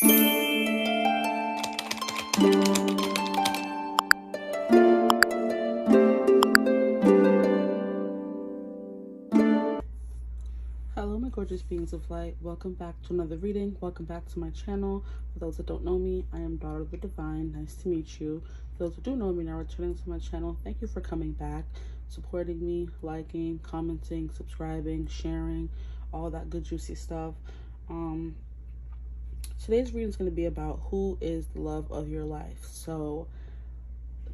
Hello, my gorgeous beings of light. Welcome back to another reading. Welcome back to my channel. For those that don't know me, I am Daughter of the Divine. Nice to meet you. For those who do know me now, returning to my channel, thank you for coming back, supporting me, liking, commenting, subscribing, sharing, all that good juicy stuff. Today's reading is going to be about who is the love of your life. So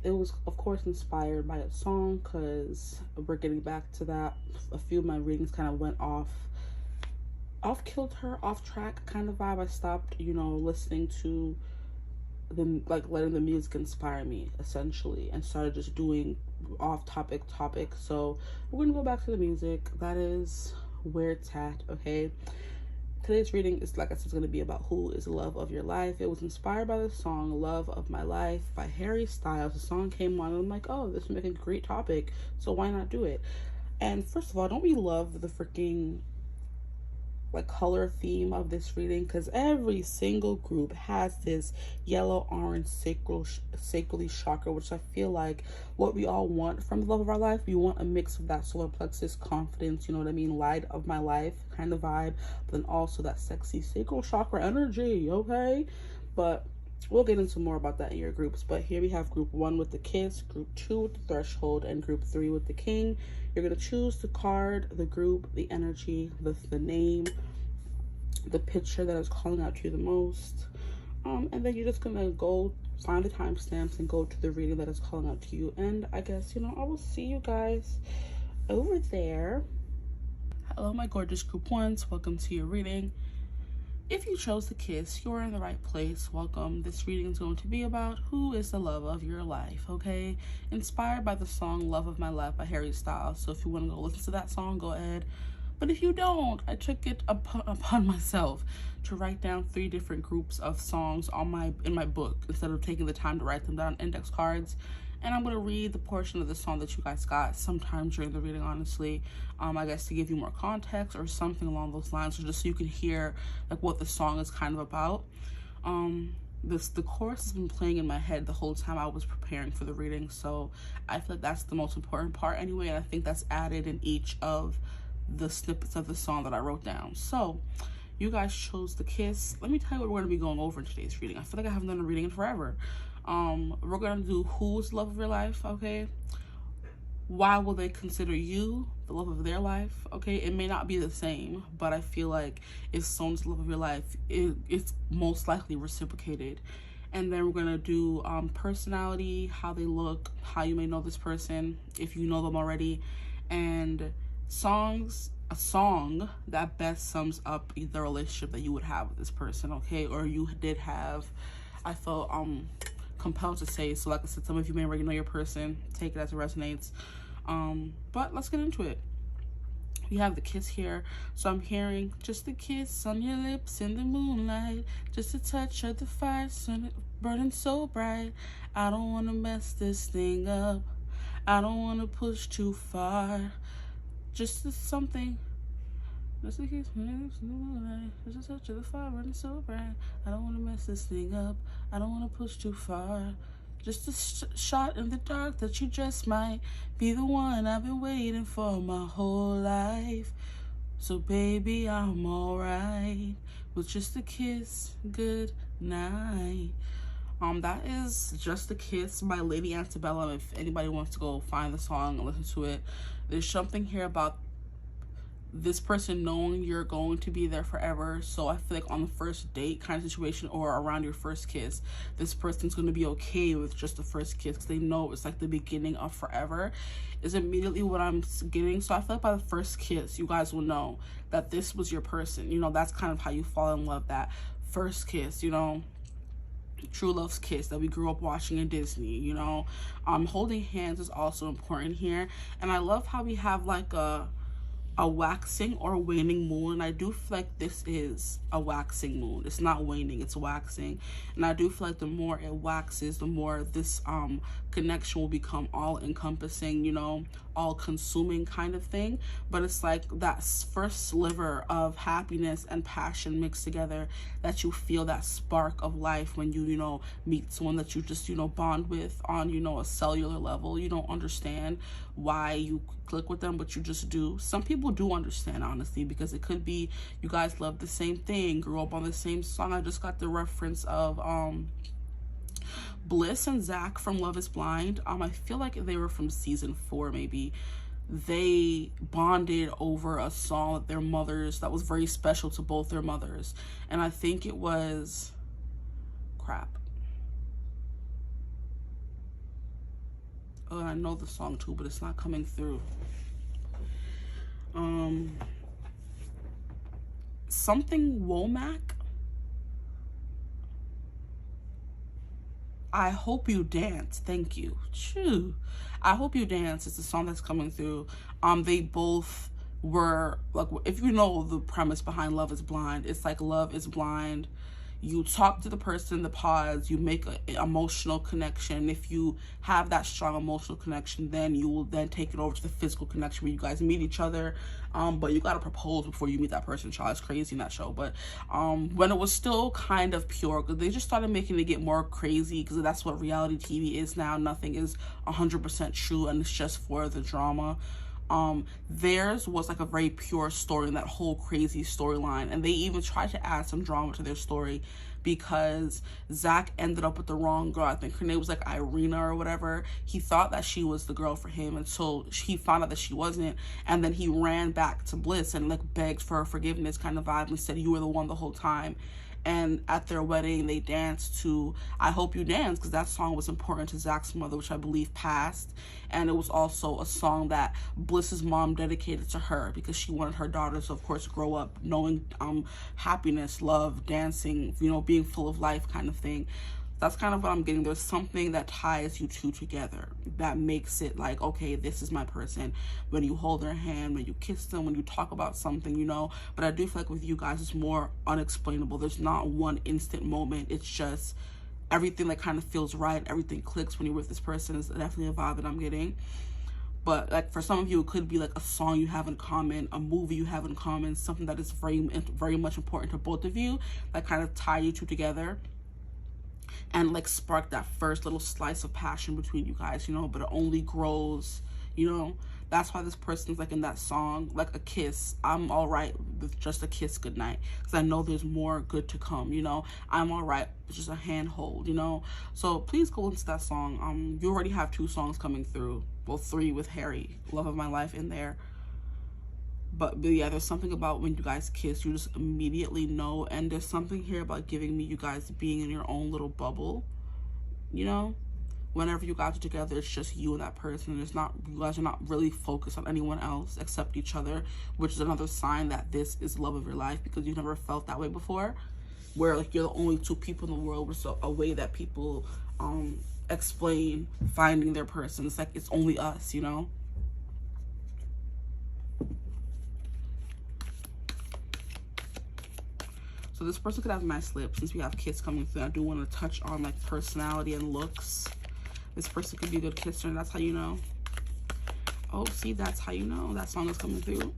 it was, of course, inspired by a song, because we're getting back to that. A few of my readings kind of went off kilter, off track kind of vibe. I stopped, listening to them, like letting the music inspire me essentially, and started just doing off topic topics. So we're gonna go back to the music. That is where it's at. Okay, today's reading is, like I said, it's going to be about who is the love of your life. It was inspired by the song Love of My Life by Harry Styles. The song came on and I'm like, oh, this would make a great topic, so why not do it? And first of all, don't we love the freaking color theme of this reading? Because every single group has this yellow orange sacrally chakra, which I feel like what we all want from the love of our life. We want a mix of that solar plexus confidence, you know what I mean, light of my life kind of vibe, but then also that sexy sacral chakra energy. Okay, but we'll get into more about that in your groups. But here we have group 1 with the Kiss, group 2 with the Threshold, and group 3 with the King. You're going to choose the card, the group, the energy, the name, the picture that is calling out to you the most. And then you're just going to go find the timestamps and go to the reading that is calling out to you. And I guess, I will see you guys over there. Hello, my gorgeous group 1s. Welcome to your reading. If you chose the Kiss, you're in the right place. Welcome. This reading is going to be about who is the love of your life, okay? Inspired by the song Love of My Life by Harry Styles. So if you want to go listen to that song, go ahead. But if you don't, I took it upon myself to write down 3 different groups of songs in my book instead of taking the time to write them down on index cards. And I'm going to read the portion of the song that you guys got sometime during the reading, honestly. I guess to give you more context or something along those lines, or just so you can hear what the song is kind of about. The chorus has been playing in my head the whole time I was preparing for the reading, so I feel like that's the most important part anyway, and I think that's added in each of the snippets of the song that I wrote down. So you guys chose the Kiss. Let me tell you what we're going to be going over in today's reading. I feel like I haven't done a reading in forever. We're going to do who's the love of your life, okay? Why will they consider you the love of their life, okay? It may not be the same, but I feel like if someone's the love of your life, it's most likely reciprocated. And then we're going to do personality, how they look, how you may know this person, if you know them already, and a song that best sums up the relationship that you would have with this person, okay? Or you did have. I felt compelled to say, so like I said, some of you may already know your person, take it as it resonates, but let's get into it. We have the Kiss here, so I'm hearing just a kiss on your lips in the moonlight, just a touch of the fire burning so bright. I don't want to mess this thing up, I don't want to push too far, just something. Just a kiss, just a touch of the fire running so bright. I don't want to mess this thing up, I don't want to push too far. Just a shot in the dark that you just might be the one I've been waiting for my whole life. So baby, I'm alright with just a kiss, good night. That is Just a Kiss by Lady Antebellum. If anybody wants to go find the song and listen to it, there's something here about this person knowing you're going to be there forever. So I feel like on the first date kind of situation, or around your first kiss, this person's going to be okay with just the first kiss because they know it's like the beginning of forever is immediately what I'm getting. So I feel like by the first kiss, you guys will know that this was your person. That's kind of how you fall in love, that first kiss, true love's kiss that we grew up watching in Disney. Holding hands is also important here. And I love how we have like a waxing or waning moon, and I do feel like this is a waxing moon. It's not waning, it's waxing. And I do feel like the more it waxes, the more this connection will become all encompassing, all consuming kind of thing, but it's like that first sliver of happiness and passion mixed together, that you feel that spark of life when you, you know, meet someone that you just, you know, bond with on, you know, a cellular level. You don't understand why you click with them, but you just do. Some people do understand, honestly, because it could be you guys love the same thing, grew up on the same song. I just got the reference of Bliss and Zach from Love is Blind. I feel like they were from season 4 maybe. They bonded over a song that their mothers, that was very special to both their mothers. And I think it was, crap. Oh, I know the song too, but it's not coming through. Something Womack. I Hope You Dance. Thank you. Choo. I Hope You Dance is the song that's coming through. They both were, like, if you know the premise behind Love is Blind, it's like love is blind. You talk to the person in the pods, you make an emotional connection. If you have that strong emotional connection, then you will then take it over to the physical connection where you guys meet each other. But you gotta propose before you meet that person. Child, it's crazy in that show. But when it was still kind of pure, because they just started making it get more crazy, because that's what reality TV is now. Nothing is 100% true, and it's just for the drama. Theirs was like a very pure story in that whole crazy storyline, and they even tried to add some drama to their story because Zach ended up with the wrong girl. I think her name was like Irina or whatever. He thought that she was the girl for him, and so he found out that she wasn't, and then he ran back to Bliss and like begged for her forgiveness kind of vibe and said, you were the one the whole time. And at their wedding, they danced to I Hope You Dance, because that song was important to Zach's mother, which I believe passed. And it was also a song that Bliss's mom dedicated to her, because she wanted her daughters to, of course, grow up knowing happiness, love, dancing, you know, being full of life kind of thing. That's kind of what I'm getting. There's something that ties you two together that makes it like, okay, this is my person. When you hold their hand, when you kiss them, when you talk about something, you know. But I do feel like with you guys, it's more unexplainable. There's not one instant moment. It's just everything that kind of feels right. Everything clicks when you're with this person. Is definitely a vibe that I'm getting. But like for some of you, it could be like a song you have in common, a movie you have in common, something that is very, very much important to both of you, that kind of tie you two together and like spark that first little slice of passion between you guys, you know. But it only grows, you know. That's why this person's like in that song, like a kiss. I'm all right with just a kiss goodnight, because I know there's more good to come, you know. I'm all right with just a handhold, you know. So please go into that song. You already have 2 songs coming through, well 3 with Harry, Love of My Life, in there. But yeah, there's something about when you guys kiss, you just immediately know. And there's something here about giving me you guys being in your own little bubble, you know. Whenever you guys are together, it's just you and that person. There's not, you guys are not really focused on anyone else except each other, which is another sign that this is love of your life, because you've never felt that way before, where like you're the only 2 people in the world. Which is a way that people explain finding their person. It's like it's only us, you know. So this person could have nice lips. Since we have kiss coming through, I do want to touch on like personality and looks. This person could be a good kisser, and that's how you know. Oh, see, that's how you know. That song is coming through.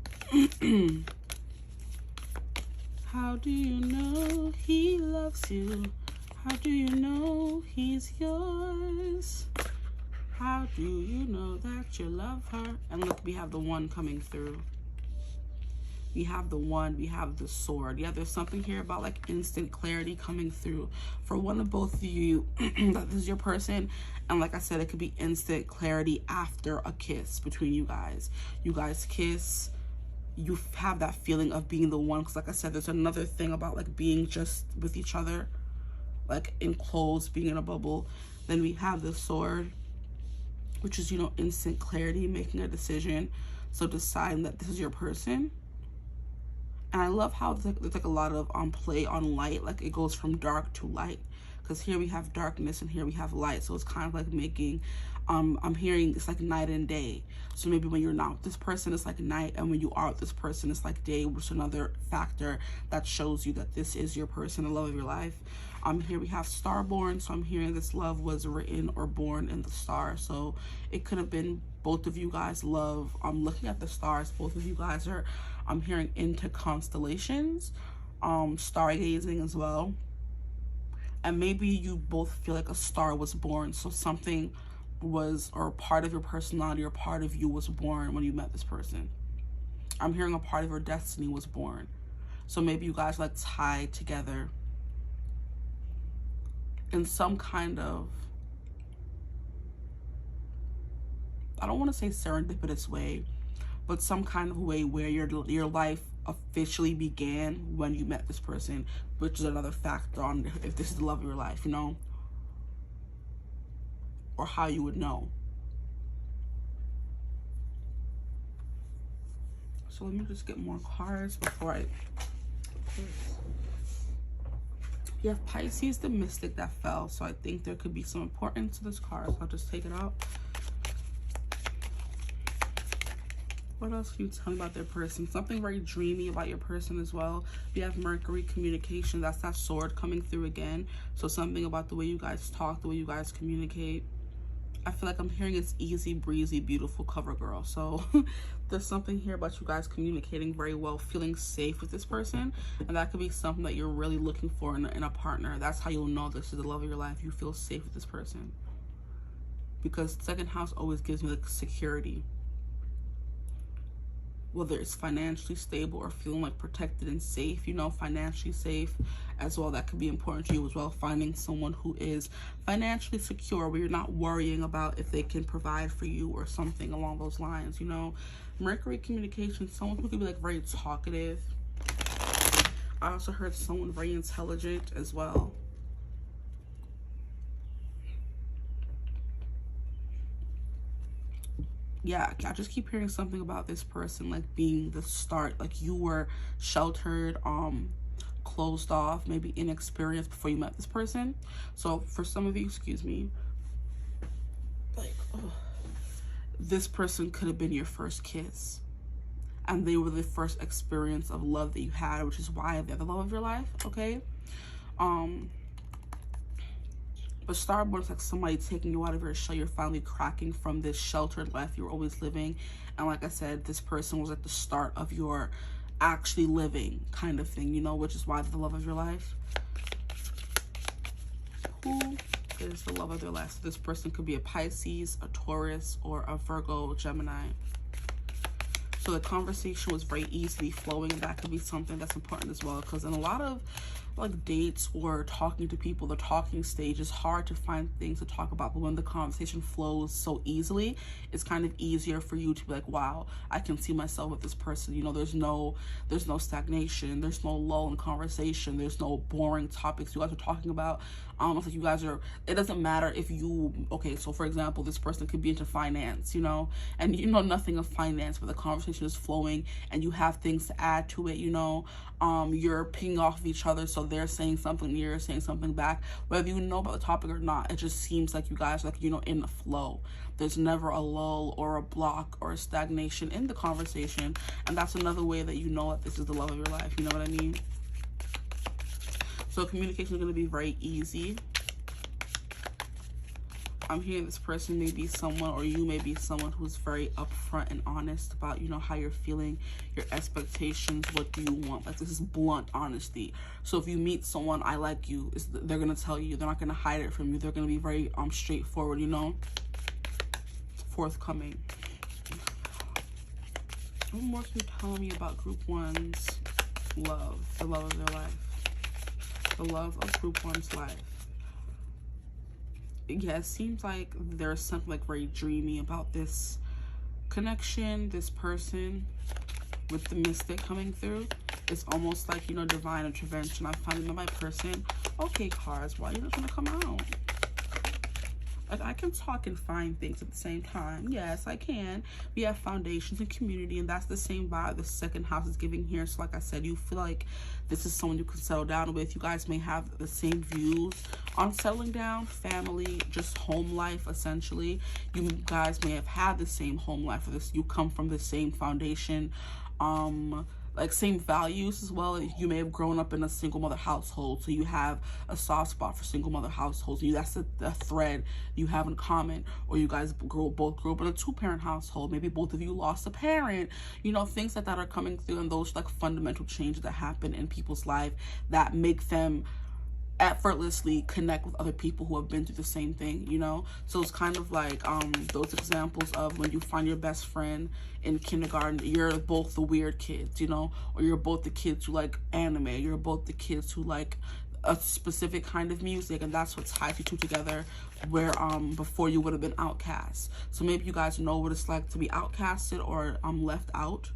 How do you know he loves you? How do you know he's yours? How do you know that you love her? And look, we have the 1 coming through. We have the 1, we have the sword. Yeah, there's something here about like instant clarity coming through for one of both of you. That this is your person. And like I said, it could be instant clarity after a kiss between you guys. You guys kiss, you have that feeling of being the one. Because like I said, there's another thing about like being just with each other, like enclosed, being in a bubble. Then we have the sword, which is, you know, instant clarity, making a decision. So deciding that this is your person. And I love how there's like a lot of play on light, like it goes from dark to light, because here we have darkness and here we have light. So it's kind of like making I'm hearing it's like night and day. So maybe when you're not with this person, it's like night, and when you are with this person, it's like day, which is another factor that shows you that this is your person, the love of your life. Here we have starborn, so I'm hearing this love was written or born in the star. So it could have been both of you guys love. I'm looking at the stars. Both of you guys are, I'm hearing, into constellations, stargazing as well. And maybe you both feel like a star was born. So something was, or part of your personality or part of you was born when you met this person. I'm hearing a part of your destiny was born. So maybe you guys like tied together in some kind of, I don't want to say serendipitous way, but some kind of way where your life officially began when you met this person, which is another factor on if this is the love of your life, you know, or how you would know. So let me just get more cards before I... You have Pisces, the mystic, that fell. So I think there could be some importance to this card. So I'll just take it out. What else can you tell me about their person? Something very dreamy about your person as well. You have Mercury, communication. That's that sword coming through again. So something about the way you guys talk, the way you guys communicate. I feel like I'm hearing it's easy breezy, beautiful cover girl. So there's something here about you guys communicating very well, feeling safe with this person, and that could be something that you're really looking for in a partner. That's how you'll know this is the love of your life. You feel safe with this person, because second house always gives me like security, whether it's financially stable or feeling like protected and safe, you know, financially safe as well. That could be important to you as well, finding someone who is financially secure, where you're not worrying about if they can provide for you or something along those lines, you know. Mercury, communication, someone who could be like very talkative. I also heard someone very intelligent as well. Yeah, I just keep hearing something about this person like being the start, like you were sheltered, closed off, maybe inexperienced before you met this person. So for some of you, excuse me, like, oh, this person could have been your first kiss, and they were the first experience of love that you had, which is why they're the love of your life. Okay. But starborn is like somebody taking you out of your shell. You're finally cracking from this sheltered life you were always living. And like I said, this person was at the start of your actually living kind of thing, you know, which is why they're the love of your life. Who is the love of their life? So this person could be a Pisces, a Taurus, or a Virgo, Gemini. So the conversation was very easily flowing, and that could be something that's important as well, because in a lot of like dates or talking to people, the talking stage is hard to find things to talk about, but when the conversation flows so easily, it's kind of easier for you to be like, wow, I can see myself with this person. You know, there's no stagnation, there's no lull in conversation, there's no boring topics you guys are talking about. It's like you guys are, it doesn't matter if you, okay, so for example, this person could be into finance, you know, and you know nothing of finance, but the conversation is flowing and you have things to add to it, you know. You're pinging off of each other, so they're saying something, you're saying something back, whether you know about the topic or not. It just seems like you guys, like, you know, in the flow. There's never a lull or a block or a stagnation in the conversation, and that's another way that you know that this is the love of your life. You know what I mean? So communication is going to be very easy. I'm hearing this person may be someone, or you may be someone who's very upfront and honest about, you know, how you're feeling, your expectations, what do you want. Like, this is blunt honesty. So if you meet someone, I like you, they're going to tell you. They're not going to hide it from you. They're going to be very straightforward, you know, forthcoming. What more can you tell me about group one's love, the love of their life? The love of group one's life. Yeah, it seems like there's something like very dreamy about this connection, this person with the mystic coming through. It's almost like, you know, divine intervention. I finally met my person. Okay, cards, why are you not gonna come out? Like, I can talk and find things at the same time. Yes, I can. We have foundations and community, and that's the same vibe the second house is giving here. So like I said, you feel like this is someone you can settle down with. You guys may have the same views on settling down, family, just home life, essentially. You guys may have had the same home life, or this, you come from the same foundation, like same values as well. You may have grown up in a single mother household, so you have a soft spot for single mother households. That's the thread you have in common. Or you guys both grew up in a two-parent household. Maybe both of you lost a parent. You know, things like that are coming through, and those like fundamental changes that happen in people's life that make them effortlessly connect with other people who have been through the same thing, you know? So it's kind of like those examples of when you find your best friend in kindergarten, you're both the weird kids, you know? Or you're both the kids who like anime, you're both the kids who like a specific kind of music, and that's what ties you two together, where before you would have been outcasts. So maybe you guys know what it's like to be outcasted or left out,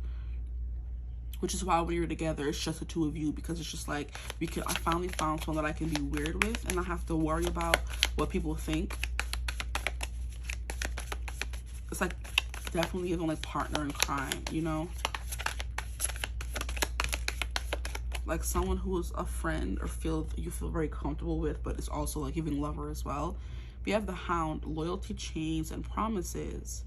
which is why when you're together, it's just the two of you, because it's just like, I finally found someone that I can be weird with and not have to worry about what people think. It's like definitely even like partner in crime, you know? Like someone who is a friend or you feel very comfortable with, but it's also like giving lover as well. We have the Hound, loyalty, chains, and promises.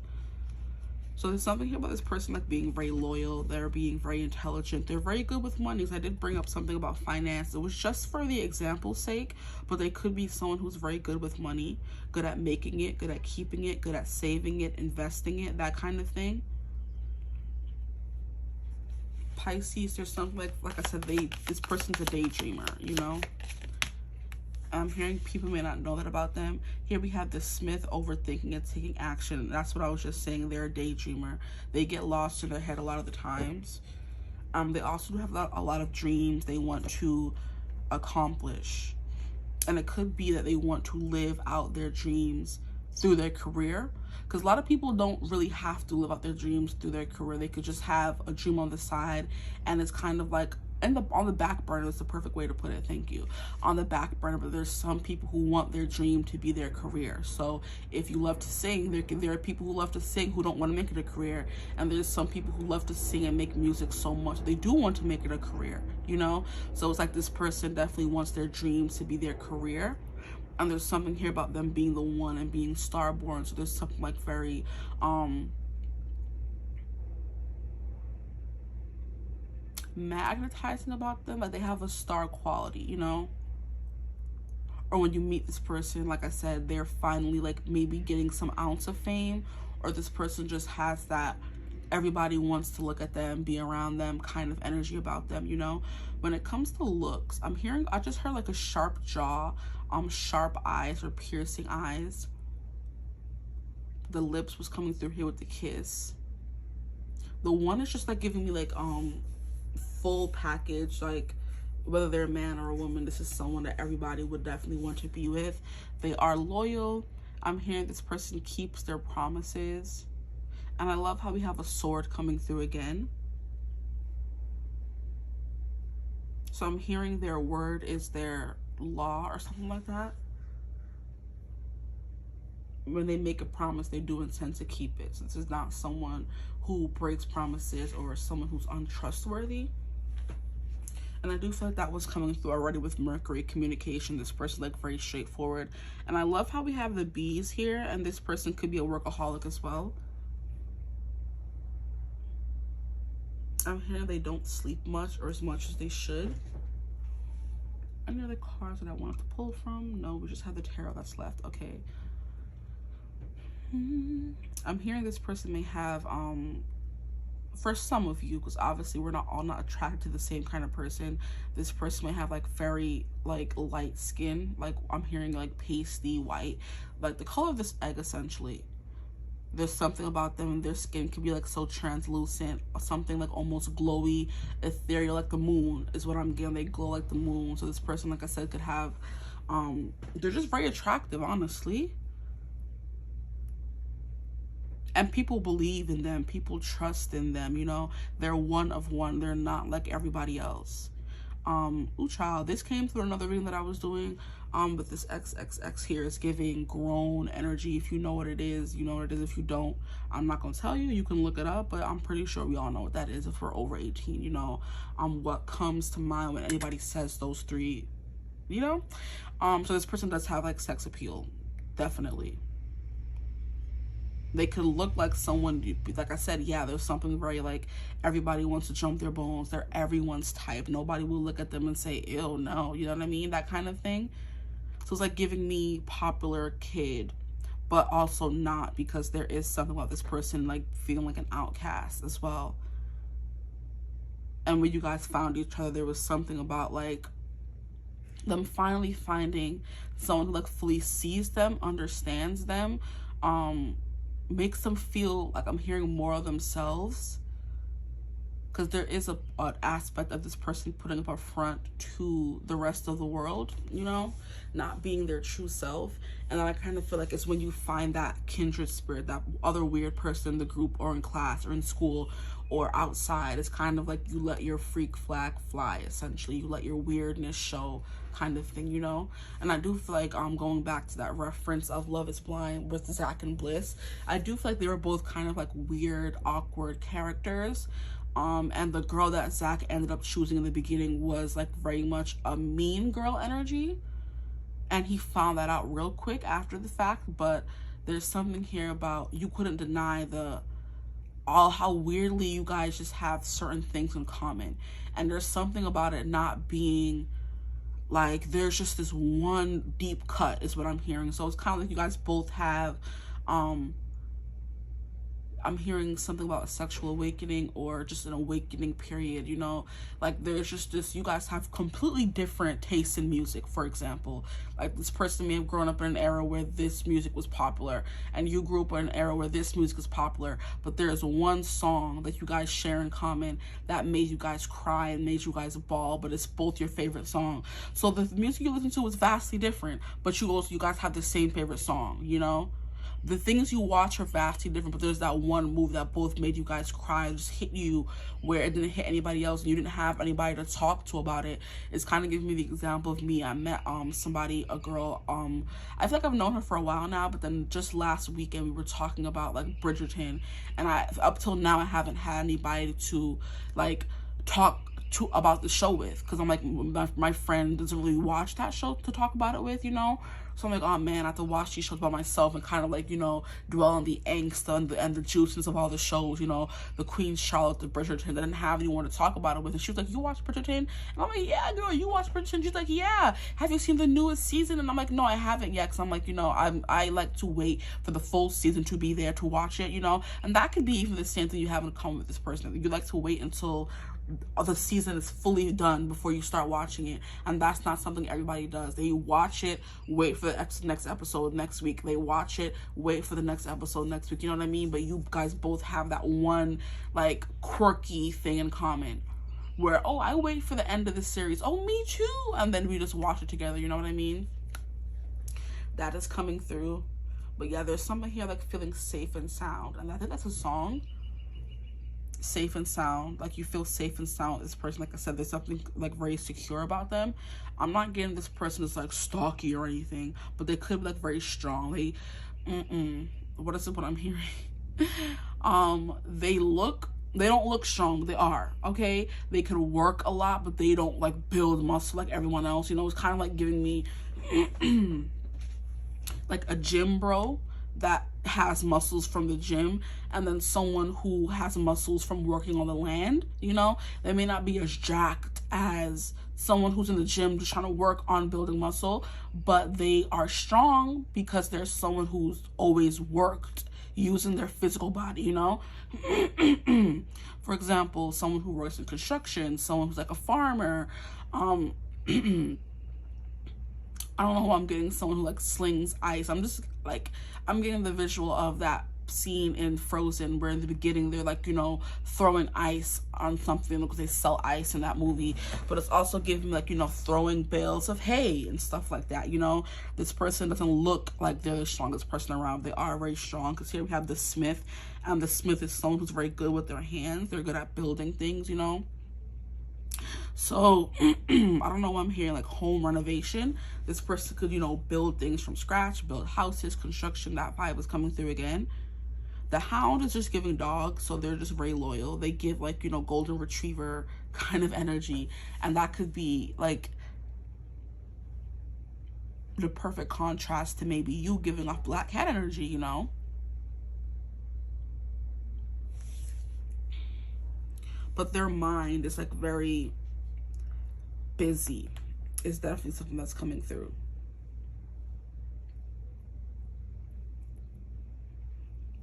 So there's something here about this person like being very loyal. They're being very intelligent. They're very good with money. So I did bring up something about finance. It was just for the example's sake, but they could be someone who's very good with money, good at making it, good at keeping it, good at saving it, investing it, that kind of thing. Pisces, there's something like I said, this person's a daydreamer, you know? I'm hearing people may not know that about them. Here we have the Smith, overthinking and taking action. That's what I was just saying. They're a daydreamer. They get lost in their head a lot of the times. They also do have a lot of dreams they want to accomplish. And it could be that they want to live out their dreams through their career. Because a lot of people don't really have to live out their dreams through their career. They could just have a dream on the side, and it's kind of like on the back burner is the perfect way to put it. Thank you. On the back burner, but there's some people who want their dream to be their career. So if you love to sing, there are people who love to sing who don't want to make it a career, and there's some people who love to sing and make music so much they do want to make it a career, you know? So it's like this person definitely wants their dreams to be their career, and there's something here about them being the one and being starborn. So there's something like very magnetizing about them, like they have a star quality, you know? Or when you meet this person, like I said, they're finally like maybe getting some ounce of fame, or this person just has that everybody wants to look at them, be around them kind of energy about them, you know? When it comes to looks, I just heard like a sharp jaw, sharp eyes or piercing eyes. The lips was coming through here with the kiss. The one is just like giving me like full package, like whether they're a man or a woman, this is someone that everybody would definitely want to be with. They are loyal. I'm hearing this person keeps their promises, and I love how we have a sword coming through again. So I'm hearing their word is their law or something like that. When they make a promise, they do intend to keep it. So this is not someone who breaks promises or someone who's untrustworthy. And I do feel like that was coming through already with Mercury communication. This person like very straightforward. And I love how we have the bees here, and this person could be a workaholic as well. I'm hearing they don't sleep much or as much as they should. Any other cards that I wanted to pull from? No, we just have the tarot that's left. Okay. I'm hearing this person may have for some of you, because obviously we're all not attracted to the same kind of person, this person may have like very like light skin. Like I'm hearing like pasty white, like the color of this egg essentially. There's something about them, and their skin can be like so translucent, or something like almost glowy, ethereal, like the moon is what I'm getting. They glow like the moon. So this person, like I said, could have they're just very attractive, honestly. And people believe in them, people trust in them, you know? They're one of one, they're not like everybody else. Ooh, child, this came through another reading that I was doing. But this XXX here is giving grown energy. If you know what it is, you know what it is. If you don't, I'm not gonna tell you. You can look it up, but I'm pretty sure we all know what that is if we're over 18, you know. What comes to mind when anybody says those three, you know? So this person does have like sex appeal, definitely. They could look like someone, like I said, yeah, there's something very like everybody wants to jump their bones. They're everyone's type. Nobody will look at them and say, ew, no, you know what I mean? That kind of thing. So it's like giving me popular kid, but also not, because there is something about this person like feeling like an outcast as well. And when you guys found each other, there was something about like them finally finding someone who like fully sees them, understands them, makes them feel like I'm hearing more of themselves, because there is an aspect of this person putting up a front to the rest of the world, you know, not being their true self. And then I kind of feel like it's when you find that kindred spirit, that other weird person in the group or in class or in school or outside. It's kind of like you let your freak flag fly, essentially. You let your weirdness show, kind of thing, you know. And I do feel like going back to that reference of Love is Blind with Zach and Bliss, I do feel like they were both kind of like weird, awkward characters. And the girl that Zach ended up choosing in the beginning was like very much a mean girl energy, and he found that out real quick after the fact. But there's something here about, you couldn't deny how weirdly you guys just have certain things in common. And there's something about it not being like there's just this one deep cut is what I'm hearing. So it's kind of like you guys both have I'm hearing something about a sexual awakening or just an awakening period, you know. Like there's just this, you guys have completely different tastes in music, for example. Like this person may have grown up in an era where this music was popular, and you grew up in an era where this music is popular, but there's one song that you guys share in common that made you guys cry and made you guys bawl, but it's both your favorite song. So the music you listen to is vastly different, but you guys have the same favorite song, you know. The things you watch are vastly different, but there's that one move that both made you guys cry and just hit you where it didn't hit anybody else, and you didn't have anybody to talk to about it. It's kind of giving me the example of me. I met somebody, a girl, I feel like I've known her for a while now, but then just last weekend we were talking about like Bridgerton, and up till now I haven't had anybody to like talk to about the show with, because I'm like, my friend doesn't really watch that show to talk about it with, you know. So I'm like, oh man, I have to watch these shows by myself and kind of like, you know, dwell on the angst and the juiciness of all the shows, you know, the Queen Charlotte, the Bridgerton. I didn't have anyone to talk about it with. And she was like, you watch Bridgerton? And I'm like, yeah, girl, you watch Bridgerton? She's like, yeah. Have you seen the newest season? And I'm like, no, I haven't yet. Because I'm like, you know, I like to wait for the full season to be there to watch it, you know. And that could be even the same thing you have in common with this person. You like to wait until the season is fully done before you start watching it, and that's not something everybody does. They watch it, wait for the next episode next week. They watch it, wait for the next episode next week. You know what I mean? But you guys both have that one like quirky thing in common where, oh, I wait for the end of the series. Oh, me too. And then we just watch it together. You know what I mean? That is coming through. But yeah, there's something here like feeling safe and sound, and I think that's a song. Safe and sound, like you feel safe and sound with this person. Like I said, there's something like very secure about them. I'm not getting this person is like stalky or anything, but they could be like very strong. They what is it what I'm hearing? They don't look strong, but they are, okay? They could work a lot, but they don't like build muscle like everyone else, you know. It's kind of like giving me like a gym bro that has muscles from the gym, and then someone who has muscles from working on the land, you know. They may not be as jacked as someone who's in the gym just trying to work on building muscle, but they are strong because there's someone who's always worked using their physical body, you know. For example, someone who works in construction, someone who's like a farmer, I don't know who I'm getting, someone who like slings ice. I'm getting the visual of that scene in Frozen where in the beginning they're like, you know, throwing ice on something because they sell ice in that movie. But it's also giving like, you know, throwing bales of hay and stuff like that, you know. This person doesn't look like they're the strongest person around. They are very strong, because here we have the smith, and the smith is someone who's very good with their hands. They're good at building things, you know. So I don't know why I'm hearing like home renovation. This person could, you know, build things from scratch, build houses, construction. That vibe is coming through again. The Hound is just giving dog, so they're just very loyal. They give like, you know, golden retriever kind of energy, and that could be like the perfect contrast to maybe you giving off black cat energy, you know. But their mind is like very busy. Is definitely something that's coming through.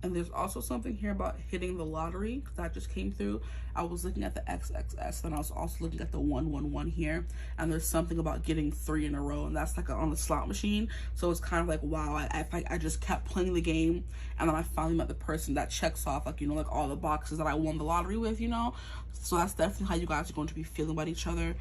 And there's also something here about hitting the lottery, because that just came through. I was looking at the XXS, and I was also looking at the 111 here. And there's something about getting 3 in a row, and that's like on the slot machine. So it's kind of like, wow, I just kept playing the game, and then I finally met the person that checks off, like, you know, like all the boxes that I won the lottery with, you know. So that's definitely how you guys are going to be feeling about each other.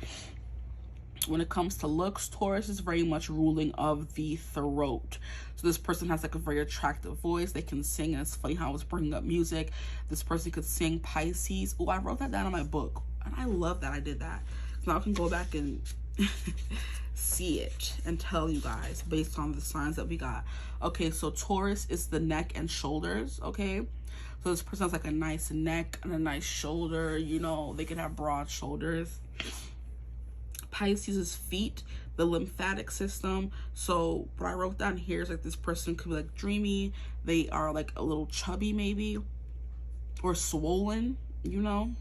When it comes to looks, Taurus is very much ruling of the throat. So this person has like a very attractive voice. They can sing, and it's funny how I was bringing up music. This person could sing. Pisces. Oh, I wrote that down in my book, and I love that I did that. So now I can go back and see it and tell you guys based on the signs that we got. Okay, so Taurus is the neck and shoulders, okay? So this person has like a nice neck and a nice shoulder, you know, they can have broad shoulders. Pisces is feet, the lymphatic system. So what I wrote down here is like this person could be like dreamy. They are like a little chubby maybe, or swollen, you know.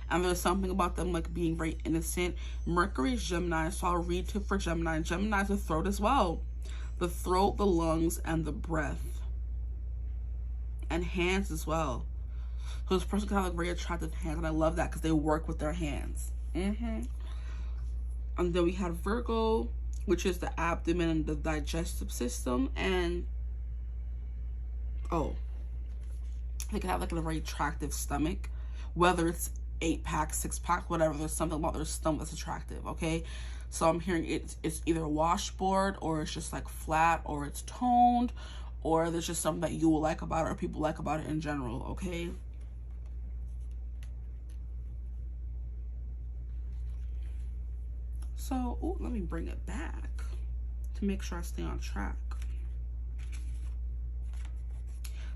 And there's something about them like being very innocent. Mercury is Gemini, so I'll read tip for Gemini. Gemini is the throat as well. The throat, the lungs, and the breath. And hands as well. So this person can have like very attractive hands, and I love that because they work with their hands. And then we have Virgo, which is the abdomen and the digestive system. And, oh, they can have like a very attractive stomach, whether it's 8-pack, 6-pack, whatever. There's something about their stomach that's attractive, okay? So I'm hearing it's either washboard, or it's just like flat, or it's toned, or there's just something that you will like about it, or people like about it in general, okay? So, ooh, let me bring it back to make sure I stay on track.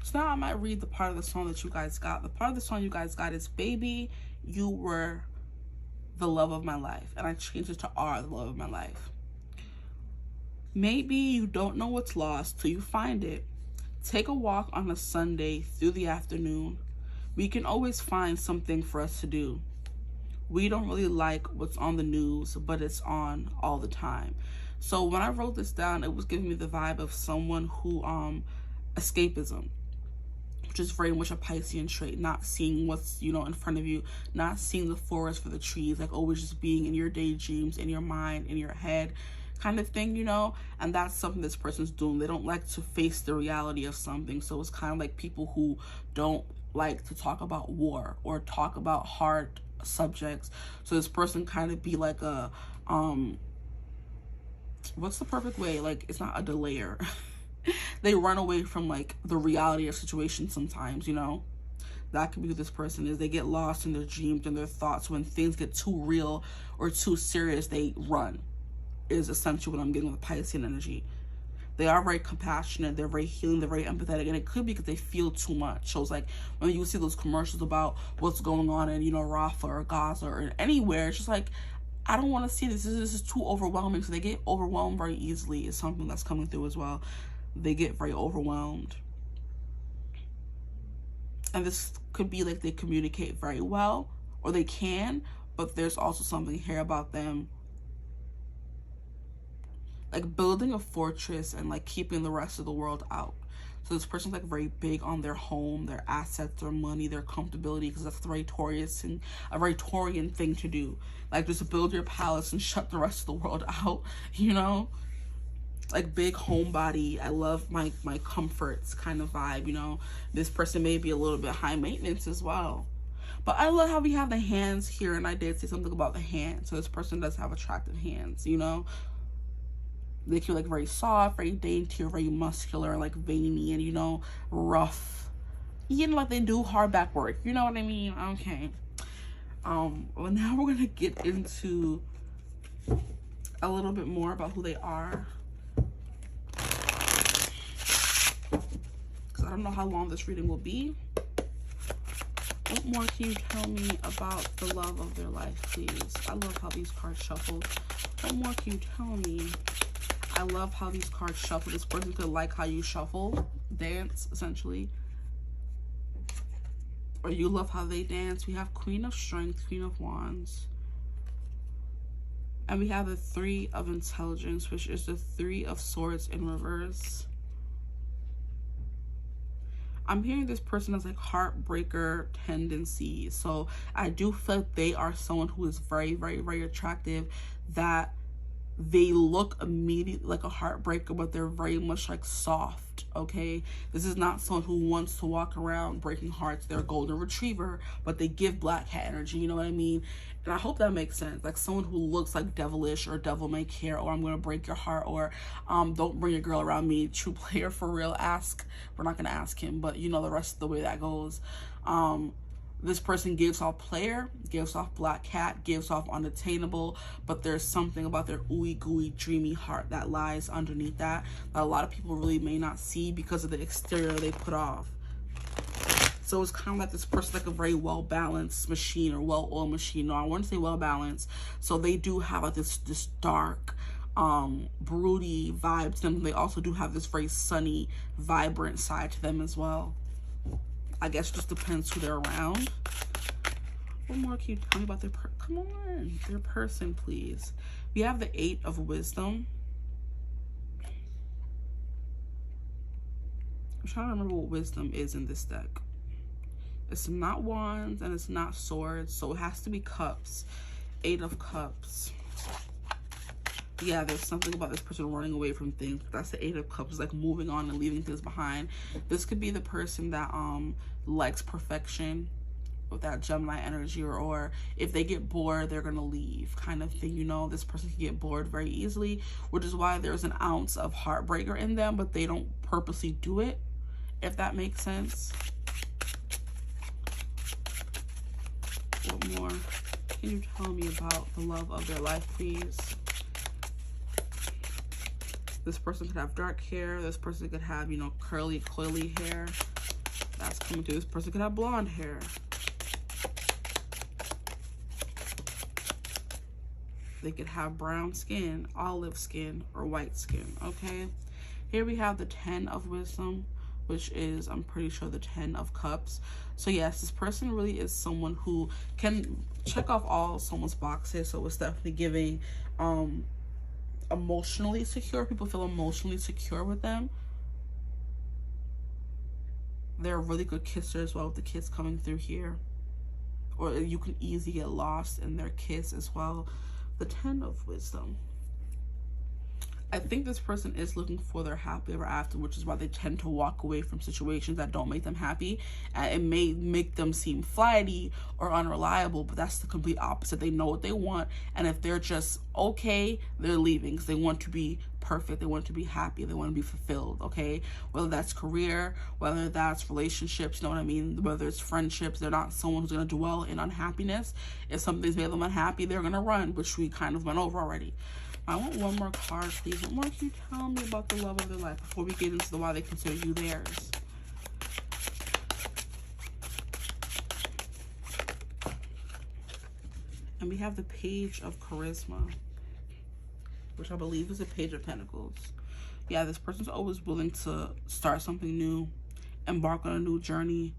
So now I might read the part of the song that you guys got. The part of the song you guys got is Baby, You Were the Love of My Life. And I changed it to Are the Love of My Life. Maybe you don't know what's lost till you find it. Take a walk on a Sunday through the afternoon. We can always find something for us to do. We don't really like what's on the news, but it's on all the time. So when I wrote this down, it was giving me the vibe of someone who, escapism, which is very much a Piscean trait, not seeing what's, you know, in front of you, not seeing the forest for the trees, like always just being in your daydreams, in your mind, in your head, kind of thing, you know. And that's something this person's doing. They don't like to face the reality of something. So it's kind of like people who don't like to talk about war or talk about hard subjects. So this person kind of be like a what's the perfect way, like, it's not a delayer. They run away from like the reality of situations sometimes, you know. That could be who this person is. They get lost in their dreams and their thoughts. When things get too real or too serious, they run, is essentially what I'm getting with Piscean energy. They are very compassionate, they're very healing, they're very empathetic, and it could be because they feel too much. So it's like when you see those commercials about what's going on in, you know, Rafah or Gaza or anywhere, it's just like, I don't want to see this. This is too overwhelming. So they get overwhelmed very easily, is something that's coming through as well. They get very overwhelmed. And this could be like they communicate very well, or they can, but there's also something here about them like building a fortress and like keeping the rest of the world out. So this person's like very big on their home, their assets, their money, their comfortability, because that's a very Taurian thing to do. Like just build your palace and shut the rest of the world out, you know? Like big homebody. I love my comforts kind of vibe, you know? This person may be a little bit high maintenance as well. But I love how we have the hands here, and I did say something about the hands. So this person does have attractive hands, you know? They can be like very soft, very dainty, or very muscular, like veiny, and, you know, rough. You know, like they do hard back work. You know what I mean? Okay. Well, now we're gonna get into a little bit more about who they are, because I don't know how long this reading will be. What more can you tell me about the love of their life, please? I love how these cards shuffle. What more can you tell me? I love how these cards shuffle. This person could like how you shuffle, dance, essentially. Or you love how they dance. We have Queen of Strength, Queen of Wands. And we have the Three of Intelligence, which is the Three of Swords in reverse. I'm hearing this person has like heartbreaker tendencies. So I do feel like they are someone who is very, very, very attractive, that they look immediately like a heartbreaker, but they're very much like soft, okay? This is not someone who wants to walk around breaking hearts. They're a golden retriever, but they give black cat energy, you know what I mean? And I hope that makes sense. Like someone who looks like devilish, or devil may care, or I'm gonna break your heart, or don't bring your girl around me. True player for real. Ask. We're not gonna ask him, but you know the rest of the way that goes. This person gives off player, gives off black cat, gives off unattainable, but there's something about their ooey gooey dreamy heart that lies underneath that a lot of people really may not see because of the exterior they put off. So it's kind of like this person, like a very well-balanced machine, or well-oiled machine. No, I wouldn't say well-balanced. So they do have like this dark, broody vibe to them. They also do have this very sunny, vibrant side to them as well. I guess it just depends who they're around. What more can you tell me about their come on, their person, please? We have the Eight of Wisdom. I'm trying to remember what wisdom is in this deck. It's not wands and it's not swords, so it has to be cups. Eight of Cups. Yeah, there's something about this person running away from things. That's the Eight of Cups, like moving on and leaving things behind. This could be the person that likes perfection with that Gemini energy, or if they get bored, they're gonna leave kind of thing, you know. This person can get bored very easily, which is why there's an ounce of heartbreaker in them, but they don't purposely do it, if that makes sense. What more can you tell me about the love of their life, please? This person could have dark hair. This person could have, you know, curly, coily hair. That's coming through. This person could have blonde hair. They could have brown skin, olive skin, or white skin, okay? Here we have the 10 of Wisdom, which is, I'm pretty sure, the 10 of Cups. So yes, this person really is someone who can check off all someone's boxes. So it's definitely giving emotionally secure. People feel emotionally secure with them. They're a really good kisser as well, with the kiss coming through here. Or you can easily get lost in their kiss as well. The 10 of Wisdom. I think this person is looking for their happy ever after, which is why they tend to walk away from situations that don't make them happy. And it may make them seem flighty or unreliable, but that's the complete opposite. They know what they want, and if they're just okay, they're leaving, because they want to be perfect, they want to be happy, they want to be fulfilled, okay? Whether that's career, whether that's relationships, you know what I mean? Whether it's friendships, they're not someone who's going to dwell in unhappiness. If something's made them unhappy, they're going to run, which we kind of went over already. I want one more card, please. What more can you tell me about the love of their life before we get into the why they consider you theirs? And we have the Page of Charisma, which I believe is a Page of Pentacles. Yeah, this person's always willing to start something new, embark on a new journey,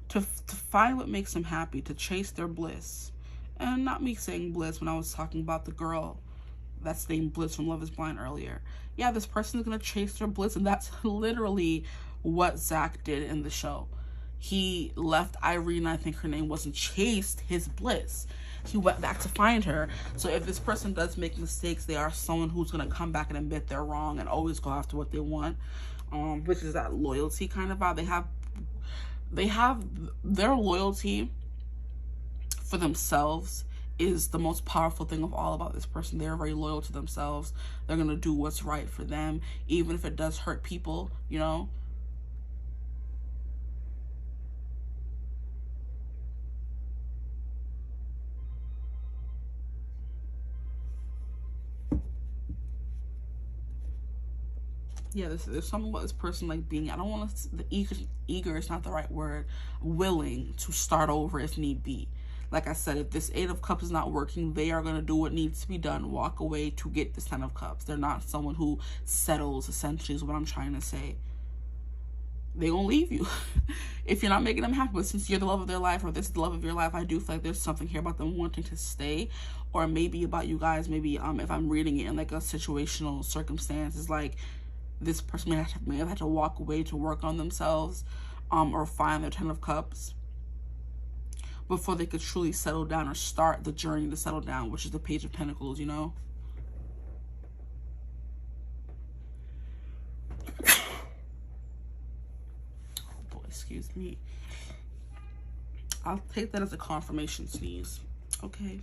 to find what makes them happy, to chase their bliss. And not me saying bliss when I was talking about the girl that's named Bliss from Love is Blind earlier. Yeah, this person is going to chase their bliss, and that's literally what Zach did in the show. He left Irene, I think her name was, and chased his bliss. He went back to find her. So if this person does make mistakes, they are someone who's going to come back and admit they're wrong and always go after what they want, which is that loyalty kind of vibe. They have their loyalty for themselves is the most powerful thing of all about this person. They're very loyal to themselves. They're going to do what's right for them, even if it does hurt people, you know. Yeah, there's something about this person like being, I don't want to, the eager is not the right word, willing to start over if need be. Like I said, if this 8 of Cups is not working, they are going to do what needs to be done, walk away to get this 10 of Cups. They're not someone who settles, essentially, is what I'm trying to say. They're going to leave you if you're not making them happy. But since you're the love of their life, or this is the love of your life, I do feel like there's something here about them wanting to stay, or maybe about you guys. Maybe if I'm reading it in like a situational circumstance, it's like this person may have had to walk away to work on themselves, or find their 10 of Cups before they could truly settle down or start the journey to settle down, which is the Page of Pentacles, you know? Oh boy, excuse me. I'll take that as a confirmation sneeze, okay?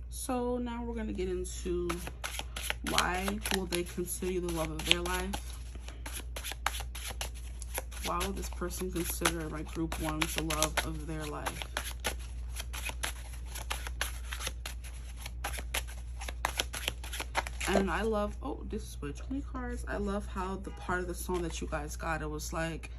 So now we're going to get into why will they consider you the love of their life? Why will this person consider my group 1 the love of their life? And I love, oh, this is what, 20 cards. I love how the part of the song that you guys got, it was like,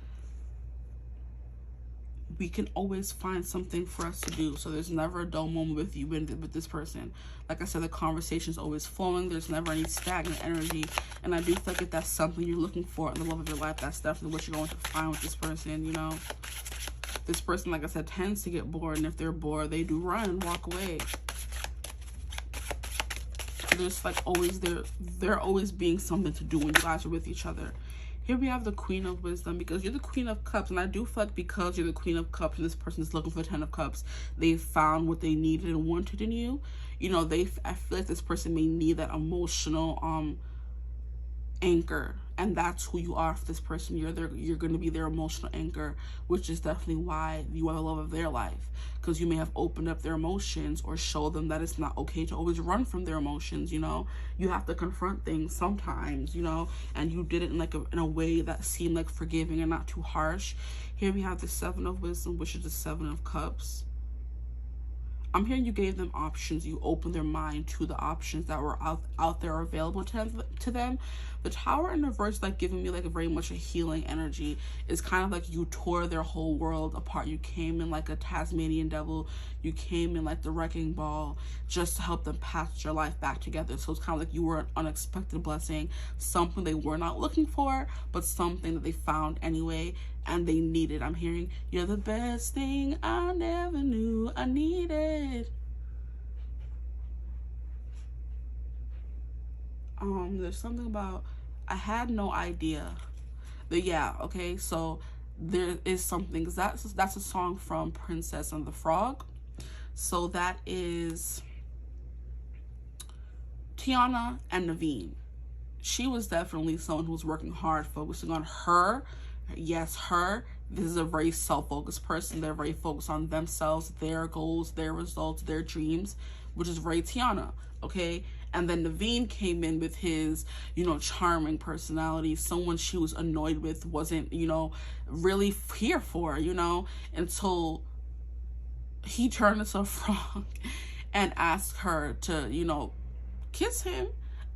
we can always find something for us to do. So there's never a dull moment with you, with this person. Like I said, the conversation is always flowing. There's never any stagnant energy. And I do feel like if that's something you're looking for in the love of your life, that's definitely what you're going to find with this person, you know? This person, like I said, tends to get bored. And if they're bored, they do run and walk away. There's like always, there always being something to do when you guys are with each other. Here we have the Queen of Wisdom, because you're the Queen of Cups, and I do feel like because you're the Queen of Cups and this person is looking for the 10 of Cups, they found what they needed and wanted in you. You know, I feel like this person may need that emotional anchor, and that's who you are for this person. You're going to be their emotional anchor, which is definitely why you are the love of their life, because you may have opened up their emotions or showed them that it's not okay to always run from their emotions. You know, you have to confront things sometimes, you know, and you did it in a way that seemed like forgiving and not too harsh. Here we have the 7 of Wisdom, which is the 7 of Cups. I'm hearing you gave them options. You opened their mind to the options that were out there available to them. The Tower in reverse, like, giving me like a very much a healing energy. It's kind of like you tore their whole world apart. You came in like a Tasmanian devil. You came in like the wrecking ball just to help them patch their life back together. So it's kind of like you were an unexpected blessing, something they were not looking for, but something that they found anyway and they needed. I'm hearing, you're the best thing I never knew I needed. There's something about, I had no idea. Yeah, okay, so there is something, because that's a song from Princess and the Frog. So that is Tiana and Naveen. She was definitely someone who was working hard, focusing on her. Yes, her. This is a very self-focused person. They're very focused on themselves, their goals, their results, their dreams, which is very Tiana, okay? And then Naveen came in with his, you know, charming personality, someone she was annoyed with, wasn't, you know, really here for, you know, until he turned into a frog and asked her to, you know, kiss him,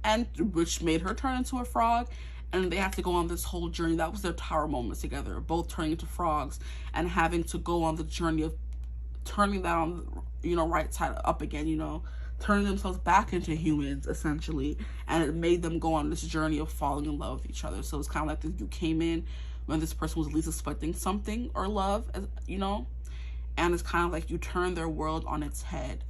and which made her turn into a frog. And they have to go on this whole journey. That was their tower moment together, both turning into frogs and having to go on the journey of turning that on, you know, right side up again, you know, turning themselves back into humans, essentially. And it made them go on this journey of falling in love with each other. So it's kind of like this, you came in when this person was least expecting something or love, you know, and it's kind of like you turn their world on its head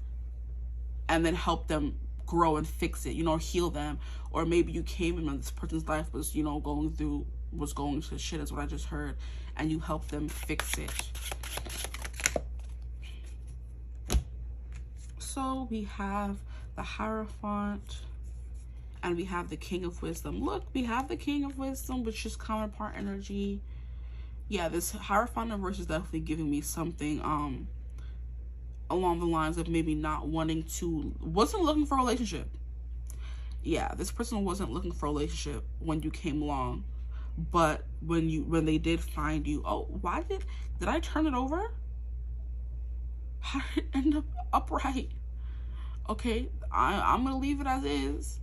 and then help them grow and fix it, you know, heal them. Or maybe you came in when this person's life was, you know, going to shit, is what I just heard, and you helped them fix it. So we have the Hierophant and we have the King of Wisdom. Look, we have the King of Wisdom, which is counterpart energy. Yeah, this Hierophant reverse is definitely giving me something along the lines of maybe not wanting to, wasn't looking for a relationship. Yeah, this person wasn't looking for a relationship when you came along, but when they did find you, oh, why did I turn it over? How did it end up upright? Okay, I'm gonna leave it as is.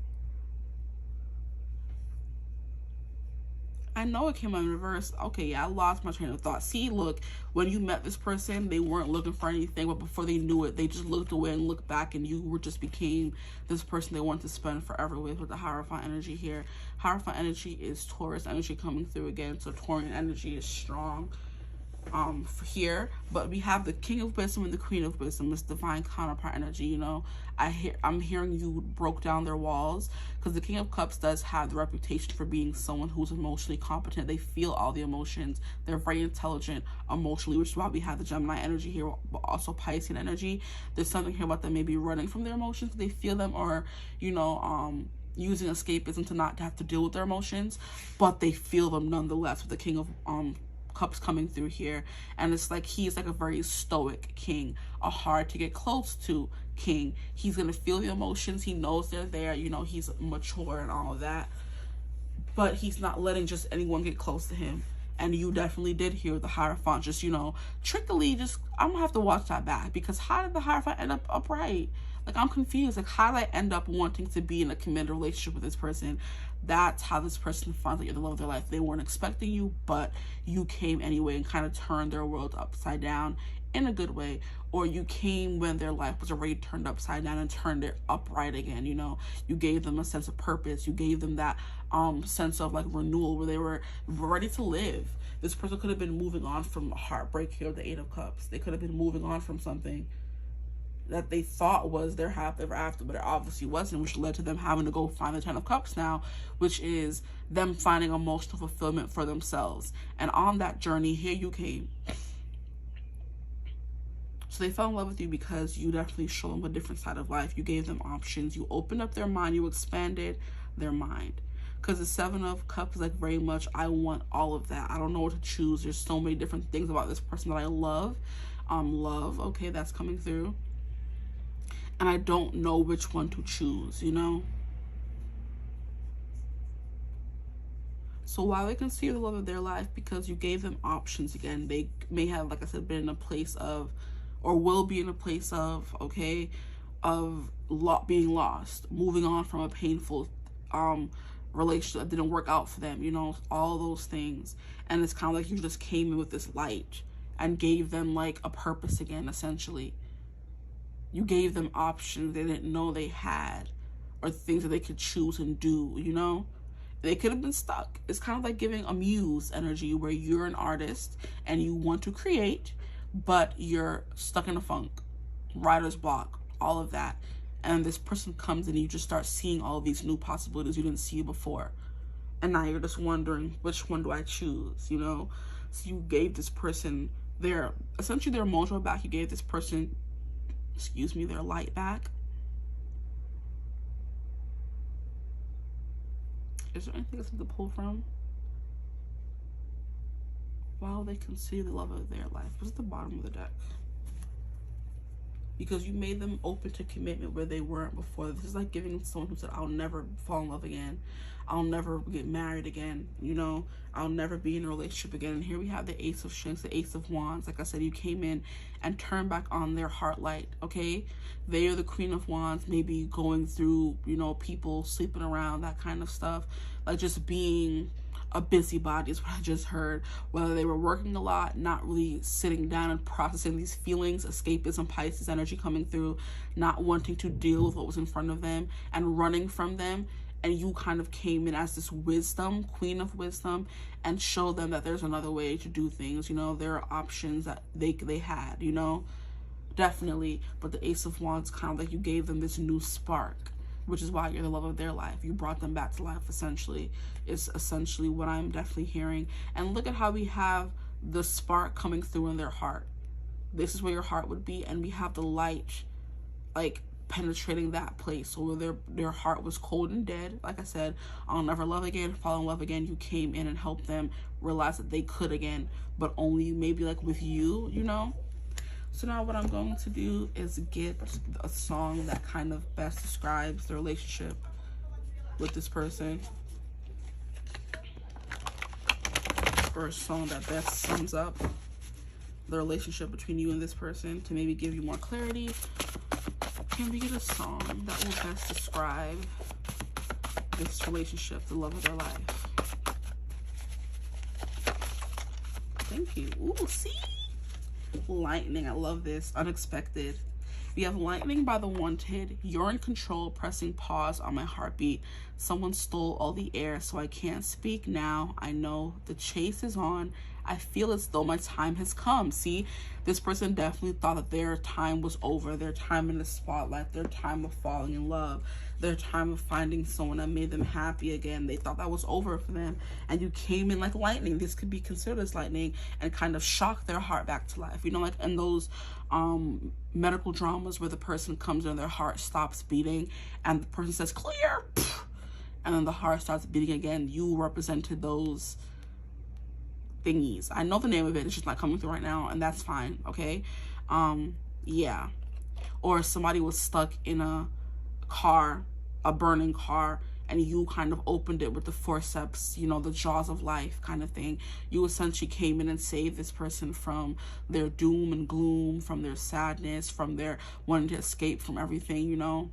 I know it came out in reverse. Okay, yeah, I lost my train of thought. See, look, when you met this person, they weren't looking for anything, but before they knew it, they just looked away and looked back, and you were just became this person they wanted to spend forever with the Hierophant energy here. Hierophant energy is Taurus energy coming through again, so Taurian energy is strong for here. But we have the King of Wisdom and the Queen of Wisdom, this divine counterpart energy. You know, I'm hearing you broke down their walls, because the King of Cups does have the reputation for being someone who's emotionally competent. They feel all the emotions. They're very intelligent emotionally, which is why we have the Gemini energy here, but also Piscean energy. There's something here about them maybe running from their emotions. They feel them, or you know, using escapism to not have to deal with their emotions, but they feel them nonetheless, with the King of Cups coming through here. And it's like he's like a very stoic king, a hard to get close to king. He's gonna feel the emotions, he knows they're there, you know, he's mature and all of that, but he's not letting just anyone get close to him. And you definitely did hear the Hierophant just, you know, trickily, just, I'm gonna have to watch that back, because how did the Hierophant end up upright? Like, I'm confused. Like, how did I end up wanting to be in a committed relationship with this person? That's how this person finds out you're the love of their life. They weren't expecting you, but you came anyway and kind of turned their world upside down in a good way. Or you came when their life was already turned upside down and turned it upright again. You know, you gave them a sense of purpose. You gave them that sense of like renewal, where they were ready to live. This person could have been moving on from heartbreak here with the Eight of Cups. They could have been moving on from something that they thought was their happily ever after, but it obviously wasn't, which led to them having to go find the Ten of Cups now, which is them finding emotional fulfillment for themselves. And on that journey, here you came. So they fell in love with you because you definitely showed them a different side of life. You gave them options. You opened up their mind. You expanded their mind. Because the Seven of Cups is like very much, I want all of that. I don't know what to choose. There's so many different things about this person that I love. Love, okay, that's coming through. And I don't know which one to choose, you know? So while they can see the love of their life, because you gave them options again, they may have, like I said, been in a place of, or will be in a place of, okay, of being lost, moving on from a painful relationship that didn't work out for them, you know, all those things. And it's kind of like you just came in with this light and gave them like a purpose again, essentially. You gave them options they didn't know they had, or things that they could choose and do, you know? They could have been stuck. It's kind of like giving a muse energy, where you're an artist and you want to create, but you're stuck in a funk, writer's block, all of that. And this person comes and you just start seeing all of these new possibilities you didn't see before. And now you're just wondering, which one do I choose, you know? So you gave this person essentially their mojo back. You gave this person, their light back. Is there anything else to pull from? While they can see the love of their life. What's at the bottom of the deck? Because you made them open to commitment where they weren't before. This is like giving someone who said, I'll never fall in love again. I'll never get married again. You know, I'll never be in a relationship again. And here we have the Ace of Shanks, the Ace of Wands. Like I said, you came in and turned back on their heart light, okay? They are the Queen of Wands, maybe going through, you know, people sleeping around, that kind of stuff. Like just being a busybody is what I just heard. Whether they were working a lot, not really sitting down and processing these feelings, escapism, Pisces energy coming through, not wanting to deal with what was in front of them and running from them. And you kind of came in as this wisdom, Queen of Wisdom, and showed them that there's another way to do things. You know, there are options that they had, you know, definitely. But the Ace of Wands, kind of like you gave them this new spark, which is why you're the love of their life. You brought them back to life, essentially. It's essentially what I'm definitely hearing. And look at how we have the spark coming through in their heart. This is where your heart would be. And we have the light, like, penetrating that place. So where their heart was cold and dead, like I said, I'll never love again, fall in love again. You came in and helped them realize that they could again, but only maybe like with you, you know? So now what I'm going to do is get a song that kind of best describes the relationship with this person. Or a song that best sums up the relationship between you and this person, to maybe give you more clarity Can we get a song that will best describe this relationship, the love of their life? Thank you. Ooh, see? Lightning. I love this. Unexpected. We have lightning by the wanted. You're in control, pressing pause on my heartbeat. Someone stole all the air, so I can't speak now. I know the chase is on. I feel as though my time has come. See, this person definitely thought that their time was over, their time in the spotlight, their time of falling in love, their time of finding someone that made them happy again. They thought that was over for them, and you came in like lightning. This could be considered as lightning and kind of shock their heart back to life. You know, like in those medical dramas where the person comes in and their heart stops beating and the person says clear, and then the heart starts beating again. You represented those thingies. I know the name of it, it's just not coming through right now, and that's fine, okay? Yeah. Or somebody was stuck in a car, a burning car, and you kind of opened it with the forceps, you know, the jaws of life kind of thing. You essentially came in and saved this person from their doom and gloom, from their sadness, from their wanting to escape from everything, you know?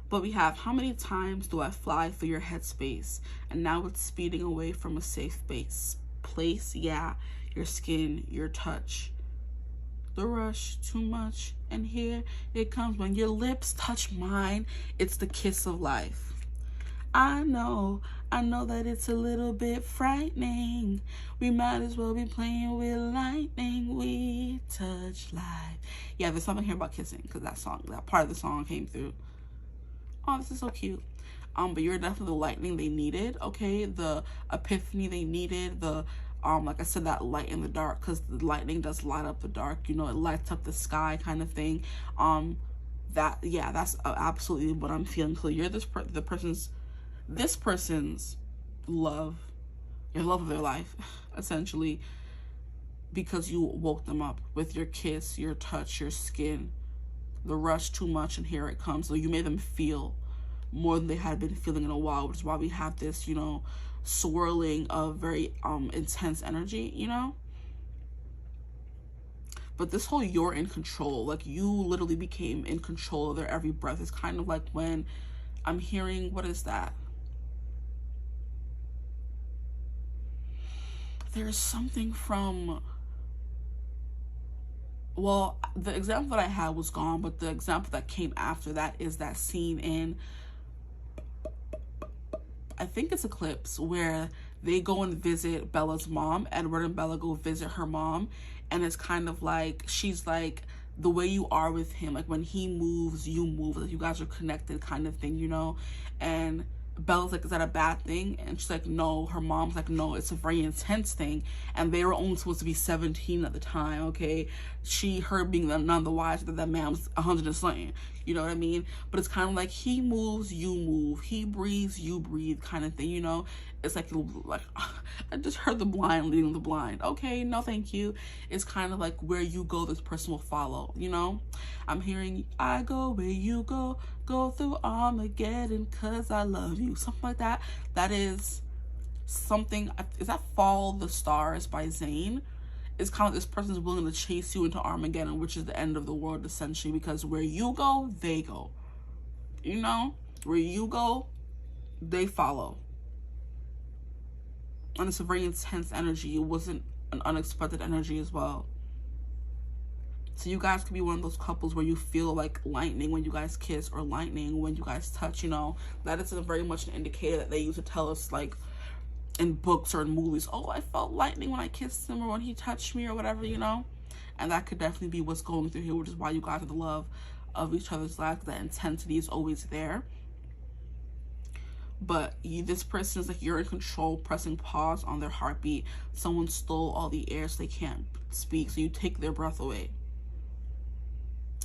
But we have, how many times do I fly through your headspace? And now it's speeding away from a safe place. Yeah, your skin, your touch. The rush, too much. And here it comes when your lips touch mine. It's the kiss of life. I know that it's a little bit frightening. We might as well be playing with lightning. We touch life. Yeah, there's something here about kissing, because that part of the song came through. Oh, this is so cute. But you're definitely the lightning they needed, okay? The epiphany they needed, the like I said, that light in the dark, because the lightning does light up the dark, you know, it lights up the sky kind of thing. That's absolutely what I'm feeling. So you're this person's love, your love of their life, essentially, because you woke them up with your kiss, your touch, your skin, the rush, too much, and here it comes. So you made them feel more than they had been feeling in a while, which is why we have this, you know, swirling of very intense energy, you know? But this whole you're in control, like you literally became in control of their every breath. It's kind of like when I'm hearing, what is that? There's something from, well, the example that I had was gone, but the example that came after that is that scene in, I think it's Eclipse, where they go and visit Bella's mom. Edward and Bella go visit her mom, and it's kind of like, she's like, the way you are with him, like when he moves, you move, like you guys are connected kind of thing, you know? And Bella's like, is that a bad thing? And she's like, no. Her mom's like, no, it's a very intense thing. And they were only supposed to be 17 at the time, okay? Her being none the wiser that that man was 100 and something, you know what I mean? But it's kind of like, he moves, you move. He breathes, you breathe kind of thing, you know? It's like I just heard the blind leading the blind. Okay, no thank you. It's kind of like, where you go, this person will follow, you know? I'm hearing, I go where you go through Armageddon, 'cause I love you. Something like that. That is something, is that Fall the Stars by Zayn? It's kind of, this person's willing to chase you into Armageddon, which is the end of the world, essentially, because where you go, they go. You know? Where you go, they follow. And it's a very intense energy. It wasn't an unexpected energy as well. So you guys could be one of those couples where you feel like lightning when you guys kiss, or lightning when you guys touch, you know. That is very much an indicator that they use to tell us, like, in books or in movies, oh, I felt lightning when I kissed him or when he touched me or whatever, you know. And that could definitely be what's going through here, which is why you guys are the love of each other's lives. That intensity is always there. But this person is like, you're in control, pressing pause on their heartbeat. Someone stole all the air so they can't speak, so you take their breath away.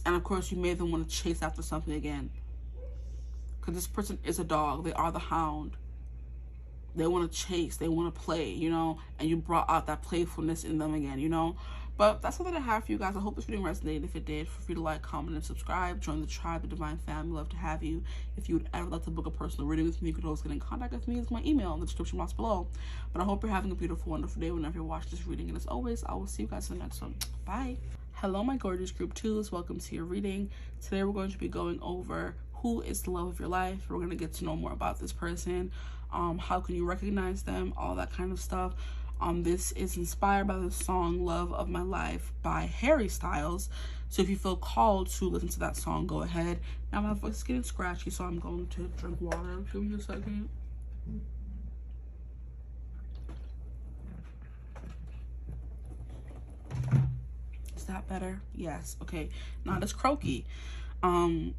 And of course, you made them want to chase after something again. Because this person is a dog. They are the hound. They want to chase. They want to play, you know. And you brought out that playfulness in them again, you know. But that's all that I have for you guys. I hope this video resonated. If it did, feel free to like, comment, and subscribe. Join the tribe, the divine family. Love to have you. If you would ever like to book a personal reading with me, you could always get in contact with me. It's my email in the description box below. But I hope you're having a beautiful, wonderful day whenever you watch this reading. And as always, I will see you guys in the next one. Bye. Hello, my gorgeous group 2s. Welcome to your reading. Today we're going to be going over who is the love of your life. We're going to get to know more about this person. How can you recognize them? All that kind of stuff. This is inspired by the song Love of My Life by Harry Styles. So if you feel called to listen to that song, go ahead. Now my voice is getting scratchy, so I'm going to drink water. Give me a second. Is that better? Yes. Okay. Not as croaky. Yeah,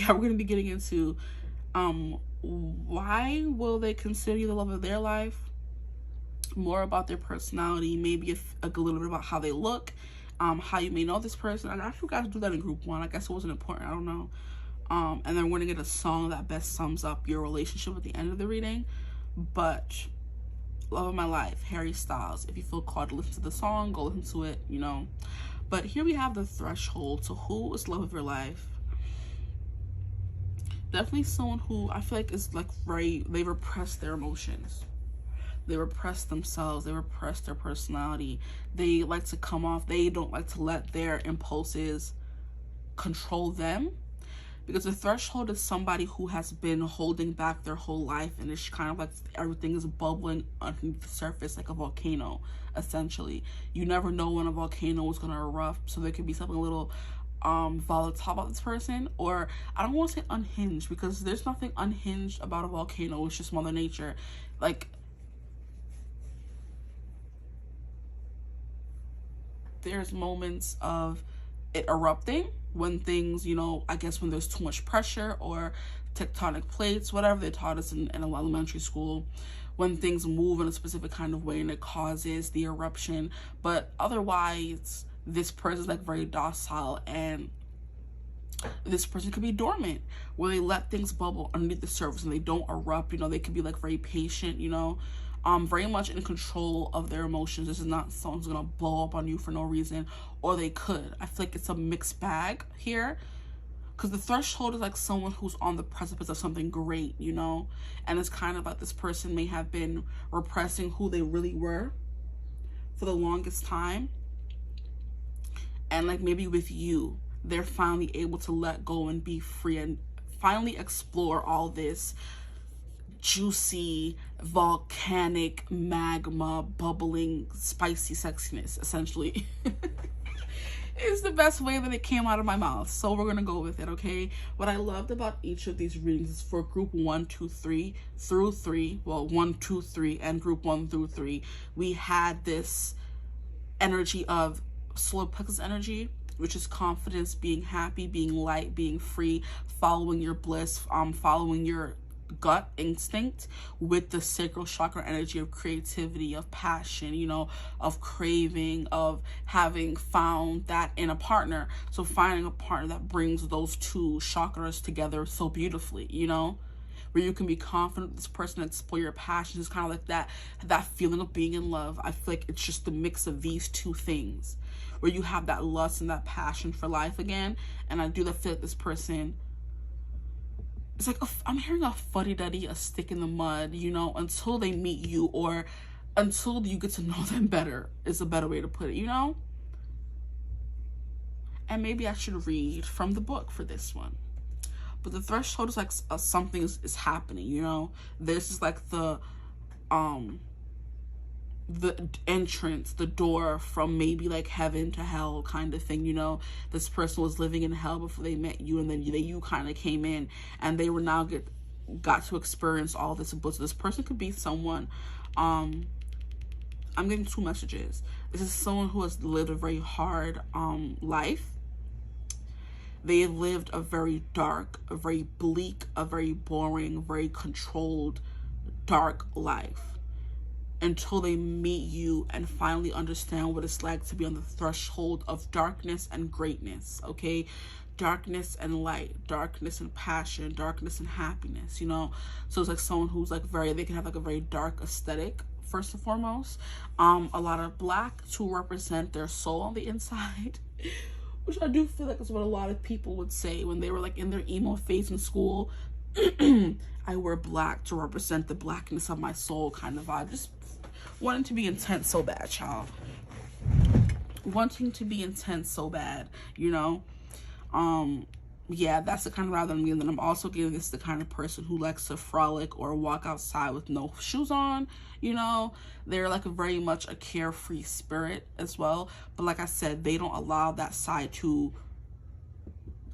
we're going to be getting into why will they consider you the love of their life, more about their personality, maybe a little bit about how they look, how you may know this person. I actually got to do that in group 1. I guess it wasn't important. I don't know. And then we're going to get a song that best sums up your relationship at the end of the reading. But Love of My Life, Harry Styles. If you feel called to listen to the song, go listen to it, you know. But here we have the threshold. So who is love of your life? Definitely someone who I feel like is like they repress their emotions. They repress themselves. They repress their personality. They like to come off. They don't like to let their impulses control them. Because the threshold is somebody who has been holding back their whole life, and it's kind of like everything is bubbling underneath the surface like a volcano, essentially. You never know when a volcano is going to erupt, so there could be something a little volatile about this person. Or I don't want to say unhinged, because there's nothing unhinged about a volcano. It's just Mother Nature. Like, there's moments of it erupting when things, you know, I guess when there's too much pressure or tectonic plates, whatever they taught us in elementary school, when things move in a specific kind of way and it causes the eruption. But otherwise, this person's like very docile, and this person could be dormant, where they let things bubble underneath the surface and they don't erupt. You know, they could be like very patient, you know, very much in control of their emotions. This is not someone who's gonna blow up on you for no reason, or they could. I feel like it's a mixed bag here, because the threshold is like someone who's on the precipice of something great, you know, and it's kind of like this person may have been repressing who they really were for the longest time, and like maybe with you, they're finally able to let go and be free and finally explore all this juicy, volcanic, magma, bubbling, spicy sexiness, essentially. It's the best way that it came out of my mouth, so we're gonna go with it, okay? What I loved about each of these readings is for group 1, 2, 3 through 3, well, 1, 2, 3, and group 1 through 3, we had this energy of solar plexus energy, which is confidence, being happy, being light, being free, following your bliss, following your gut instinct, with the sacral chakra energy of creativity, of passion, you know, of craving, of having found that in a partner. So finding a partner that brings those two chakras together so beautifully, you know, where you can be confident with this person and explore your passions. It's kind of like that feeling of being in love. I feel like it's just the mix of these two things, where you have that lust and that passion for life again. And I do feel like this person, it's like I'm hearing a fuddy-duddy, a stick in the mud, you know, until they meet you, or until you get to know them better, is a better way to put it, you know? And maybe I should read from the book for this one. But the threshold is like something is happening, you know? This is like the entrance, the door from maybe like heaven to hell kind of thing, you know. This person was living in hell before they met you, and then you kind of came in, and they were now got to experience all this bliss. This person could be someone, I'm getting 2 messages. This is someone who has lived a very hard life. They have lived a very dark, a very bleak, a very boring, very controlled, dark life, until they meet you and finally understand what it's like to be on the threshold of darkness and greatness, okay? Darkness and light, darkness and passion, darkness and happiness, you know? So it's like someone who's like they can have like a very dark aesthetic, first and foremost. A lot of black to represent their soul on the inside, which I do feel like is what a lot of people would say when they were like in their emo phase in school. I wear black to represent the blackness of my soul kind of vibe. Just wanting to be intense so bad, child. wanting to be intense so bad, you know. Yeah, that's the kind of vibe that I'm getting. And I'm also getting this the kind of person who likes to frolic or walk outside with no shoes on, you know. They're like very much a carefree spirit as well. But like I said, they don't allow that side to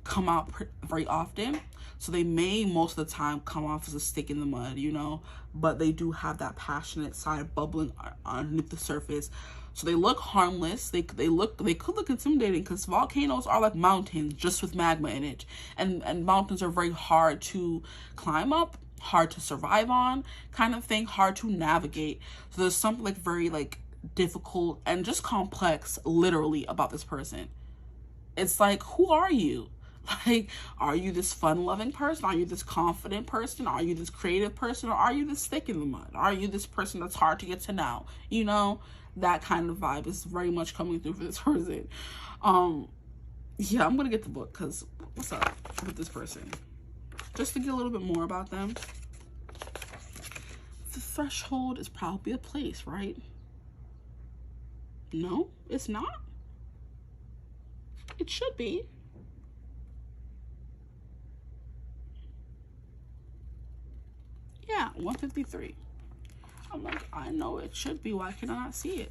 come out very often. So they may most of the time come off as a stick in the mud, you know. But they do have that passionate side bubbling underneath the surface. So they look harmless. They could look intimidating, because volcanoes are like mountains just with magma in it, and mountains are very hard to climb up, hard to survive on, kind of thing, hard to navigate. So there's something like very like difficult and just complex literally about this person. It's like, who are you? Like, are you this fun-loving person? Are you this confident person? Are you this creative person? Or are you this stick in the mud? Are you this person that's hard to get to know? You know, that kind of vibe is very much coming through for this person. Yeah, I'm gonna get the book, because what's up with this person? Just to get a little bit more about them. The threshold is probably a place, right? No, it's not. It should be. Yeah, 153. I'm like, I know it should be. Why can I not see it?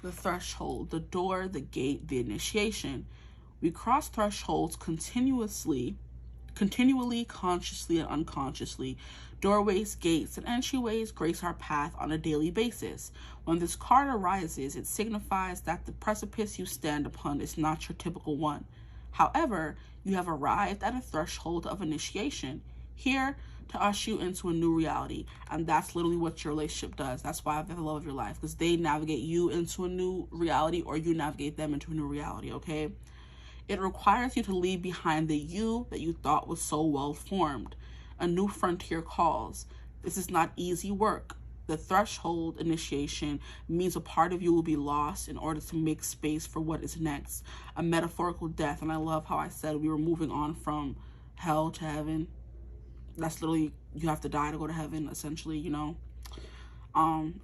The threshold, the door, the gate, the initiation. We cross thresholds continually, consciously and unconsciously. Doorways, gates, and entryways grace our path on a daily basis. When this card arises, it signifies that the precipice you stand upon is not your typical one. However, you have arrived at a threshold of initiation, here to usher you into a new reality. And that's literally what your relationship does. That's why they're the love of your life, because they navigate you into a new reality, or you navigate them into a new reality, okay? It requires you to leave behind the you that you thought was so well formed. A new frontier calls. This is not easy work. The threshold initiation means a part of you will be lost in order to make space for what is next. A metaphorical death. And I love how I said we were moving on from hell to heaven. That's literally, you have to die to go to heaven, essentially, you know. And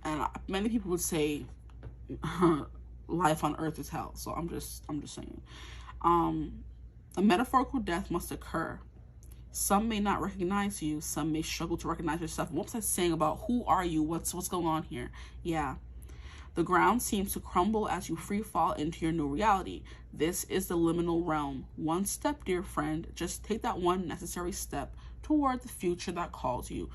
many people would say life on earth is hell. So I'm just saying. A metaphorical death must occur. Some may not recognize you. Some may struggle to recognize yourself. What was I saying about who are you? What's going on here? Yeah. The ground seems to crumble as you free fall into your new reality. This is the liminal realm. One step, dear friend. Just take that one necessary step toward the future that calls you.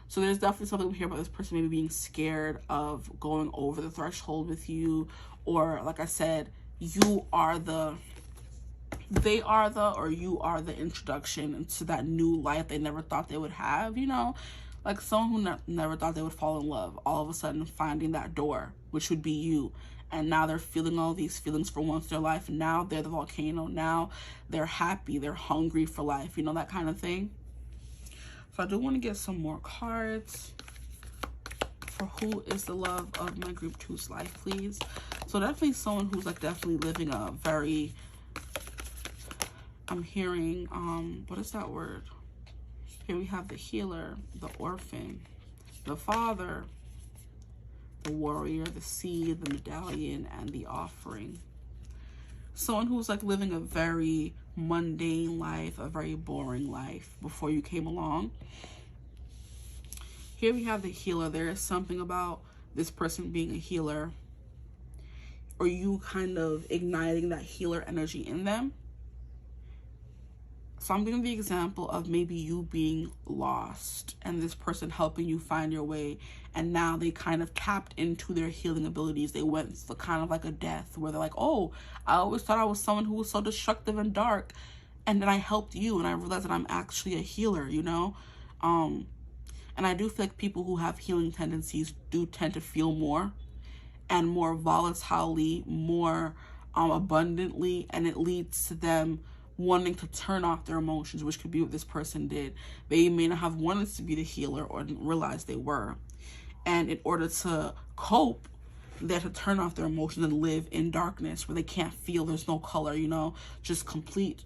So there's definitely something we hear about this person maybe being scared of going over the threshold with you. Or, like I said, you are the... they are the, or you are the introduction into that new life they never thought they would have, you know, like someone who never thought they would fall in love, all of a sudden finding that door, which would be you. And now they're feeling all these feelings for once in their life. Now they're the volcano. Now they're happy. They're hungry for life, you know, that kind of thing. So I do want to get some more cards for who is the love of my group 2's life, please. So definitely someone who's like definitely living a very... I'm hearing, what is that word? Here we have the healer, the orphan, the father, the warrior, the seed, the medallion, and the offering. Someone who's like living a very mundane life, a very boring life before you came along. Here we have the healer. There is something about this person being a healer, or you kind of igniting that healer energy in them. So I'm giving the example of maybe you being lost and this person helping you find your way. And now they kind of tapped into their healing abilities. They went for kind of like a death where they're like, oh, I always thought I was someone who was so destructive and dark. And then I helped you and I realized that I'm actually a healer, you know? And I do feel like people who have healing tendencies do tend to feel more and more volatilely, more abundantly. And it leads to them wanting to turn off their emotions, which could be what this person did. They may not have wanted to be the healer or didn't realize they were. And in order to cope, they have to turn off their emotions and live in darkness where they can't feel, there's no color, you know, just complete,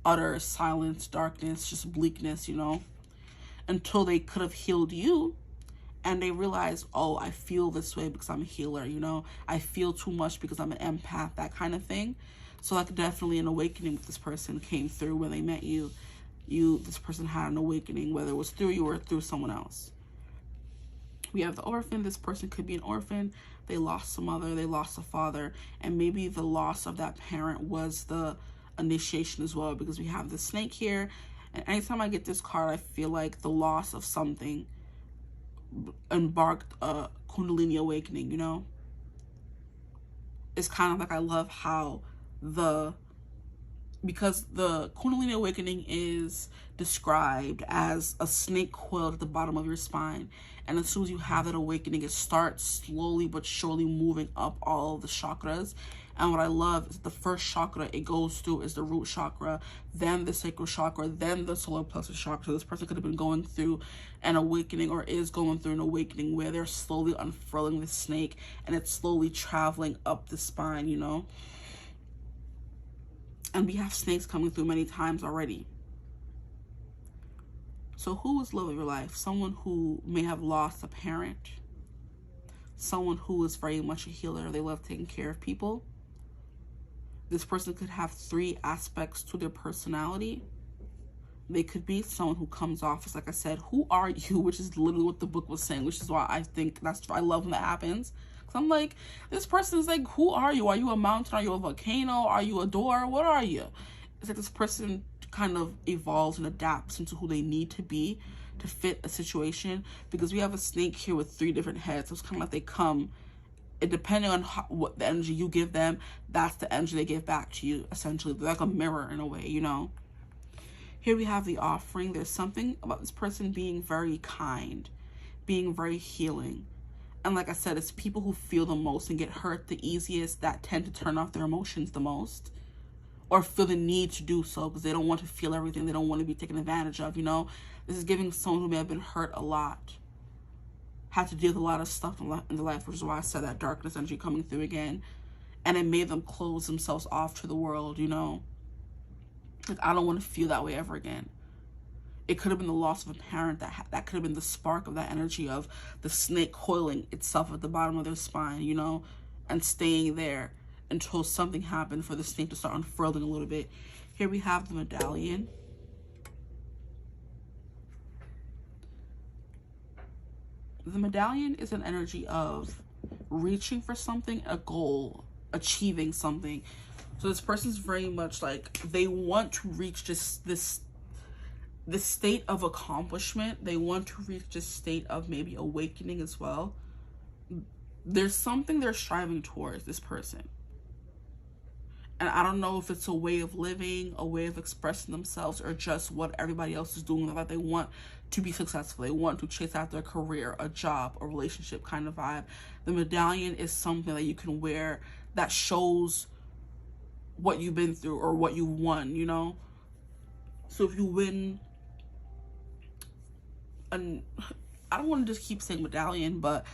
utter silence, darkness, just bleakness, you know. until they could have healed you. And they realize, oh, I feel this way because I'm a healer, you know? I feel too much because I'm an empath, that kind of thing. So like definitely an awakening with this person came through when they met you. This person had an awakening, whether it was through you or through someone else. We have the orphan. This person could be an orphan. They lost a mother, they lost a father, and maybe the loss of that parent was the initiation as well, because we have the snake here. And anytime I get this card, I feel like the loss of something embarked a Kundalini awakening, you know? It's kind of like, I love how because the Kundalini awakening is described as a snake coiled at the bottom of your spine. And as soon as you have that awakening, it starts slowly but surely moving up all of the chakras. And what I love is the first chakra it goes through is the root chakra, then the sacral chakra, then the solar plexus chakra. So this person could have been going through an awakening, or is going through an awakening, where they're slowly unfurling the snake and it's slowly traveling up the spine, you know? And we have snakes coming through many times already. So who is love of your life? Someone who may have lost a parent. Someone who is very much a healer. They love taking care of people. This person could have 3 aspects to their personality. They could be someone who comes off as, like I said, who are you? Which is literally what the book was saying, which is why I think I love when that happens. I'm like, this person is like, who are you? Are you a mountain? Are you a volcano? Are you a door? What are you? It's like this person kind of evolves and adapts into who they need to be to fit a situation, because we have a snake here with 3 different heads. So it's kind of like they come, and depending on what the energy you give them, that's the energy they give back to you, essentially. They're like a mirror in a way, you know? Here we have the offering. There's something about this person being very kind, being very healing. And like I said, it's people who feel the most and get hurt the easiest that tend to turn off their emotions the most, or feel the need to do so because they don't want to feel everything. They don't want to be taken advantage of, you know? This is giving someone who may have been hurt a lot, had to deal with a lot of stuff in their life, which is why I said that darkness energy coming through again. And it made them close themselves off to the world, you know? Like, I don't want to feel that way ever again. It could have been the loss of a parent. That could have been the spark of that energy of the snake coiling itself at the bottom of their spine, you know, and staying there until something happened for the snake to start unfurling a little bit. Here we have the medallion. The medallion is an energy of reaching for something, a goal, achieving something. So this person's very much like, they want to reach this state of accomplishment. They want to reach this state of maybe awakening as well. There's something they're striving towards, this person. And I don't know if it's a way of living, a way of expressing themselves, or just what everybody else is doing. Like, they want to be successful. They want to chase after a career, a job, a relationship kind of vibe. The medallion is something that you can wear that shows what you've been through or what you won, you know? So if you win, and I don't want to just keep saying medallion, but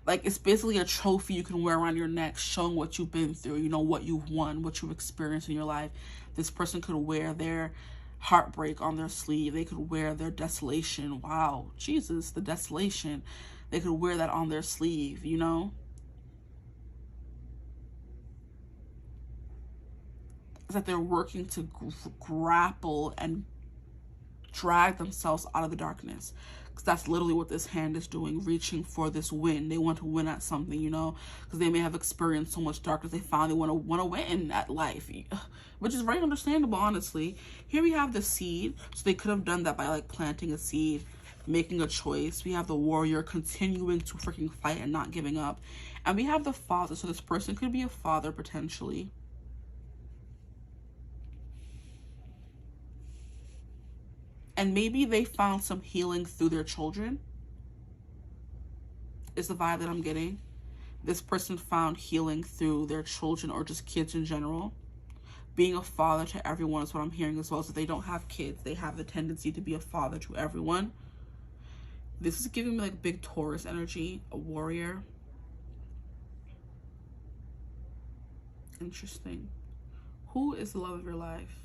like, it's basically a trophy you can wear around your neck showing what you've been through, you know, what you've won, what you've experienced in your life. This person could wear their heartbreak on their sleeve. They could wear their desolation. Wow, Jesus, the desolation. They could wear that on their sleeve, you know? It's like they're working to grapple and drag themselves out of the darkness. Because that's literally what this hand is doing, reaching for this win. They want to win at something, you know, because they may have experienced so much darkness. They finally want to win at life, which is very understandable, honestly. Here we have the seed. So they could have done that by like planting a seed, making a choice. We have the warrior continuing to freaking fight and not giving up. And we have the father. So this person could be a father potentially. And maybe they found some healing through their children, is the vibe that I'm getting. This person found healing through their children, or just kids in general. Being a father to everyone is what I'm hearing as well. So they don't have kids, they have the tendency to be a father to everyone. This is giving me like big Taurus energy, a warrior. Interesting. Who is the love of your life?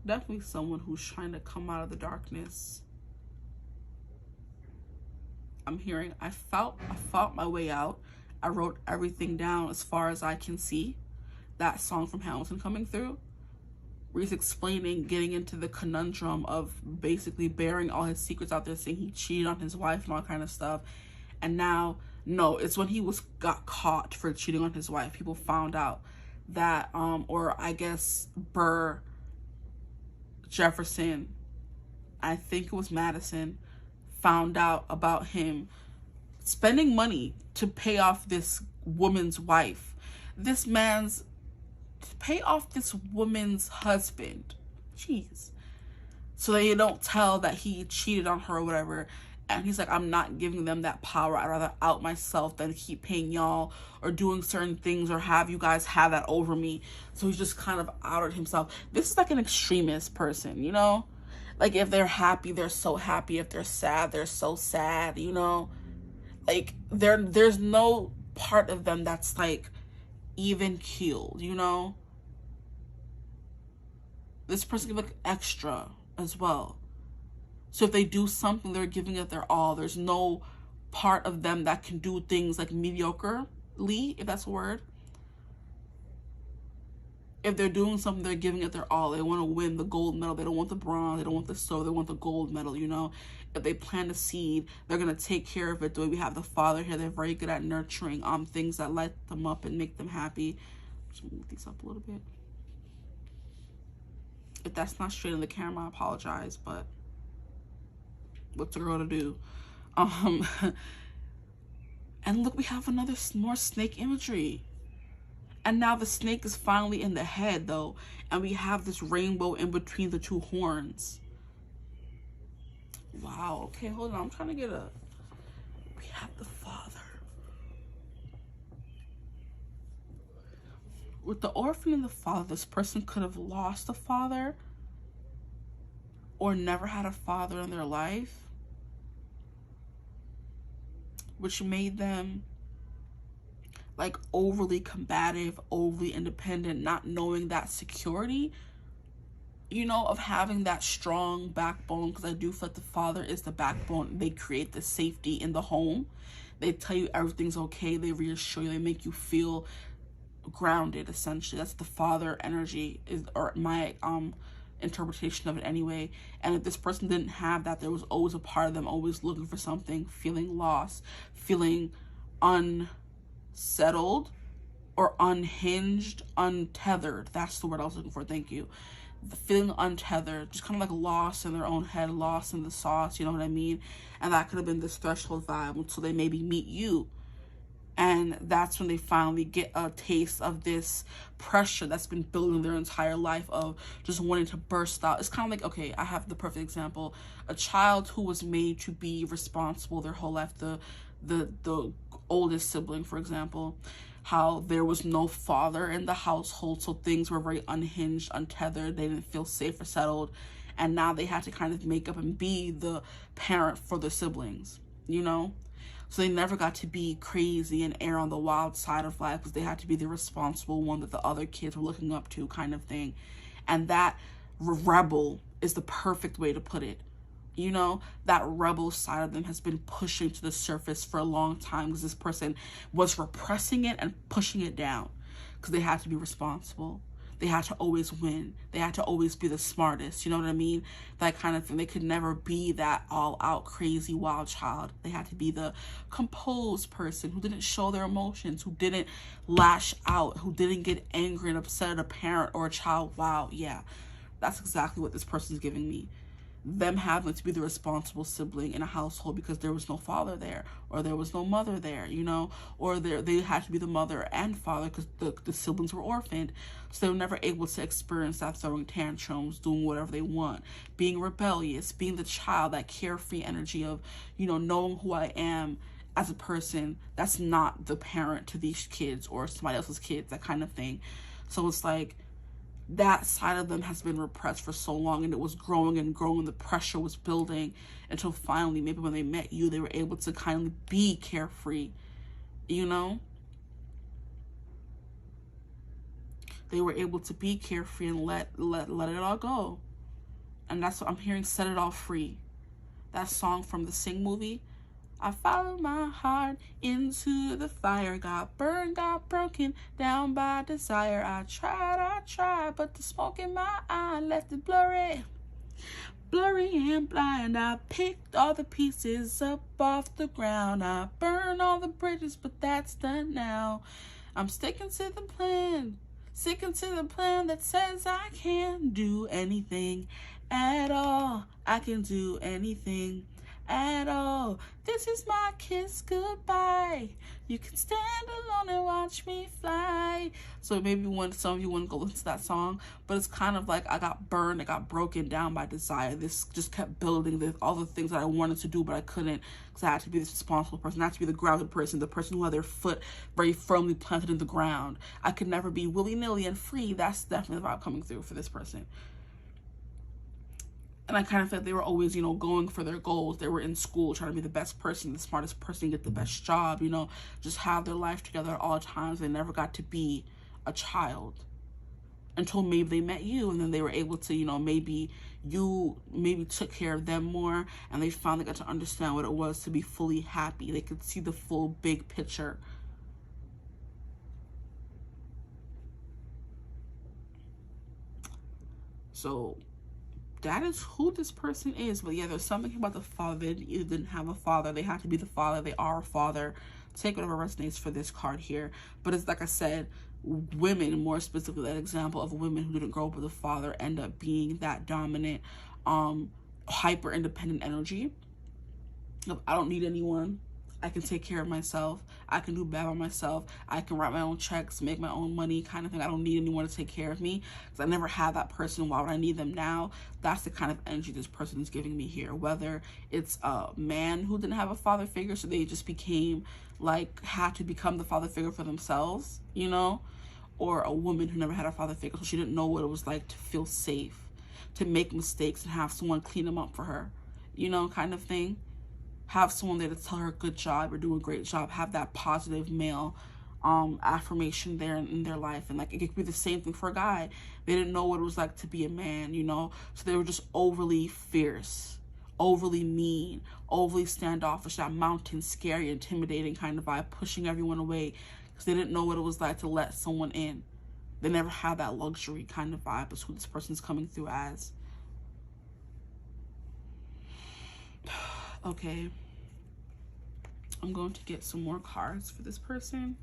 Definitely someone who's trying to come out of the darkness. I'm hearing, I fought my way out. I wrote everything down as far as I can see. That song from Hamilton coming through, where he's explaining, getting into the conundrum of basically bearing all his secrets out there, saying he cheated on his wife and all kind of stuff. And now, no, it's when he got caught for cheating on his wife. People found out that, or I guess Burr, Jefferson, I think it was Madison, found out about him spending money to pay off this woman's wife. This man's to pay off this woman's husband. Jeez. So they don't tell that he cheated on her or whatever. And he's like, I'm not giving them that power. I'd rather out myself than keep paying y'all or doing certain things or have you guys have that over me. So he's just kind of outed himself. This is like an extremist person, you know? Like, if they're happy, they're so happy. If they're sad, they're so sad, you know? Like, there's no part of them that's, like, even keeled, you know? This person can look extra as well. So if they do something, they're giving it their all. There's no part of them that can do things, like, mediocrely, if that's a word. If they're doing something, they're giving it their all. They want to win the gold medal. They don't want the bronze. They don't want the silver. They want the gold medal, you know? If they plant a seed, they're going to take care of it. The way we have the father here, they're very good at nurturing things that light them up and make them happy. Just move these up a little bit. If that's not straight in the camera, I apologize, but what's a girl to do? And look, we have more snake imagery. And now the snake is finally in the head, though. And we have this rainbow in between the two horns. Wow. Okay, hold on. I'm trying to get we have the father. With the orphan and the father, this person could have lost a father or never had a father in their life, which made them like overly combative, overly independent, not knowing that security, you know, of having that strong backbone. Because I do feel like the father is the backbone. They create the safety in the home. They tell you everything's okay. They reassure you. They make you feel grounded, essentially. That's the father energy, or my interpretation of it anyway. And if this person didn't have that, there was always a part of them always looking for something, feeling lost, feeling unsettled or unhinged, untethered. That's the word I was looking for. Thank you. The feeling untethered, just kind of like lost in their own head, lost in the sauce, you know what I mean? And that could have been this threshold vibe until they maybe meet you. And that's when they finally get a taste of this pressure that's been building their entire life of just wanting to burst out. It's kind of like, okay, I have the perfect example. A child who was made to be responsible their whole life, the oldest sibling, for example, how there was no father in the household, so things were very unhinged, untethered. They didn't feel safe or settled. And now they had to kind of make up and be the parent for their siblings, you know? So they never got to be crazy and err on the wild side of life because they had to be the responsible one that the other kids were looking up to, kind of thing. And that rebel is the perfect way to put it. You know, that rebel side of them has been pushing to the surface for a long time because this person was repressing it and pushing it down because they had to be responsible. They had to always win. They had to always be the smartest. You know what I mean? That kind of thing. They could never be that all-out crazy wild child. They had to be the composed person who didn't show their emotions, who didn't lash out, who didn't get angry and upset at a parent or a child. Wow, yeah. That's exactly what this person is giving me. Them having to be the responsible sibling in a household because there was no father there or there was no mother there, you know, or they had to be the mother and father because the siblings were orphaned. So they were never able to experience that throwing tantrums, doing whatever they want, being rebellious, being the child, that carefree energy of, you know, knowing who I am as a person. That's not the parent to these kids or somebody else's kids, that kind of thing. So it's like, that side of them has been repressed for so long, and it was growing and growing. The pressure was building until finally, maybe when they met you, they were able to kind of be carefree, you know? They were able to be carefree and let it all go. And that's what I'm hearing, Set It All Free. That song from the Sing movie. I followed my heart into the fire, got burned, got broken down by desire. I tried, but the smoke in my eye left it blurry and blind. I picked all the pieces up off the ground. I burned all the bridges, but that's done now. I'm sticking to the plan that says I can do anything at all. I can do anything at all. This is my kiss goodbye. You can stand alone and watch me fly. So maybe some of you want to go listen to that song, but it's kind of like I got burned, I got broken down by desire. This just kept building all the things that I wanted to do, but I couldn't, because I had to be this responsible person. I had to be the grounded person, the person who had their foot very firmly planted in the ground. I could never be willy-nilly and free. That's definitely the vibe coming through for this person. And I kind of felt they were always, going for their goals. They were in school trying to be the best person, the smartest person, get the best job, just have their life together at all times. They never got to be a child until maybe they met you, and then they were able to, maybe you took care of them more, and they finally got to understand what it was to be fully happy. They could see the full big picture. So that is who this person is. But yeah, there's something about the father. They either didn't have a father, they had to be the father, they are a father. Take whatever resonates for this card here. But it's like I said, women, more specifically, that example of women who didn't grow up with a father end up being that dominant, hyper independent energy of, I don't need anyone, I can take care of myself, I can do bad by myself, I can write my own checks, make my own money, kind of thing. I don't need anyone to take care of me, because I never had that person. Why would I need them now? That's the kind of energy this person is giving me here. Whether it's a man who didn't have a father figure, so they just became had to become the father figure for themselves, or a woman who never had a father figure, so she didn't know what it was like to feel safe, to make mistakes and have someone clean them up for her, kind of thing. Have someone there to tell her good job, or do a great job, have that positive male affirmation there in their life. And it could be the same thing for a guy. They didn't know what it was like to be a man, so they were just overly fierce, overly mean, overly standoffish, that mountain, scary, intimidating kind of vibe, pushing everyone away, because they didn't know what it was like to let someone in. They never had that luxury kind of vibe. Is who this person's coming through as. Okay, I'm going to get some more cards for this person.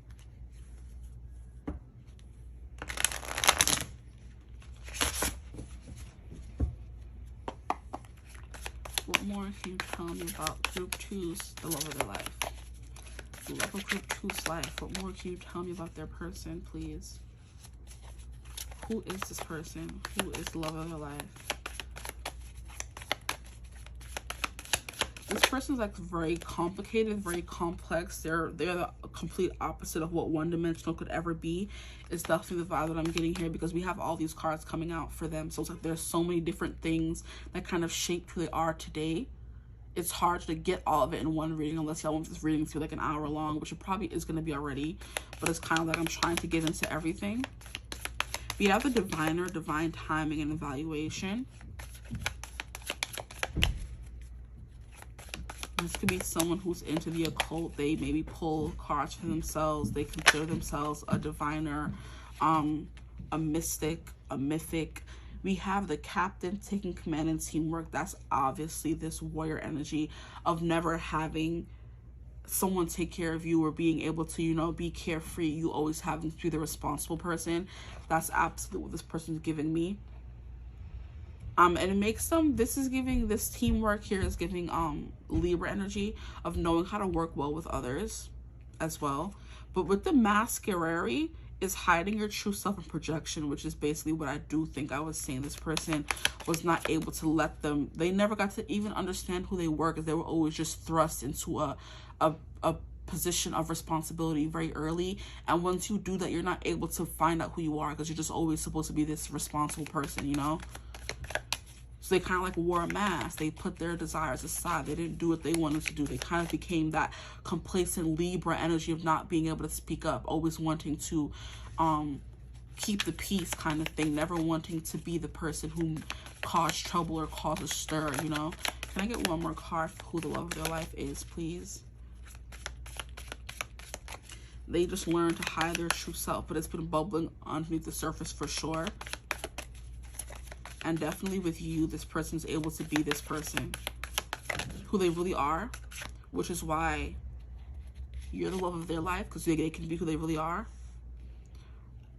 What more can you tell me about Group 2's, the love of their life? The love of Group 2's life. What more can you tell me about their person, please? Who is this person? Who is the love of their life? This person's very complicated, very complex. They're the complete opposite of what one-dimensional could ever be. It's definitely the vibe that I'm getting here, because we have all these cards coming out for them. So it's there's so many different things that kind of shape who they are today. It's hard to get all of it in one reading, unless y'all want this reading to be an hour long, which it probably is going to be already. But it's kind of I'm trying to get into everything. We have the diviner, divine timing and evaluation. This could be someone who's into the occult. They maybe pull cards for themselves. They consider themselves a diviner, a mystic, a mythic. We have the captain, taking command and teamwork. That's obviously this warrior energy of never having someone take care of you, or being able to, be carefree. You always having to be the responsible person. That's absolutely what this person's giving me. And it makes them, this teamwork here is giving Libra energy of knowing how to work well with others as well. But with the masquerade is hiding your true self and projection, which is basically what I do think I was saying. This person was not able to let them, they never got to even understand who they were, because they were always just thrust into a position of responsibility very early. And once you do that, you're not able to find out who you are, because you're just always supposed to be this responsible person, So they kind of wore a mask. They put their desires aside. They didn't do what they wanted to do. They kind of became that complacent Libra energy of not being able to speak up, always wanting to keep the peace kind of thing, never wanting to be the person who cause trouble or cause a stir, you know. Can I get one more card for who the love of their life is, please? They just learned to hide their true self, but it's been bubbling underneath the surface for sure. And definitely with you, this person's able to be this person, who they really are, which is why you're the love of their life, because they can be who they really are.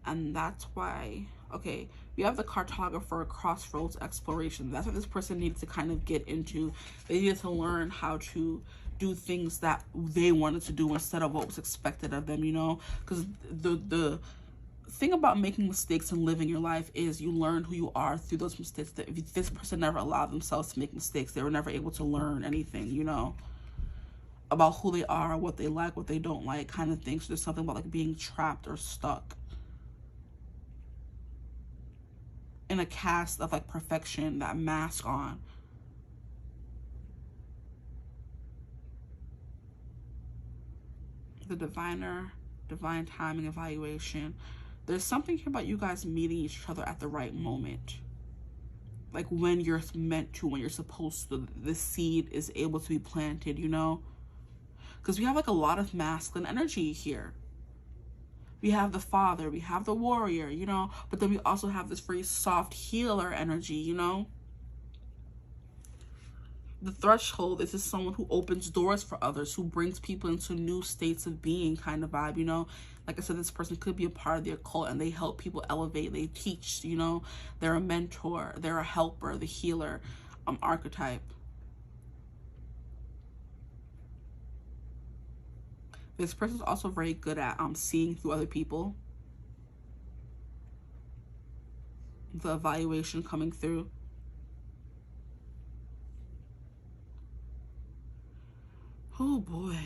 And that's why, okay, we have the cartographer, crossroads, exploration. That's what this person needed to kind of get into. They needed to learn how to do things that they wanted to do instead of what was expected of them, you know? Because the thing about making mistakes and living your life is you learn who you are through those mistakes. If this person never allowed themselves to make mistakes, they were never able to learn anything, you know, about who they are, what they like, what they don't like, kind of thing. So there's something about like being trapped or stuck in a cast of like perfection, that mask on. The diviner, divine timing, evaluation. There's something here about you guys meeting each other at the right moment. Like when you're meant to, when you're supposed to, the seed is able to be planted, you know? Because we have like a lot of masculine energy here. We have the father, we have the warrior, you know? But then we also have this very soft healer energy, you know? The threshold is just someone who opens doors for others, who brings people into new states of being kind of vibe, you know? Like I said, this person could be a part of the occult and they help people elevate, they teach, you know? They're a mentor, they're a helper, the healer archetype. This person's also very good at seeing through other people. The evaluation coming through. Oh boy.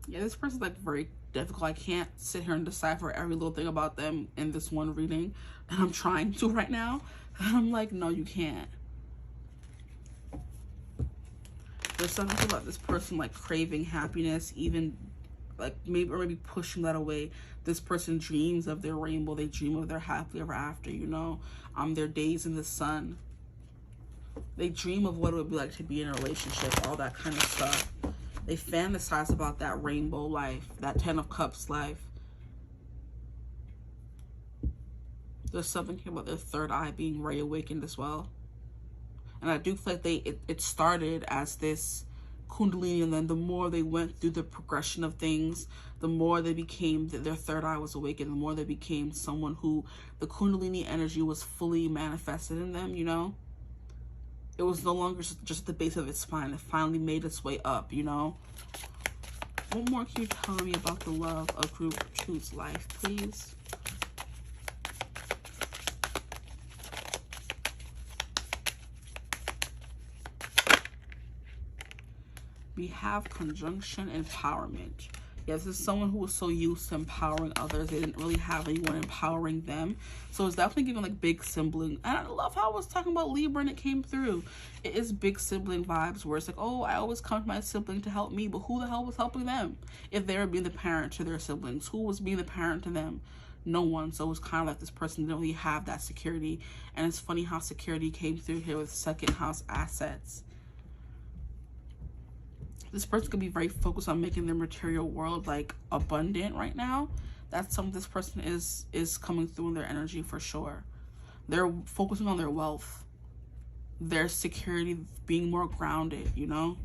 Yeah, this person's like very difficult. I can't sit here and decipher every little thing about them in this one reading. And I'm trying to right now. And I'm like, no, you can't. There's something about this person like craving happiness, even like maybe pushing that away. This person dreams of their rainbow. They dream of their happily ever after, you know, their days in the sun. They dream of what it would be like to be in a relationship, all that kind of stuff. They fantasize about that rainbow life, that 10 of Cups life. There's something here about their third eye being reawakened as well. And I do feel like it started as this Kundalini, and then the more they went through the progression of things, the more they became, their third eye was awakened, the more they became someone who the Kundalini energy was fully manifested in them, you know? It was no longer just the base of its spine. It finally made its way up, you know? What more can you tell me about the love of Group 2's life, please? We have conjunction, empowerment. Yeah, this is someone who was so used to empowering others. They didn't really have anyone empowering them. So it's definitely giving like big sibling. And I love how I was talking about Libra and it came through. It is big sibling vibes where it's like, oh, I always come to my sibling to help me. But who the hell was helping them? If they were being the parent to their siblings, who was being the parent to them? No one. So it was kind of like this person didn't really have that security. And it's funny how security came through here with second house assets. This person could be very focused on making their material world like abundant right now. That's something this person is coming through in their energy for sure. They're focusing on their wealth, their security, being more grounded, you know?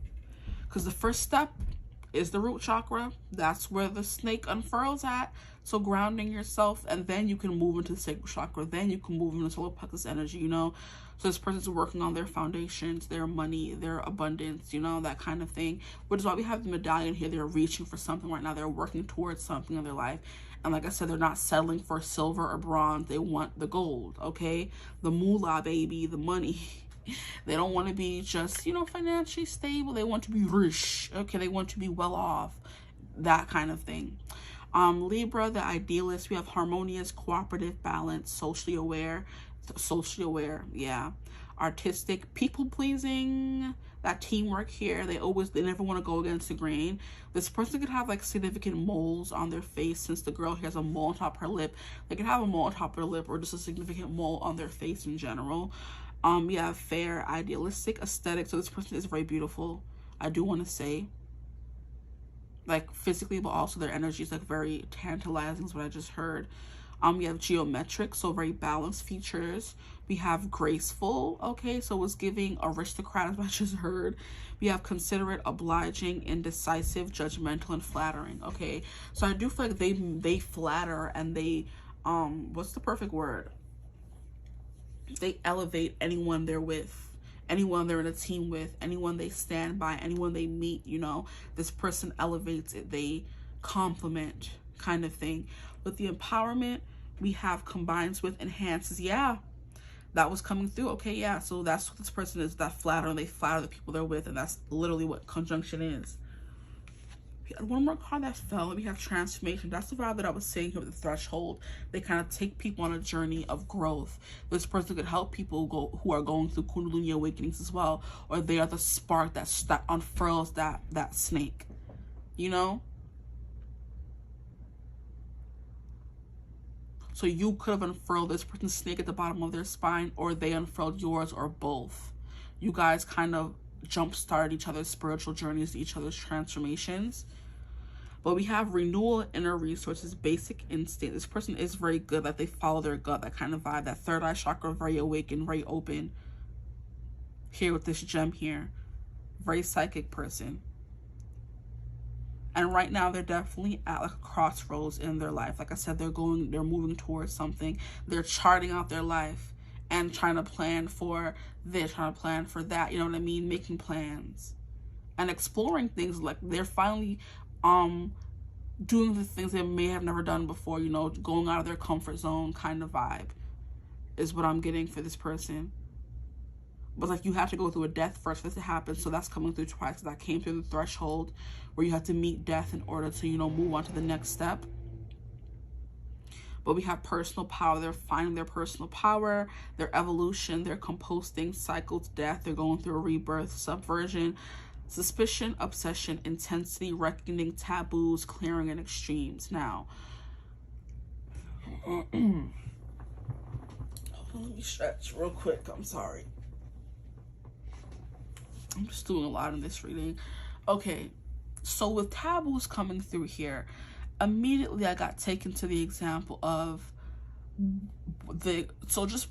Because the first step is the root chakra. That's where the snake unfurls at. So grounding yourself, and then you can move into the sacral chakra. Then you can move into solar plexus energy, you know? So this person's working on their foundations, their money, their abundance, you know, that kind of thing. Which is why we have the medallion here. They're reaching for something right now. They're working towards something in their life. And like I said, they're not settling for silver or bronze. They want the gold, okay? The moolah, baby, the money. They don't want to be just, you know, financially stable. They want to be rich, okay? They want to be well off, that kind of thing. Libra, the idealist, we have harmonious, cooperative, balanced, socially aware, yeah. Artistic, people-pleasing, that teamwork here. They never want to go against the grain. This person could have like significant moles on their face. Since the girl has a mole on top of her lip, they could have a mole on top of their lip, or just a significant mole on their face in general. We have fair, idealistic, aesthetic. So this person is very beautiful, I do want to say, like physically, but also their energy is like very tantalizing is what I just heard. We have geometric, so very balanced features. We have graceful, okay, so it's giving aristocrat as I just heard. We have considerate, obliging, indecisive, judgmental, and flattering, okay. So I do feel like they flatter, and they what's the perfect word? They elevate anyone they're with, anyone they're in a team with, anyone they stand by, anyone they meet, you know. This person elevates it, they compliment, kind of thing. With the empowerment, we have combines with, enhances. Yeah, that was coming through. Okay, yeah, so that's what this person is, that flatter. They flatter the people they're with, and that's literally what conjunction is. We had one more card that fell, and we have transformation. That's the vibe that I was saying here with the threshold. They kind of take people on a journey of growth. This person could help people who are going through Kundalini awakenings as well, or they are the spark that unfurls that snake, you know. So you could have unfurled this person's snake at the bottom of their spine, or they unfurled yours, or both. You guys kind of jump-started each other's spiritual journeys, each other's transformations. But we have renewal, inner resources, basic instinct. This person is very good, like they follow their gut, that kind of vibe. That third eye chakra, very awakened, very open. Here with this gem here. Very psychic person. And right now, they're definitely at like a crossroads in their life. Like I said, they're moving towards something. They're charting out their life and trying to plan for this, trying to plan for that. You know what I mean? Making plans and exploring things. Like they're finally doing the things they may have never done before. You know, going out of their comfort zone kind of vibe is what I'm getting for this person. But like you have to go through a death first for this to happen. So that's coming through twice. That came through the threshold where you have to meet death in order to, you know, move on to the next step. But we have personal power. They're finding their personal power, their evolution, they're composting cycles, death. They're going through a rebirth, subversion, suspicion, obsession, intensity, reckoning, taboos, clearing, and extremes. Now, hold on, let me stretch real quick. I'm sorry. I'm just doing a lot in this reading. Okay, so with taboos coming through here, immediately I got taken to the example of so just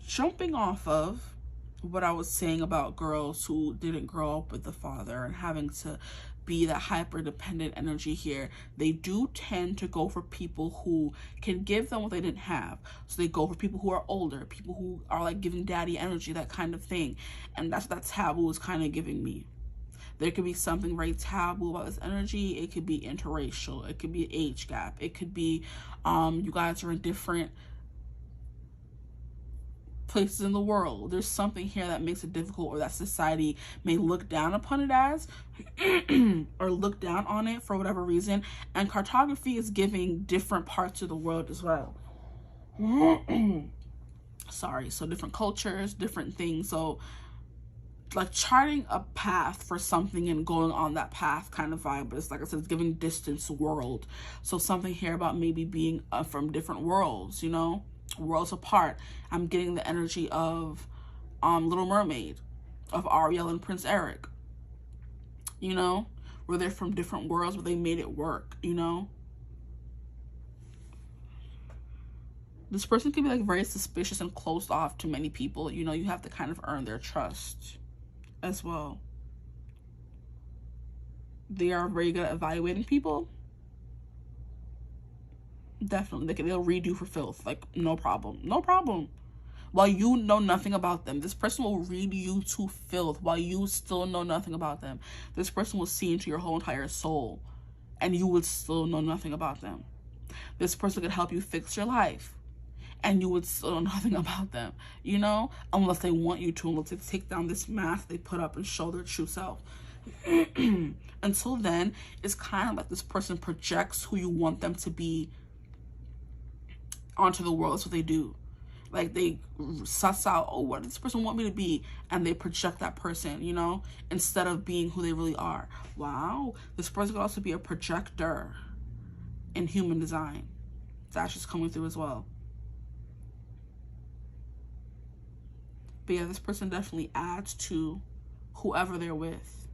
jumping off of what I was saying about girls who didn't grow up with the father and having to be that hyper dependent energy here. They do tend to go for people who can give them what they didn't have. So they go for people who are older, people who are like giving daddy energy, that kind of thing. And that's what that taboo is kind of giving me. There could be something very taboo about this energy. It could be interracial. It could be an age gap. It could be you guys are in different places in the world. There's something here that makes it difficult, or that society may look down upon it as or look down on it for whatever reason. And cartography is giving different parts of the world as well. Sorry, so different cultures, different things. So like charting a path for something and going on that path kind of vibe. But it's like I said, it's giving distance world. So something here about maybe being from different worlds, you know, worlds apart. I'm getting the energy of Little Mermaid, of Ariel and Prince Eric, you know, where they're from different worlds, but they made it work, you know. This person can be like very suspicious and closed off to many people. You know, you have to kind of earn their trust as well. They are very good at evaluating people. Definitely. They'll read you for filth. Like, no problem. No problem. While you know nothing about them. This person will read you to filth while you still know nothing about them. This person will see into your whole entire soul, and you would still know nothing about them. This person could help you fix your life, and you would still know nothing about them, you know, unless they want you to, unless they take down this mask they put up and show their true self. Until then, it's kind of like this person projects who you want them to be onto the world. That's what they do. Like, they suss out, oh, what does this person want me to be? And they project that person, you know, instead of being who they really are. Wow. This person could also be a projector in human design. That's just coming through as well. But yeah, this person definitely adds to whoever they're with.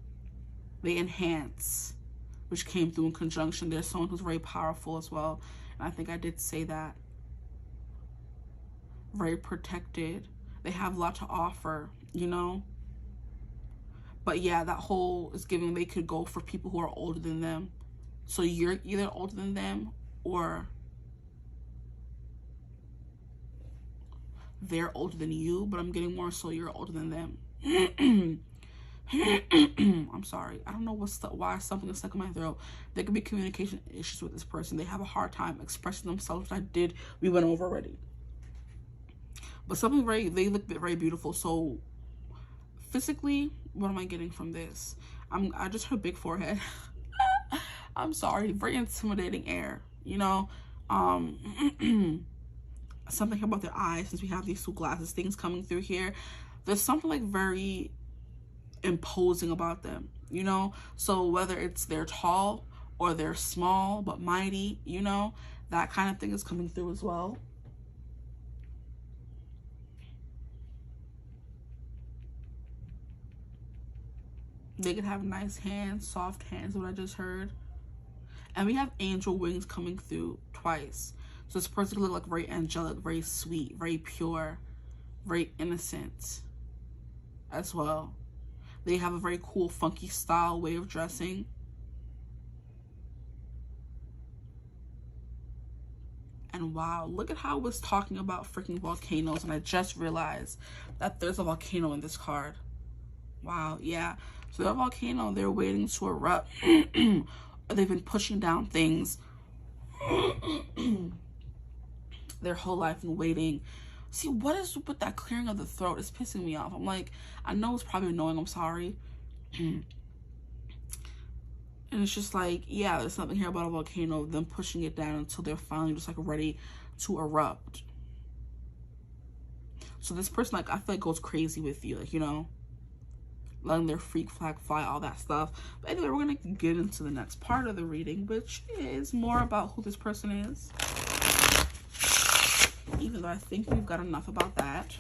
They enhance, which came through in conjunction. There's someone who's very powerful as well. And I think I did say that. Very protected. They have a lot to offer, you know? But yeah, that whole is giving, they could go for people who are older than them. So you're either older than them or they're older than you, but I'm getting more so you're older than them. I'm sorry. I don't know why something is stuck in my throat. There could be communication issues with this person. They have a hard time expressing themselves, which we went over already. But something they look very beautiful. So physically, what am I getting from this? I just heard big forehead. I'm sorry. Very intimidating air, you know? Something about their eyes, since we have these two glasses things coming through here. There's something like very imposing about them, you know? So whether it's they're tall or they're small but mighty, you know, that kind of thing is coming through as well. They could have nice hands, soft hands, what I just heard. And we have angel wings coming through twice. So this person could look like very angelic, very sweet, very pure, very innocent as well. They have a very cool, funky style, way of dressing. And wow, look at how I was talking about freaking volcanoes, and I just realized that there's a volcano in this card. Wow, yeah. So that volcano, they're waiting to erupt. They've been pushing down things their whole life and waiting. See, what is with that clearing of the throat? It's pissing me off. I'm like, I know it's probably annoying. I'm sorry. And it's just like, yeah, there's something here about a volcano, them pushing it down until they're finally just like ready to erupt. So this person, like, I feel like goes crazy with you, like, you know, letting their freak flag fly, all that stuff. But anyway, we're gonna get into the next part of the reading, which is more about who this person is. Even though I think we've got enough about that.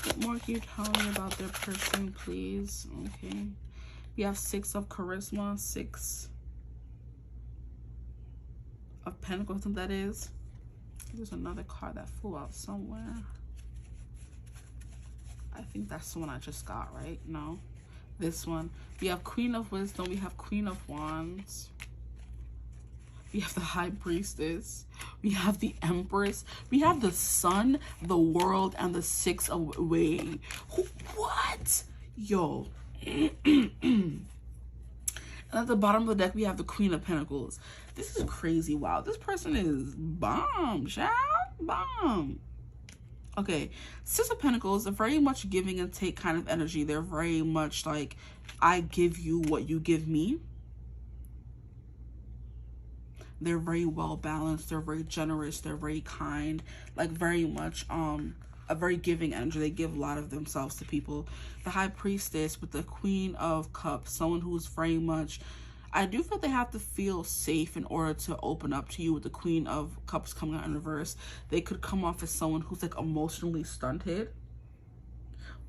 What more can you tell me about their person, please? Okay. We have 6 of charisma, 6 of pentacles, I think that is. There's another card that flew out somewhere. I think that's the one I just got, right? No. This one. We have Queen of Wisdom. We have Queen of Wands. We have the High Priestess. We have the Empress. We have the Sun, the World, and the 6 of Way. What? Yo. And at the bottom of the deck, we have the Queen of Pentacles. This is crazy. Wow. This person is bomb, child. Bomb. Okay. 6 of Pentacles are very much giving and take kind of energy. They're very much like, I give you what you give me. They're very well balanced. They're very generous. They're very kind. Like, very much a very giving energy. They give a lot of themselves to people. The High Priestess with the Queen of Cups, someone who's very much, I do feel they have to feel safe in order to open up to you. With the Queen of Cups coming out in reverse, they could come off as someone who's like emotionally stunted,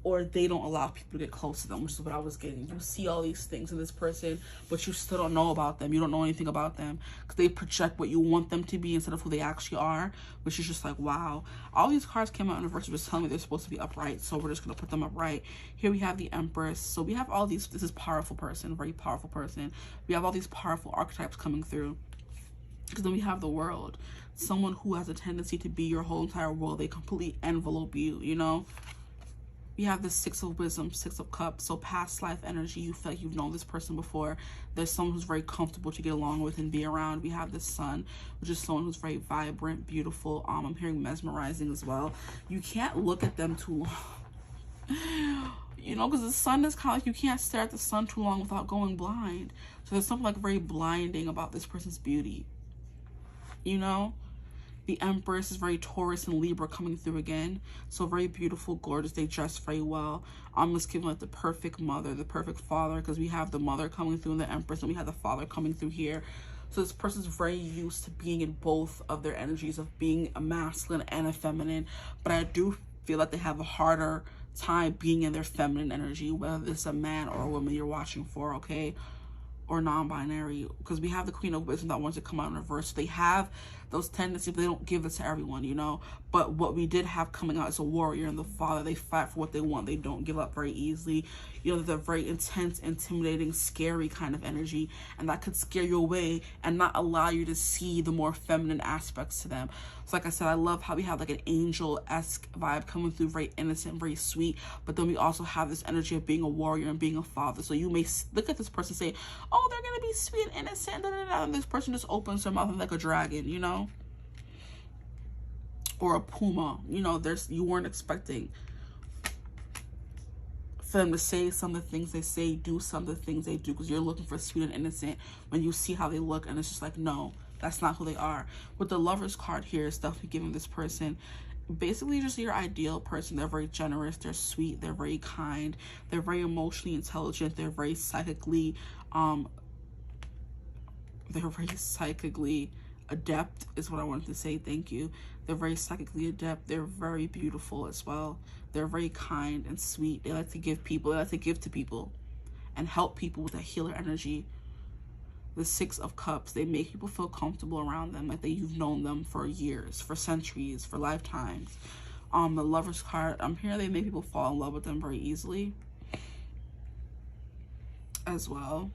or they don't allow people to get close to them, which is what I was getting. You see all these things in this person, but you still don't know about them. You don't know anything about them because they project what you want them to be instead of who they actually are, which is just like, wow. All these cards came out in reverse, just telling me they're supposed to be upright, so we're just going to put them upright. Here we have the Empress. So we have all these, this is powerful person, very powerful person. We have all these powerful archetypes coming through. Because then we have the World, someone who has a tendency to be your whole entire world. They completely envelope you, you know? We have the 6 of Wisdom, 6 of Cups. So past life energy, you feel like you've known this person before. There's someone who's very comfortable to get along with and be around. We have the Sun, which is someone who's very vibrant, beautiful. I'm hearing mesmerizing as well. You can't look at them too long. You know, because the Sun is kind of like, you can't stare at the sun too long without going blind. So there's something like very blinding about this person's beauty. You know? The Empress is very Taurus and Libra coming through again. So very beautiful, gorgeous. They dress very well. It's giving like the perfect mother, the perfect father, because we have the mother coming through in the Empress and we have the father coming through here. So this person's very used to being in both of their energies, of being a masculine and a feminine. But I do feel like they have a harder time being in their feminine energy, whether it's a man or a woman you're watching for, okay? Or non-binary, because we have the Queen of Wisdom that wants to come out in reverse. So they have those tendencies, but they don't give it to everyone, you know. But what we did have coming out is a warrior and the father. They fight for what they want. They don't give up very easily. You know, they're very intense, intimidating, scary kind of energy, and that could scare you away and not allow you to see the more feminine aspects to them. So like I said, I love how we have like an angel-esque vibe coming through, very innocent, very sweet, but then we also have this energy of being a warrior and being a father. So you may look at this person and say, oh, they're gonna be sweet and innocent, and this person just opens their mouth like a dragon, you know, or a puma, you know. You weren't expecting for them to say some of the things they say, do some of the things they do, because you're looking for sweet and innocent when you see how they look, and it's just like, no, that's not who they are. With the Lovers card here, is definitely giving this person basically just your ideal person. They're very generous, they're sweet, they're very kind, they're very emotionally intelligent, they're very psychically adept is what I wanted to say. Thank you. They're very psychically adept. They're very beautiful as well. They're very kind and sweet. They like to give to people and help people with that healer energy. The Six of Cups, they make people feel comfortable around them, like you've known them for years, for centuries, for lifetimes. The Lovers card, I'm hearing they make people fall in love with them very easily as well.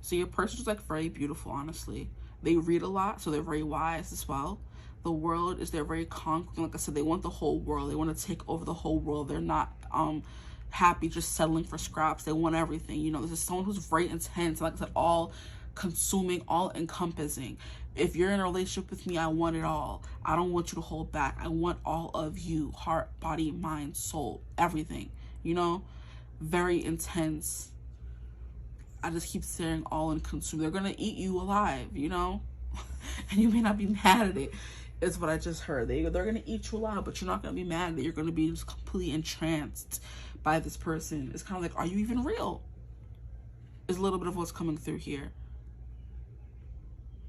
So your person is like very beautiful, honestly. They read a lot, so they're very wise as well. The World is they're very conquering. Like I said, they want the whole world. They want to take over the whole world. They're not happy just settling for scraps. They want everything. You know, this is someone who's very intense. Like I said, all consuming, all encompassing. If you're in a relationship with me, I want it all. I don't want you to hold back. I want all of you. Heart, body, mind, soul, everything. You know, very intense. I just keep saying all and consume. They're gonna eat you alive, you know, and you may not be mad at it. Is what I just heard. They're gonna eat you alive, but you're not gonna be mad at it. You're gonna be just completely entranced by this person. It's kind of like, are you even real? Is a little bit of what's coming through here.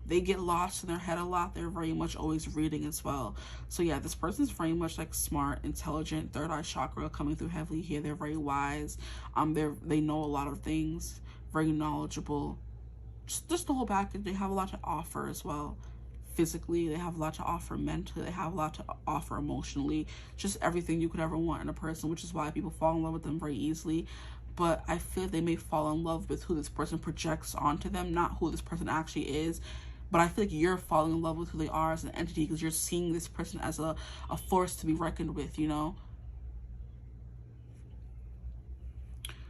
They get lost in their head a lot. They're very much always reading as well. So yeah, this person's very much like smart, intelligent, third eye chakra coming through heavily here. They're very wise. They know a lot of things. Very knowledgeable. Just the whole package. They have a lot to offer as well. Physically, they have a lot to offer. Mentally, they have a lot to offer. Emotionally, just everything you could ever want in a person, which is why people fall in love with them very easily. But I feel they may fall in love with who this person projects onto them, not who this person actually is. But I feel like you're falling in love with who they are as an entity, because you're seeing this person as a force to be reckoned with, you know.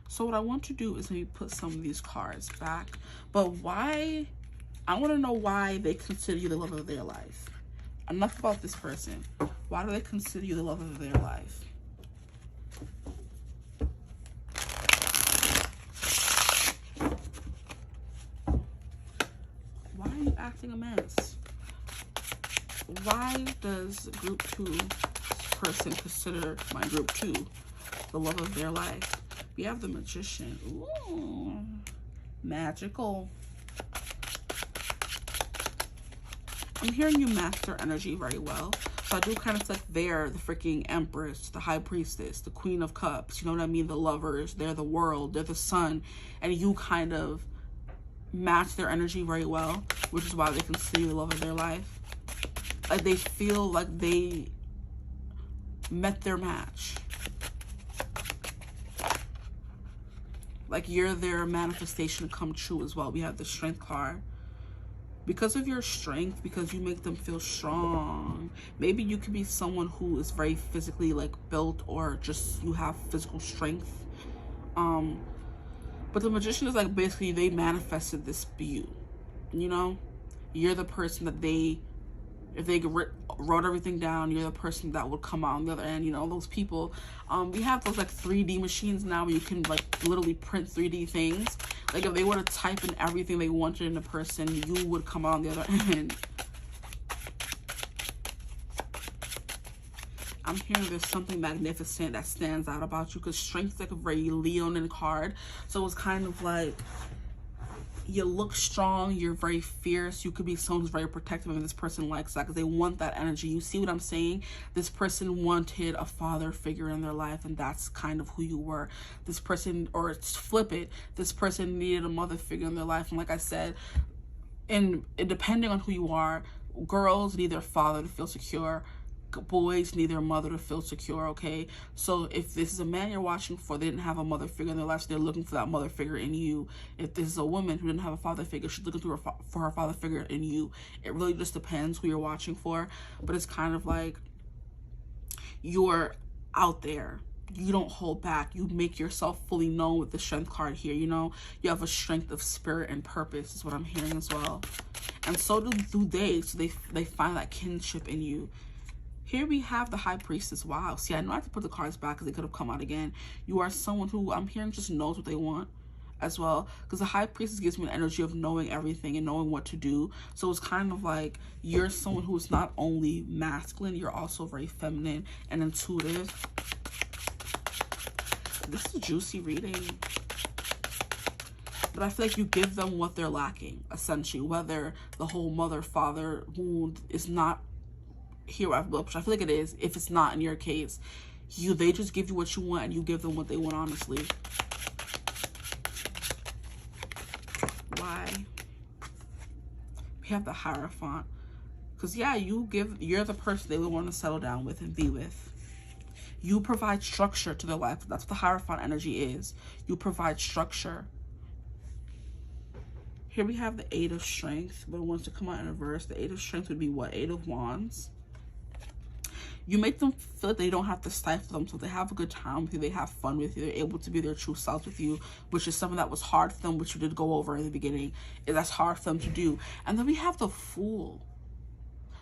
So what I want to do is maybe put some of these cards back. But why? I want to know why they consider you the love of their life. Enough about this person. Why do they consider you the love of their life? Why are you acting a mess? Why does group 2 person consider my group 2 the love of their life? We have the Magician. Ooh, magical. I'm hearing you master energy very well. So I do kind of like they're the freaking Empress, the High Priestess, the Queen of Cups. You know what I mean? The Lovers. They're the world. They're the sun. And you kind of match their energy very well, which is why they consider you the love of their life. Like they feel like they met their match. Like you're their manifestation come true as well. We have the Strength card. Because of your strength, because you make them feel strong. Maybe you could be someone who is very physically like built, or just you have physical strength. But the Magician is like basically they manifested this you. You know? You're the person that if they wrote everything down, you're the person that would come out on the other end. You know, those people. We have those like 3D machines now where you can like literally print 3D things. Like if they were to type in everything they wanted in a person, you would come out on the other end. I'm hearing there's something magnificent that stands out about you, because strength is like a very Leonin card. So it's kind of like, you look strong, you're very fierce, you could be someone who's very protective, and this person likes that because they want that energy. You see what I'm saying? This person wanted a father figure in their life, and that's kind of who you were. This person, or flip it, this person needed a mother figure in their life. And like I said, and depending on who you are, girls need their father to feel secure, boys need their mother to feel secure, okay? So if this is a man you're watching for, they didn't have a mother figure in their life, so they're looking for that mother figure in you. If this is a woman who didn't have a father figure, she's looking for her father figure in you. It really just depends who you're watching for, but it's kind of like you're out there. You don't hold back. You make yourself fully known with the strength card here, you know? You have a strength of spirit and purpose is what I'm hearing as well. And so do they, so they find that kinship in you. Here we have the High Priestess. Wow. See, I know I have to put the cards back because they could have come out again. You are someone who, I'm hearing, just knows what they want as well. Because the High Priestess gives me an energy of knowing everything and knowing what to do. So it's kind of like you're someone who is not only masculine, you're also very feminine and intuitive. This is a juicy reading. But I feel like you give them what they're lacking, essentially. Whether the whole mother-father wound is not here I've looked, which I feel like it is. If it's not in your case, they just give you what you want and you give them what they want, honestly. Why? We have the Hierophant. Because yeah, you're the person they would want to settle down with and be with. You provide structure to their life. That's what the Hierophant energy is. You provide structure. Here we have the Eight of Strength, but it wants to come out in reverse. The Eight of Strength would be what? Eight of Wands. You make them feel like they don't have to stifle them, so they have a good time with you, they have fun with you, they're able to be their true selves with you, which is something that was hard for them, which we did go over in the beginning. That's hard for them to do. And then we have the Fool.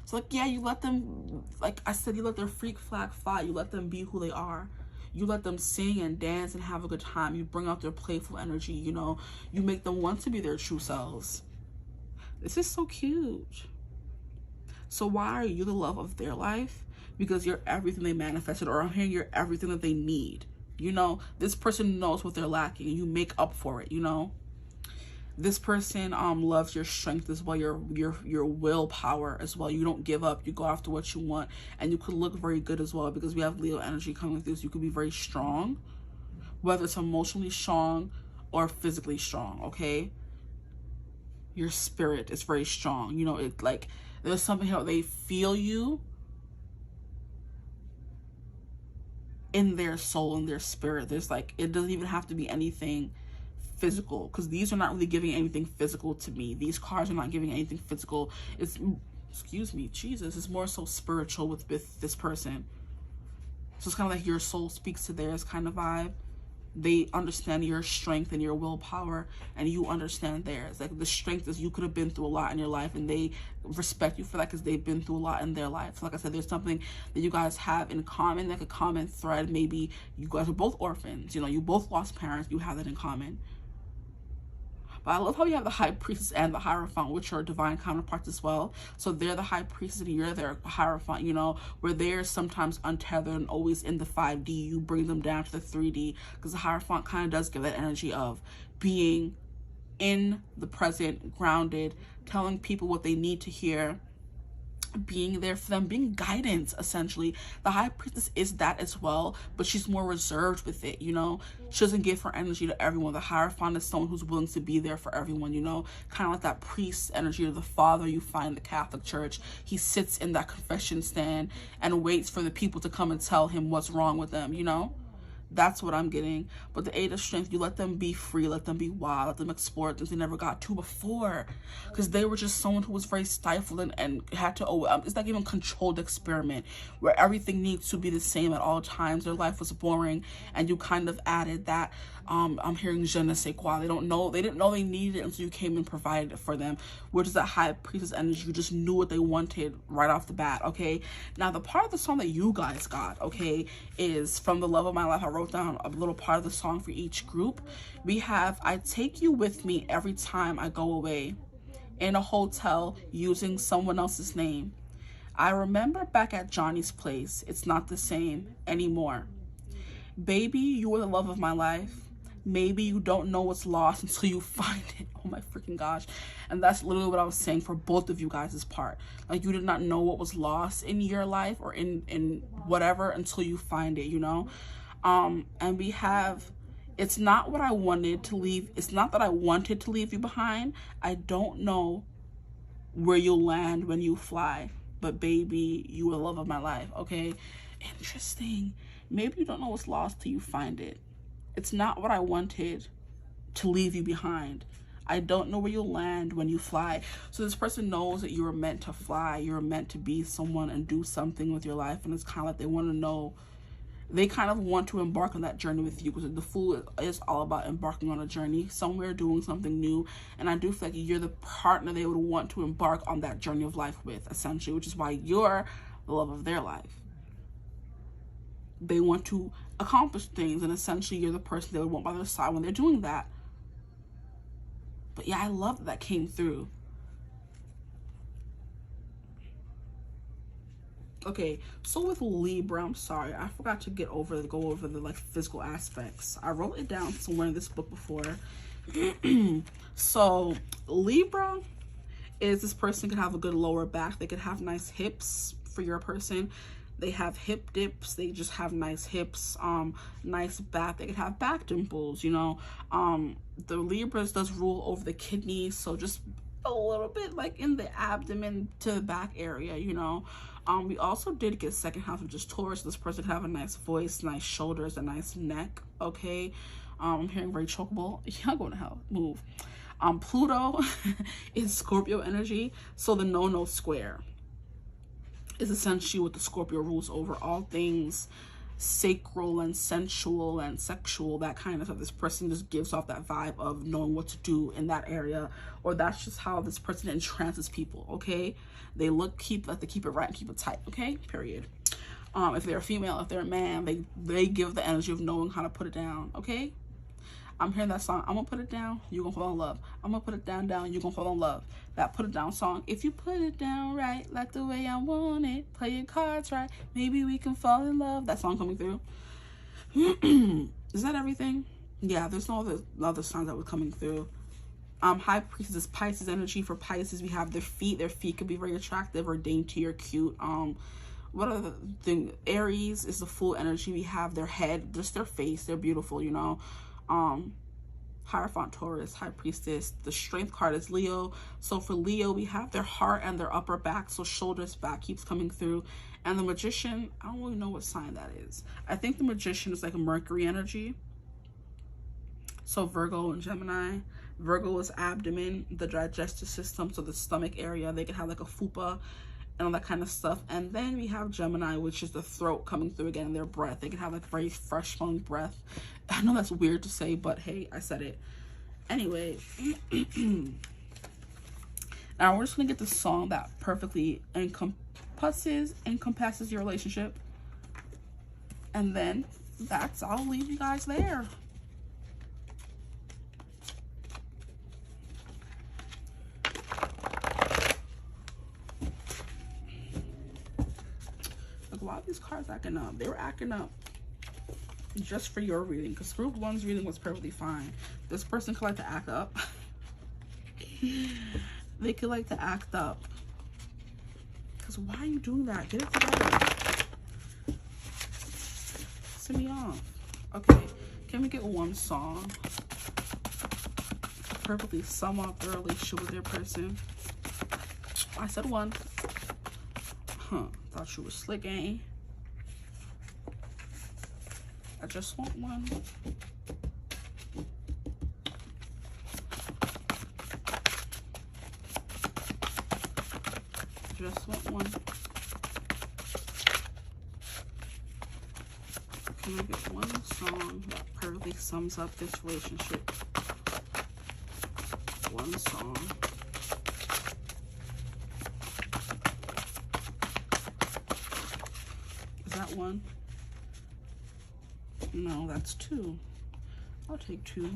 So like, yeah, you let them, like I said, you let their freak flag fly. You let them be who they are. You let them sing and dance and have a good time. You bring out their playful energy, you know. You make them want to be their true selves. This is so cute. So why are you the love of their life? Because you're everything they manifested, or I'm hearing you're everything that they need. You know, this person knows what they're lacking and you make up for it, you know. This person loves your strength as well, your willpower as well. You don't give up, you go after what you want, and you could look very good as well, because we have Leo energy coming with this. You could be very strong, whether it's emotionally strong or physically strong, okay? Your spirit is very strong, you know. It like there's something how they feel you in their soul, in their spirit. There's like, it doesn't even have to be anything physical, because these are not really giving anything physical to me. These cards are not giving anything physical. It's, excuse me, Jesus, it's more so spiritual with this person. So it's kind of like your soul speaks to theirs kind of vibe. They understand your strength and your willpower, and you understand theirs. Like the strength is, you could have been through a lot in your life, and they respect you for that because they've been through a lot in their life. So like I said, there's something that you guys have in common, like a common thread. Maybe you guys are both orphans, you know, you both lost parents, you have that in common. But I love how you have the High Priestess and the Hierophant, which are divine counterparts as well. So they're the High Priestess and you're their Hierophant, you know, where they're sometimes untethered and always in the 5D. You bring them down to the 3D, because the Hierophant kind of does give that energy of being in the present, grounded, telling people what they need to hear, being there for them, being guidance, essentially. The High Priestess is that as well, but she's more reserved with it, you know. She doesn't give her energy to everyone. The Hierophant is someone who's willing to be there for everyone, you know, kind of like that priest energy, or the father you find in the Catholic Church. He sits in that confession stand and waits for the people to come and tell him what's wrong with them, you know. That's what I'm getting. But the Eight of Strength, you let them be free, let them be wild, let them explore things they never got to before. Because they were just someone who was very stifled and had to, it's like even controlled experiment where everything needs to be the same at all times. Their life was boring, and you kind of added that. I'm hearing je ne sais quoi. They didn't know they needed it until you came and provided it for them. Which is that High Priestess energy. You just knew what they wanted right off the bat, okay? Now, the part of the song that you guys got, okay, is from The Love of My Life. I wrote down a little part of the song for each group. We have, I take you with me every time I go away, in a hotel using someone else's name. I remember back at Johnny's place. It's not the same anymore. Baby, you were the love of my life. Maybe you don't know what's lost until you find it. Oh my freaking gosh. And that's literally what I was saying for both of you guys' part. Like, you did not know what was lost in your life or in whatever until you find it, you know? And we have, it's not what I wanted to leave. It's not that I wanted to leave you behind. I don't know where you'll land when you fly. But baby, you were the love of my life, okay? Interesting. Maybe you don't know what's lost till you find it. It's not what I wanted to leave you behind. I don't know where you'll land when you fly. So this person knows that you were meant to fly. You're meant to be someone and do something with your life. And it's kind of like they want to know, they kind of want to embark on that journey with you, because the Fool is all about embarking on a journey somewhere, doing something new. And I do feel like you're the partner they would want to embark on that journey of life with, essentially, which is why you're the love of their life. They want to accomplish things, and essentially you're the person they would want by their side when they're doing that. But yeah, I love that came through. Okay, so with Libra, I'm sorry, I forgot to go over the like physical aspects. I wrote it down somewhere in this book before. So Libra is, this person could have a good lower back. They could have nice hips for your person. They have hip dips. They just have nice hips, nice back. They could have back dimples, you know. The Libras does rule over the kidneys, so just a little bit like in the abdomen to the back area, you know. We also did get second house, which is Taurus. This person could have a nice voice, nice shoulders, a nice neck, okay. I'm hearing very chokeable. Y'all going to hell. Move. Pluto is Scorpio energy, so the no square is essentially what the Scorpio rules over, all things sacral and sensual and sexual, that kind of stuff. This person just gives off that vibe of knowing what to do in that area, or that's just how this person entrances people, okay? They like to keep it right and keep it tight, okay? Period. If they're a female, if they're a man, they give the energy of knowing how to put it down, okay? I'm hearing that song, I'm gonna put it down, you're gonna fall in love. I'm gonna put it down, you're gonna fall in love. That put it down song. If you put it down right, like the way I want it, play your cards right, maybe we can fall in love. That song coming through. Is that everything? Yeah, there's no other songs that were coming through. High Priestess is Pisces energy. For Pisces, we have their feet. Their feet could be very attractive or dainty or cute. What other thing? Aries is the Fool energy. We have their head, just their face. They're beautiful, you know. Hierophant Taurus, High Priestess. The Strength card is Leo. So for Leo, we have their heart and their upper back. So shoulders, back keeps coming through. And the Magician, I don't really know what sign that is. I think the Magician is like a Mercury energy. So Virgo and Gemini. Virgo is abdomen, the digestive system, so the stomach area. They could have like a fupa and all that kind of stuff. And then we have Gemini, which is the throat coming through again, and their breath. They can have like very fresh flowing breath. I know that's weird to say, but hey, I said it. Anyway, now we're just gonna get the song that perfectly encompasses your relationship. And then I'll leave you guys there. A lot of these cards acting up. They were acting up just for your reading, because group one's reading was perfectly fine. This person could like to act up. They could like to act up. Because why are you doing that? Get it together. Send me off. Okay, can we get one song to perfectly sum up the relationship with their person? I said one. Huh, thought you were slick, eh? I just want one. Just want one. Can I get one song that perfectly sums up this relationship? One song. Is that one? No, that's two. I'll take two.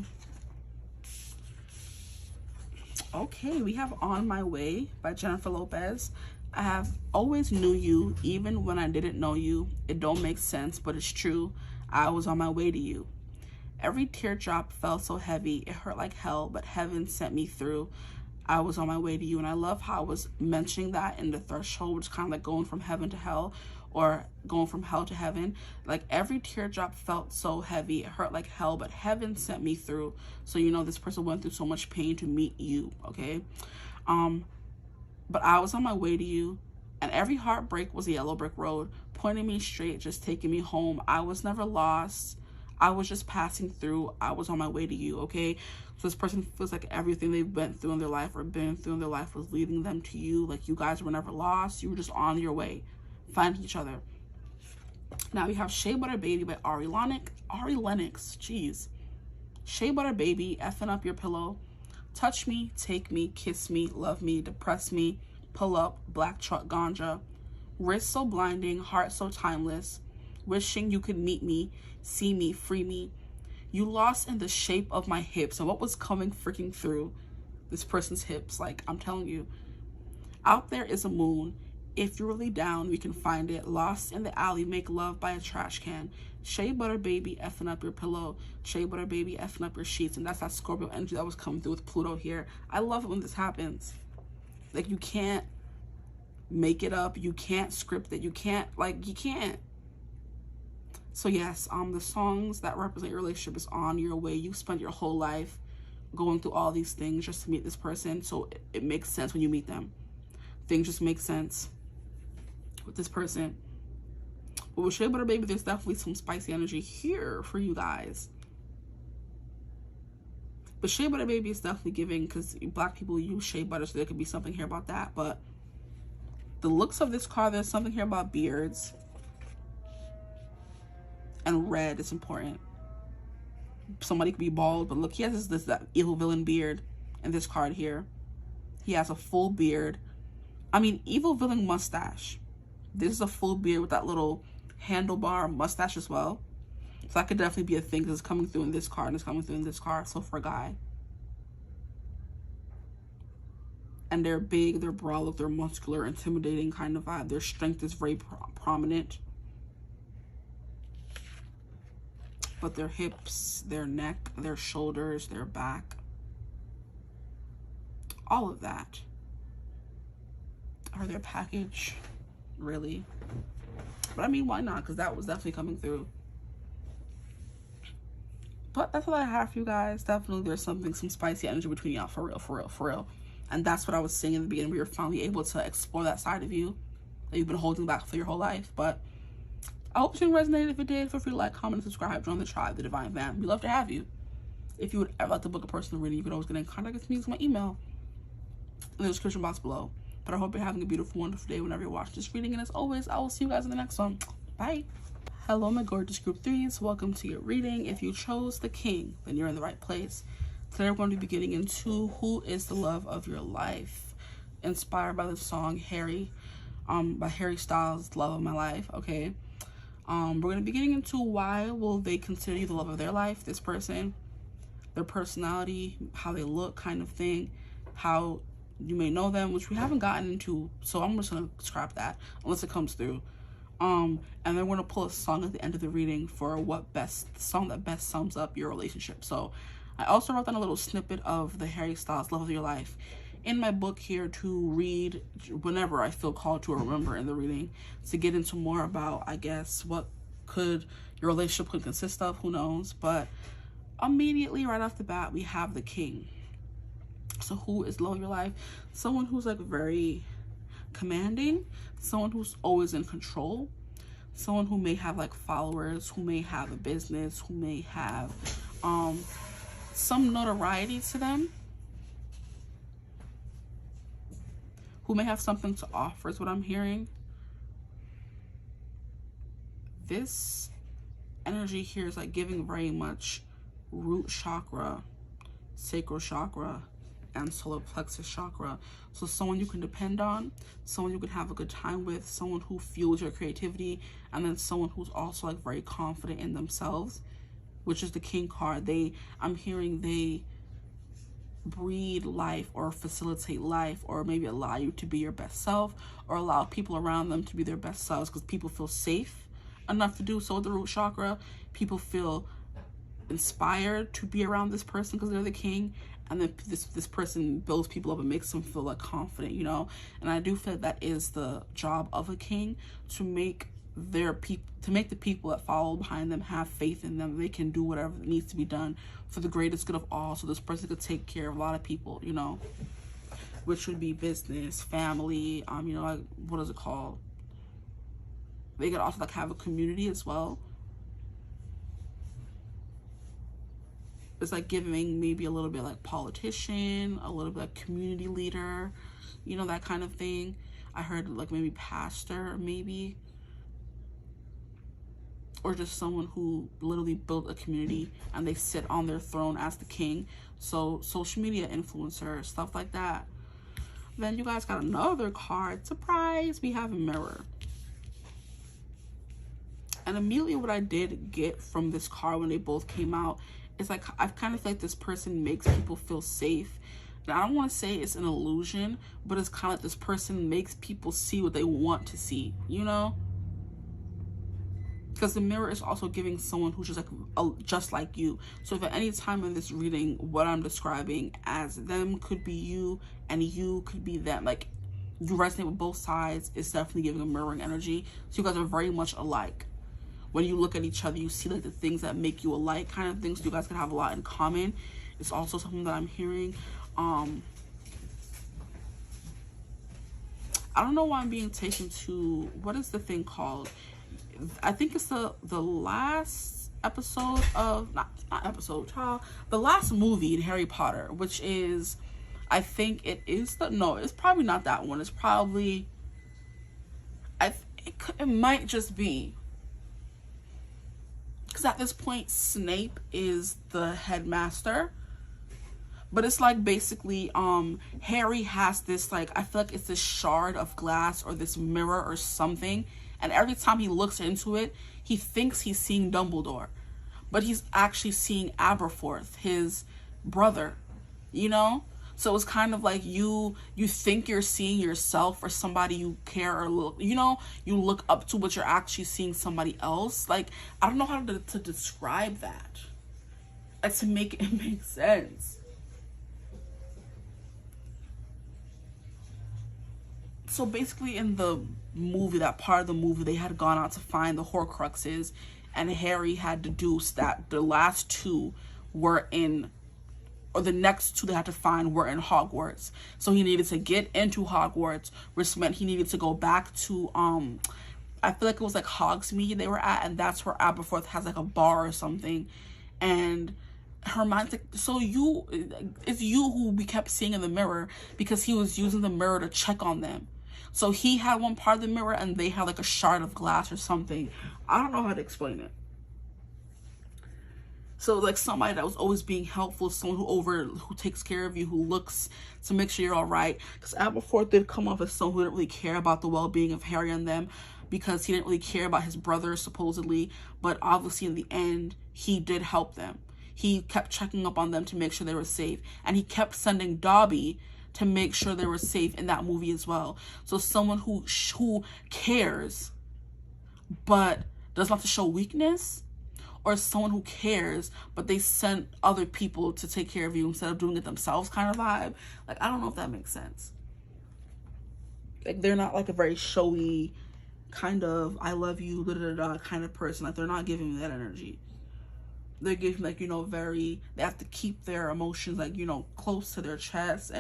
Okay, we have On My Way by Jennifer Lopez. I have always knew you, even when I didn't know you. It don't make sense, but it's true. I was on my way to you. Every teardrop felt so heavy, it hurt like hell, but heaven sent me through. I was on my way to you. And I love how I was mentioning that in the threshold, which is kind of like going from heaven to hell, or going from hell to heaven. Like every teardrop felt so heavy, it hurt like hell, but heaven sent me through. So you know this person went through so much pain to meet you, okay? But I was on my way to you, and every heartbreak was a yellow brick road, pointing me straight, just taking me home. I was never lost. I was just passing through. I was on my way to you, okay? So this person feels like everything they went through in their life or been through in their life was leading them to you. Like you guys were never lost. You were just on your way, finding each other. Now we have Shea Butter Baby by Ari Lennox. Jeez. Shea Butter Baby, effing up your pillow. Touch me, take me, kiss me, love me, depress me, pull up, black truck ganja. Wrist so blinding, heart so timeless. Wishing you could meet me, see me, free me. You lost in the shape of my hips. And what was coming freaking through this person's hips? Like, I'm telling you. Out there is a moon. If you're really down, we can find it. Lost in the alley, make love by a trash can. Shea Butter Baby, effing up your pillow. Shea Butter Baby, effing up your sheets. And that's that Scorpio energy that was coming through with Pluto here. I love it when this happens. Like, you can't make it up. You can't script it. You can't. So yes, the songs that represent your relationship is On Your Way. You spent your whole life going through all these things just to meet this person. So it makes sense when you meet them. Things just make sense with this person. But with Shea Butter Baby, there's definitely some spicy energy here for you guys. But Shea Butter Baby is definitely giving, because black people use shea butter, so there could be something here about that. But the looks of this card, there's something here about beards. And red is important. Somebody could be bald, but look, he has that evil villain beard in this card here. He has a full beard. I mean, evil villain mustache. This is a full beard with that little handlebar mustache as well. So that could definitely be a thing, because it's coming through in this card and it's coming through in this card. So for a guy. And they're big, they're broad, they're muscular, intimidating kind of vibe. Their strength is very prominent. But their hips, their neck, their shoulders, their back, all of that are their package, really. But I mean, why not? Because that was definitely coming through. But that's what I have for you guys. Definitely there's some spicy energy between y'all, for real. And that's what I was saying in the beginning. We were finally able to explore that side of you that you've been holding back for your whole life. But I hope it resonated. If it did, feel free to like, comment, and subscribe. Join the tribe, the Divine Fam. We'd love to have you. If you would ever like to book a personal reading, you can always get in contact with me using my email in the description box below. But I hope you're having a beautiful, wonderful day whenever you're watching this reading. And as always, I will see you guys in the next one. Bye. Hello, my gorgeous group 3s. Welcome to your reading. If you chose the King, then you're in the right place. Today we're going to be getting into who is the love of your life, inspired by the song Harry, by Harry Styles, Love of My Life. Okay. We're going to be getting into why will they consider you the love of their life, this person, their personality, how they look, kind of thing, how you may know them, which we haven't gotten into, so I'm just going to scrap that unless it comes through. And then we're going to pull a song at the end of the reading for the song that best sums up your relationship. So I also wrote down a little snippet of the Harry Styles Love of Your Life in my book here to read whenever I feel called to, or remember in the reading, to get into more about, I guess, what your relationship could consist of, who knows. But immediately right off the bat, we have the King. So who is love of your life? Someone who's like very commanding, someone who's always in control, someone who may have like followers, who may have a business, who may have some notoriety to them, who may have something to offer is what I'm hearing. This energy here is like giving very much root chakra, sacral chakra, and solar plexus chakra. So someone you can depend on, someone you can have a good time with, someone who fuels your creativity, and then someone who's also like very confident in themselves, which is the King card. I'm hearing they breed life or facilitate life, or maybe allow you to be your best self, or allow people around them to be their best selves, because people feel safe enough to do so with the root chakra. People feel inspired to be around this person because they're the king, and then this person builds people up and makes them feel like confident, you know. And I do feel like that is the job of a king, to make the people that follow behind them have faith in them. They can do whatever needs to be done for the greatest good of all, so this person could take care of a lot of people, you know, which would be business, family, you know, like, what is it called? They could also like have a community as well. It's like giving maybe a little bit like politician, a little bit like community leader, you know, that kind of thing. I heard like maybe pastor, maybe, or just someone who literally built a community and they sit on their throne as the king. So social media influencer, stuff like that. Then you guys got another card. Surprise, we have a mirror. And immediately what I did get from this card when they both came out is like, I kind of feel like this person makes people feel safe. And I don't want to say it's an illusion, but it's kind of like this person makes people see what they want to see, you know? Because the mirror is also giving someone who's just like you. So if at any time in this reading, what I'm describing as them could be you and you could be them, like you resonate with both sides, it's definitely giving a mirroring energy. So you guys are very much alike. When you look at each other, you see like the things that make you alike kind of things. So you guys can have a lot in common. It's also something that I'm hearing. I don't know why I'm being taken to, what is the thing called? I think it's the last episode of, not episode, the last movie in Harry Potter, which is, I think it is no, it's probably not that one. It's probably, it might just be, because at this point Snape is the headmaster, but it's like basically Harry has this, like, I feel like it's this shard of glass or this mirror or something, and every time he looks into it, he thinks he's seeing Dumbledore, but he's actually seeing Aberforth, his brother, you know? So it's kind of like you think you're seeing yourself or somebody you care or look, you know, you look up to, but you're actually seeing somebody else. Like, I don't know how to describe that, like, to make it make sense. So basically in the movie, that part of the movie, they had gone out to find the Horcruxes, and Harry had deduced that the last two were in, or the next two they had to find were in Hogwarts. So he needed to get into Hogwarts, which meant he needed to go back to, I feel like it was like Hogsmeade they were at, and that's where Aberforth has like a bar or something. And Hermione's like, so it's you who we kept seeing in the mirror, because he was using the mirror to check on them. So he had one part of the mirror and they had like a shard of glass or something. I don't know how to explain it. So like somebody that was always being helpful, someone who takes care of you, who looks to make sure you're all right. Because Aberforth did come off as someone who didn't really care about the well-being of Harry and them, because he didn't really care about his brother supposedly. But obviously in the end, he did help them. He kept checking up on them to make sure they were safe. And he kept sending Dobby to make sure they were safe in that movie as well. So someone who cares but doesn't have to show weakness, or someone who cares but they sent other people to take care of you instead of doing it themselves kind of vibe. Like, I don't know if that makes sense. Like, they're not like a very showy kind of I love you kind of person. Like, they're not giving me that energy. They're giving, like, you know, they have to keep their emotions, like, you know, close to their chest,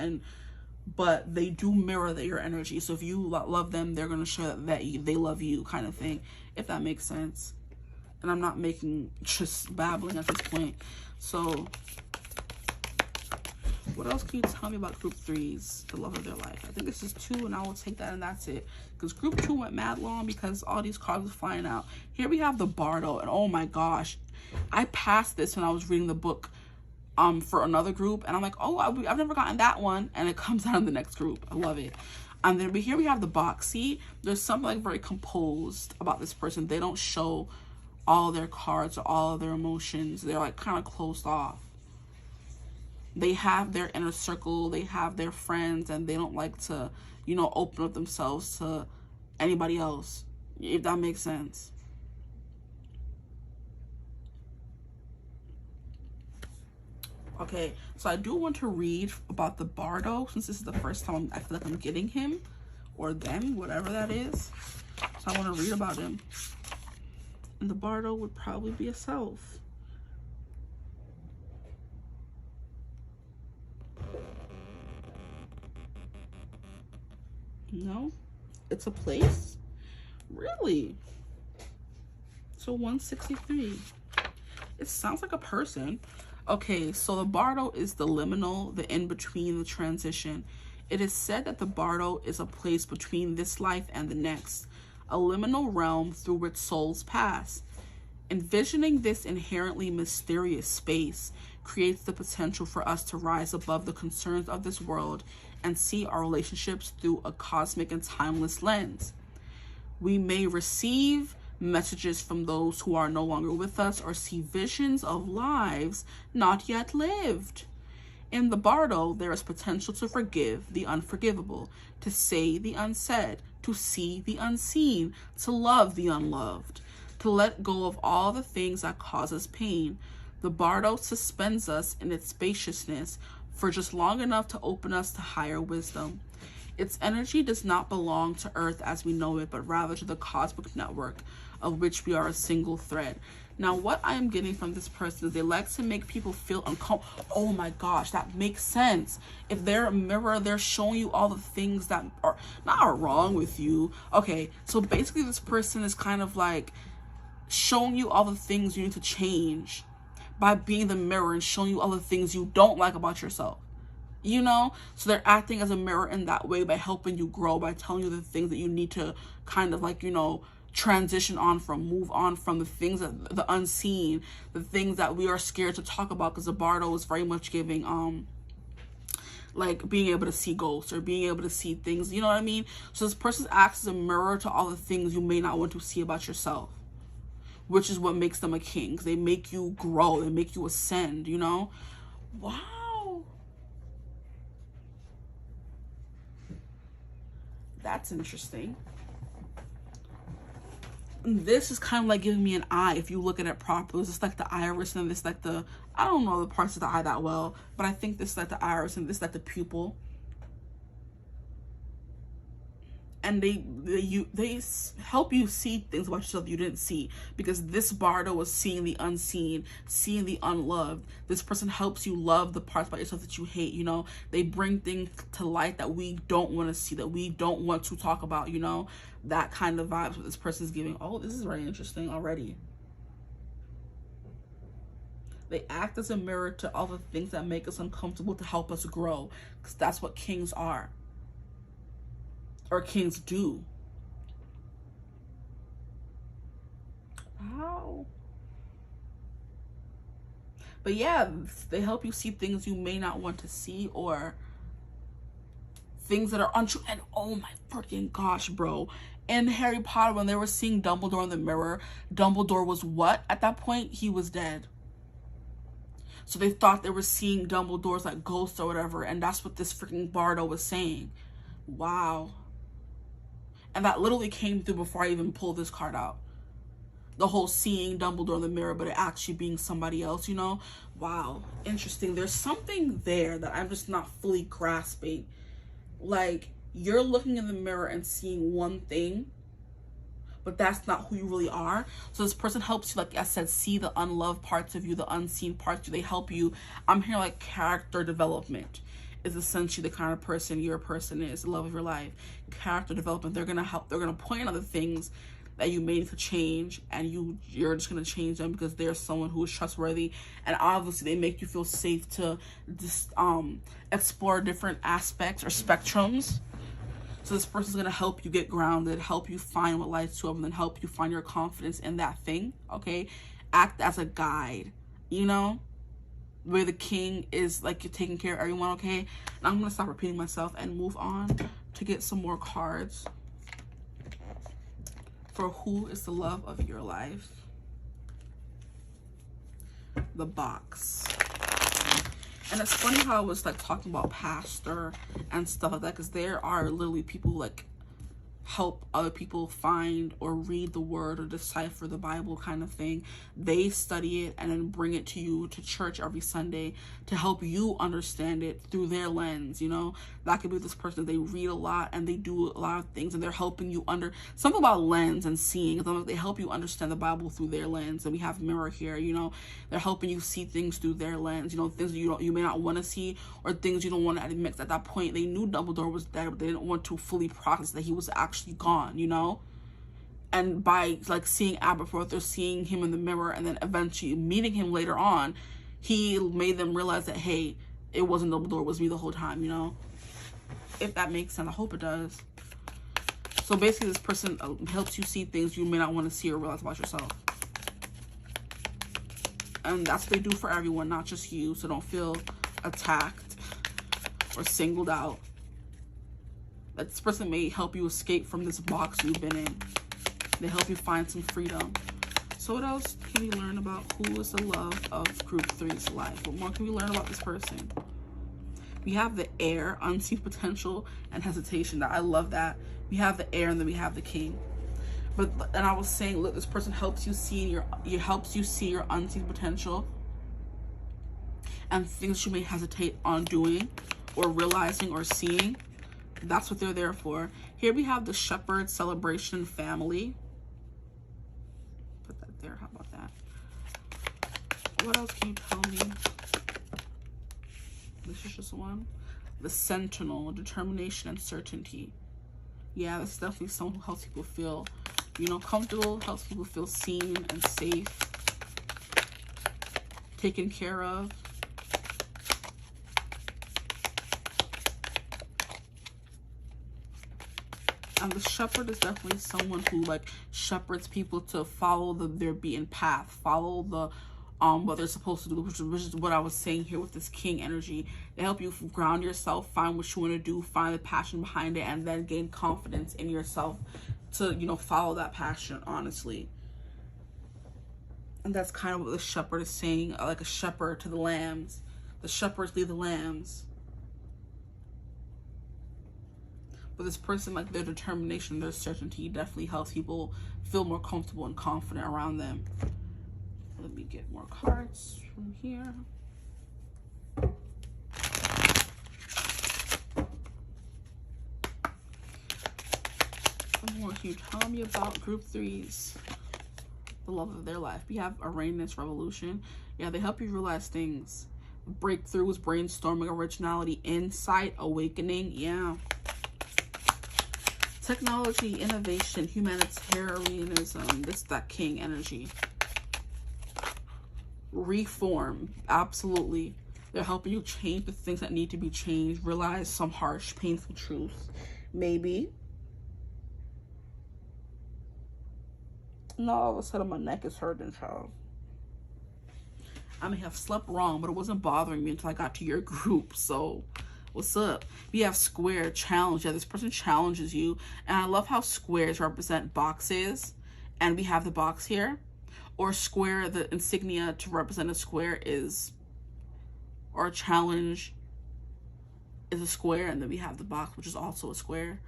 but they do mirror your energy. So if you love them, they're going to show that they love you kind of thing, if that makes sense. And I'm not just babbling at this point. So what else can you tell me about group 3's, the love of their life? I think this is 2, and I will take that, and that's it. Because group 2 went mad long because all these cards were flying out. Here we have the Bardo, and oh my gosh, I passed this when I was reading the book for another group, and I'm like, oh, I've never gotten that one, and it comes out in the next group. I love it. And then here we have the Boxy. There's something like very composed about this person. They don't show all their cards or all of their emotions. They're like kind of closed off. They have their inner circle, they have their friends, and they don't like to, you know, open up themselves to anybody else, if that makes sense. Okay, so I do want to read about the Bardo, since this is the first time I feel like I'm getting him, or them, whatever that is. So I want to read about him. And the Bardo would probably be a self. No, it's a place? Really? So 163. It sounds like a person. Okay, so the Bardo is the liminal, the in-between, the transition. It is said that the Bardo is a place between this life and the next, a liminal realm through which souls pass. Envisioning this inherently mysterious space creates the potential for us to rise above the concerns of this world and see our relationships through a cosmic and timeless lens. We may receive messages from those who are no longer with us, or see visions of lives not yet lived. In the Bardo, there is potential to forgive the unforgivable, to say the unsaid, to see the unseen, to love the unloved, to let go of all the things that cause us pain. The Bardo suspends us in its spaciousness for just long enough to open us to higher wisdom. Its energy does not belong to Earth as we know it, but rather to the cosmic network of which we are a single thread. Now, what I am getting from this person is they like to make people feel uncomfortable. Oh my gosh, that makes sense. If they're a mirror, they're showing you all the things that are not wrong with you. Okay, so basically this person is kind of like showing you all the things you need to change by being the mirror and showing you all the things you don't like about yourself. You know, so they're acting as a mirror in that way by helping you grow, by telling you the things that you need to kind of like, you know, transition on from, move on from, the things that the unseen, the things that we are scared to talk about, because the Bardo is very much giving like being able to see ghosts or being able to see things, you know what I mean? So this person acts as a mirror to all the things you may not want to see about yourself, which is what makes them a king, because they make you grow, they make you ascend, you know? Wow. That's interesting. This is kind of like giving me an eye if you look at it properly. It's just like the iris, and this like the, I don't know the parts of the eye that well, but I think this is like the iris, and this is like the pupil. And they help you see things about yourself you didn't see, because this Bardo was seeing the unseen, seeing the unloved. This person helps you love the parts about yourself that you hate, you know? They bring things to light that we don't want to see, that we don't want to talk about, you know? That kind of vibes what this person's giving. Oh, this is very interesting already. They act as a mirror to all the things that make us uncomfortable to help us grow, because that's what kings are. Or kings do. Wow. But yeah, they help you see things you may not want to see, or things that are untrue. And oh my freaking gosh, bro. In Harry Potter, when they were seeing Dumbledore in the mirror, Dumbledore was what? At that point, he was dead. So they thought they were seeing Dumbledore's like ghost or whatever, and that's what this freaking Bardo was saying. Wow. And that literally came through before I even pulled this card out. The whole seeing Dumbledore in the mirror, but it actually being somebody else, you know? Wow. Interesting. There's something there that I'm just not fully grasping. Like, you're looking in the mirror and seeing one thing, but that's not who you really are. So this person helps you, like I said, see the unloved parts of you, the unseen parts of you. They help you. I'm hearing like character development is essentially the kind of person your person is, the love of your life. Character development, they're gonna help, they're gonna point out the things that you may need to change, and you're just gonna change them because they're someone who is trustworthy, and obviously they make you feel safe to just explore different aspects or spectrums. So this person's gonna help you get grounded, help you find what lights you up, and then help you find your confidence in that thing. Okay, act as a guide, you know, where the king is like you're taking care of everyone. Okay, and I'm gonna stop repeating myself and move on to get some more cards for who is the love of your life. The box. And it's funny how I was like talking about pastor and stuff like that, because there are literally people who like help other people find or read the word or decipher the Bible kind of thing. They study it and then bring it to you to church every Sunday to help you understand it through their lens, you know. That could be this person, they read a lot and they do a lot of things and they're helping you something about lens and seeing. They help you understand the Bible through their lens. And we have mirror here, you know, they're helping you see things through their lens, you know, things you may not want to see, or things you don't want to admit. At that point, they knew Dumbledore was dead, but they didn't want to fully process that he was actually gone, you know. And by like seeing Aberforth or seeing him in the mirror and then eventually meeting him later on, he made them realize that, hey, it wasn't Dumbledore, it was me the whole time, you know. If that makes sense, I hope it does. So basically this person helps you see things you may not want to see or realize about yourself. And that's what they do for everyone, not just you. So don't feel attacked or singled out. That this person may help you escape from this box you've been in. They help you find some freedom. So what else can we learn about who is the love of group 3's life? What more can we learn about this person? We have the air, unseen potential and hesitation. I love that. We have the air and then we have the king. And I was saying, look, this person helps you see your unseen potential and things you may hesitate on doing or realizing or seeing. That's what they're there for. Here we have the shepherd, celebration, family. Put that there. How about that? What else can you tell me? This is just one. The sentinel, determination and certainty. Yeah, this is definitely someone who helps people feel, you know, comfortable, helps people feel seen and safe, taken care of. And the shepherd is definitely someone who like shepherds people to follow their beaten path, follow the what they're supposed to do, which is what I was saying here with this king energy. They help you ground yourself, find what you want to do, find the passion behind it, and then gain confidence in yourself to, you know, follow that passion, honestly. And that's kind of what the shepherd is saying, like a shepherd to the lambs. The shepherds lead the lambs. But this person, like their determination, their certainty definitely helps people feel more comfortable and confident around them. Let me get more cards from here. What more can you tell me about group 3's, the love of their life? We have Uranus, revolution. Yeah, they help you realize things. Breakthroughs, brainstorming, originality, insight, awakening. Yeah. Technology, innovation, humanitarianism. This, that king energy. Reform, absolutely. They're helping you change the things that need to be changed, realize some harsh, painful truths, maybe. No, all of a sudden my neck is hurting, child. I may have slept wrong, but it wasn't bothering me until I got to your group. So what's up? We have square, challenge. Yeah, this person challenges you. And I love how squares represent boxes. And we have the box here. Or square, the insignia to represent a square is, or a challenge is a square, and then we have the box, which is also a square.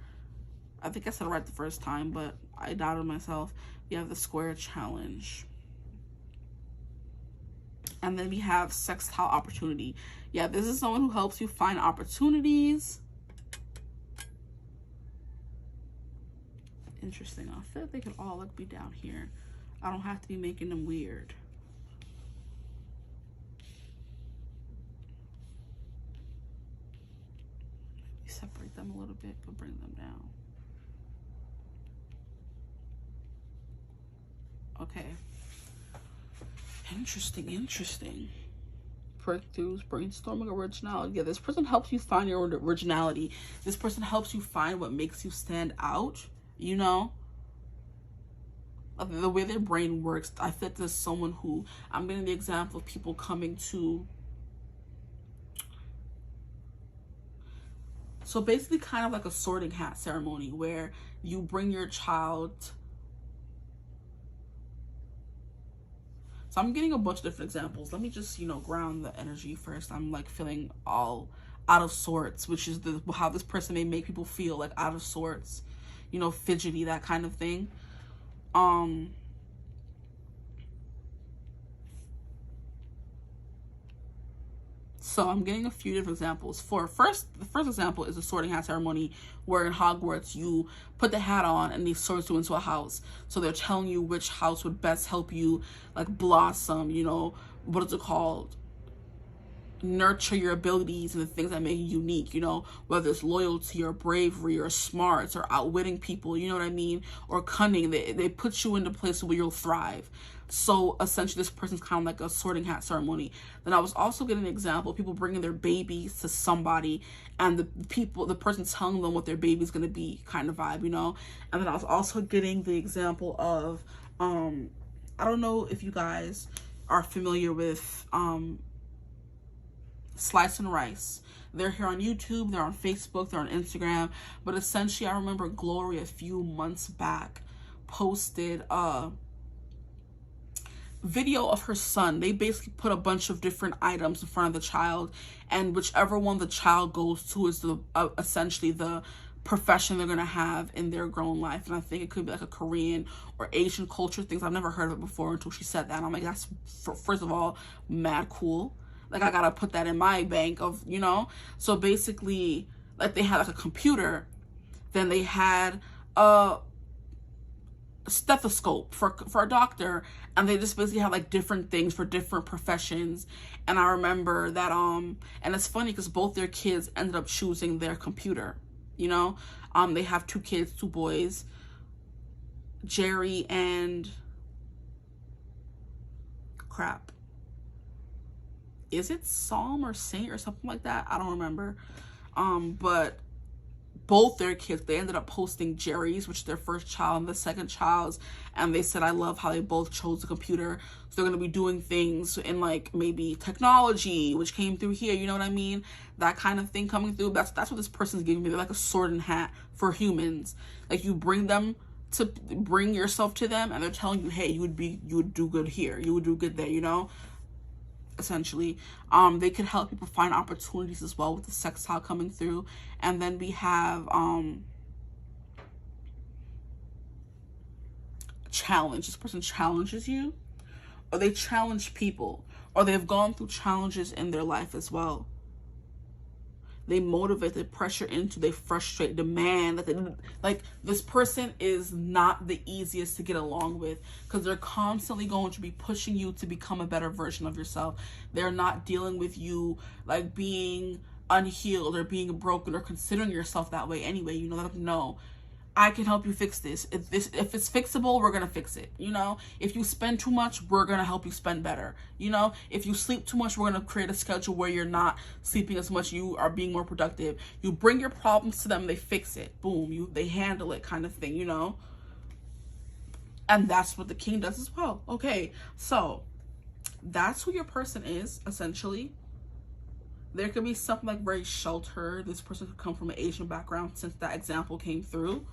I think I said it right the first time, but I doubted myself. We have the square challenge. And then we have sextile opportunity. Yeah, this is someone who helps you find opportunities. Interesting. I feel like they could all like be down here. I don't have to be making them weird. Separate them a little bit, but bring them down. Okay. Interesting, interesting. Breakthroughs, brainstorming, originality. Yeah, this person helps you find your originality. This person helps you find what makes you stand out, you know? The way their brain works, I feel like there's someone who, I'm getting the example of people coming to, so basically kind of like a sorting hat ceremony where you bring your child So I'm getting a bunch of different examples. Let me just, you know, ground the energy first. I'm like feeling all out of sorts, which is how this person may make people feel, like out of sorts, you know, fidgety, that kind of thing. So I'm getting a few different examples. The first example is a sorting hat ceremony, where in Hogwarts you put the hat on and they sort you into a house. So they're telling you which house would best help you like blossom, you know, what is it called? Nurture your abilities and the things that make you unique, you know, whether it's loyalty or bravery or smarts or outwitting people, you know what I mean, or cunning. They put you into places where you'll thrive. So essentially this person's kind of like a sorting hat ceremony. Then I was also getting an example, people bringing their babies to somebody and the person telling them what their baby's going to be, kind of vibe, you know. And then I was also getting the example of I don't know if you guys are familiar with Slice and Rice. They're here on YouTube, they're on Facebook, they're on Instagram. But essentially, I remember Glory a few months back posted a video of her son. They basically put a bunch of different items in front of the child, and whichever one the child goes to is the essentially the profession they're gonna have in their grown life. And I think it could be like a Korean or Asian culture things. I've never heard of it before until she said that. And I'm like, that's first of all mad cool. Like, I gotta put that in my bank of, you know. So basically, like, they had like a computer, then they had a stethoscope for a doctor, and they just basically had like different things for different professions. And I remember that and it's funny because both their kids ended up choosing their computer, you know. They have 2 kids, 2 boys, Jerry and crap, is it Psalm or Saint or something like that? I don't remember. But both their kids, they ended up posting Jerry's, which is their first child, and the second child's, and they said, I love how they both chose the computer. So they're going to be doing things in like maybe technology, which came through here, you know what I mean? That kind of thing coming through. That's what this person's giving me. They're like a sword and hat for humans. Like, you bring yourself to them, and they're telling you, hey, you would do good here, you would do good there, you know. Essentially, they could help people find opportunities as well with the sextile coming through. And then we have challenge. This person challenges you, or they challenge people, or they've gone through challenges in their life as well. They motivate, they pressure into, they frustrate, demand. Like, this person is not the easiest to get along with, because they're constantly going to be pushing you to become a better version of yourself. They're not dealing with you like being unhealed or being broken or considering yourself that way anyway. You know, like, no, I can help you fix this. If it's fixable, we're gonna fix it. You know, if you spend too much, we're gonna help you spend better. You know, if you sleep too much, we're gonna create a schedule where you're not sleeping as much, you are being more productive. You bring your problems to them, they fix it. Boom, they handle it, kind of thing, you know. And that's what the king does as well. Okay, so that's who your person is, essentially. There could be something like very sheltered. This person could come from an Asian background, since that example came through.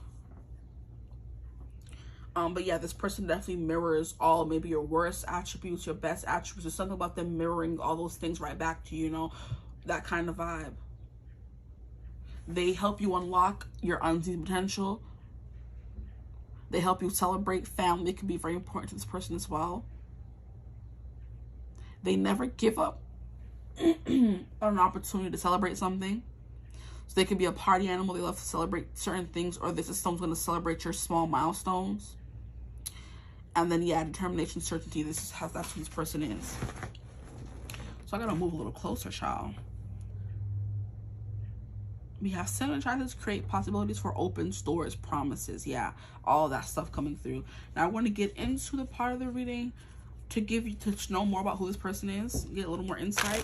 But yeah, this person definitely mirrors all maybe your worst attributes, your best attributes. There's something about them mirroring all those things right back to you, you know, that kind of vibe. They help you unlock your unseen potential. They help you celebrate. Family can be very important to this person as well. They never give up on an opportunity to celebrate something. So they could be a party animal. They love to celebrate certain things, or this is someone's going to celebrate your small milestones. And then, yeah, determination, certainty. That's who this person is. So I gotta move a little closer, child. We have synergizers, create possibilities for open doors, promises. Yeah, all that stuff coming through. Now I want to get into the part of the reading to give you to know more about who this person is, get a little more insight.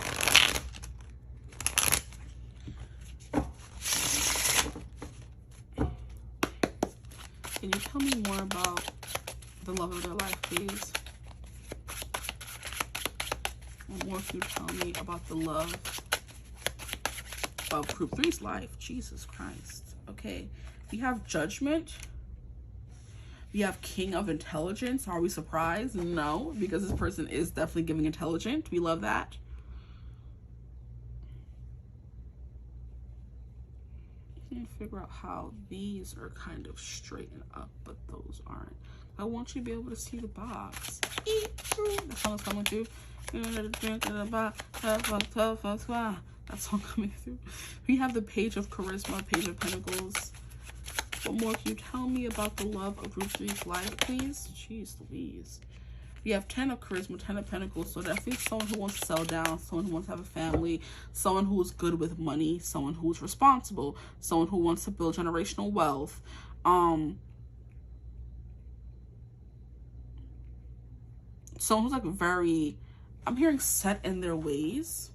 Can you tell me more about the love of their life, please? And more if you tell me about the love of group 3's life. Jesus Christ. Okay, we have judgment. We have King of Intelligence. Are we surprised? No, because this person is definitely giving intelligent. We love that. I can't figure out how these are kind of straightened up, but those aren't. I want you to be able to see the box. That song's coming through. That song coming through. We have the Page of Charisma, Page of Pentacles. What more can you tell me about the love of Group 3's life, please? Jeez Louise. We have 10 of Charisma, 10 of Pentacles. So definitely someone who wants to settle down, someone who wants to have a family, someone who is good with money, someone who is responsible, someone who wants to build generational wealth. Someone who's like very, I'm hearing set in their ways.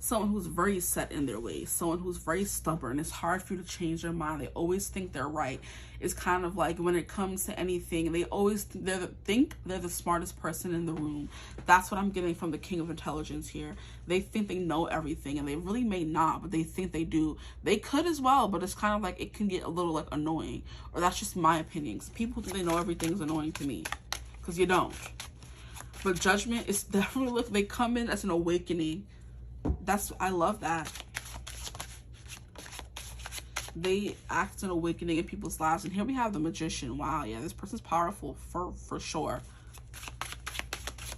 Someone who's very set in their ways. Someone who's very stubborn. It's hard for you to change their mind. They always think they're right. It's kind of like when it comes to anything, they always think they're the smartest person in the room. That's what I'm getting from the King of Intelligence here. They think they know everything, and they really may not, but they think they do. They could as well, but it's kind of like it can get a little like annoying, or that's just my opinion. People who think they know everything is annoying to me, because you don't. But Judgment is definitely, look, they come in as an awakening. I love that. They act an awakening in people's lives. And here we have the Magician. Wow, yeah, this person's powerful for sure.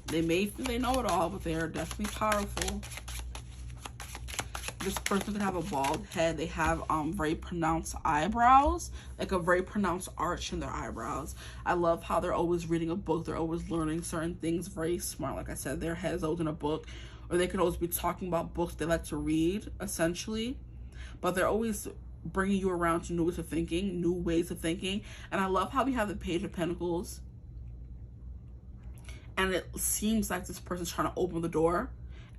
They may think they know it all, but they are definitely powerful. This person could have a bald head. They have very pronounced eyebrows, like a very pronounced arch in their eyebrows. I love how they're always reading a book. They're always learning certain things. Very smart. Like I said, their head is always in a book, or they could always be talking about books they like to read, essentially. But they're always bringing you around to new ways of thinking, new ways of thinking. And I love how we have the Page of Pentacles. And it seems like this person's trying to open the door.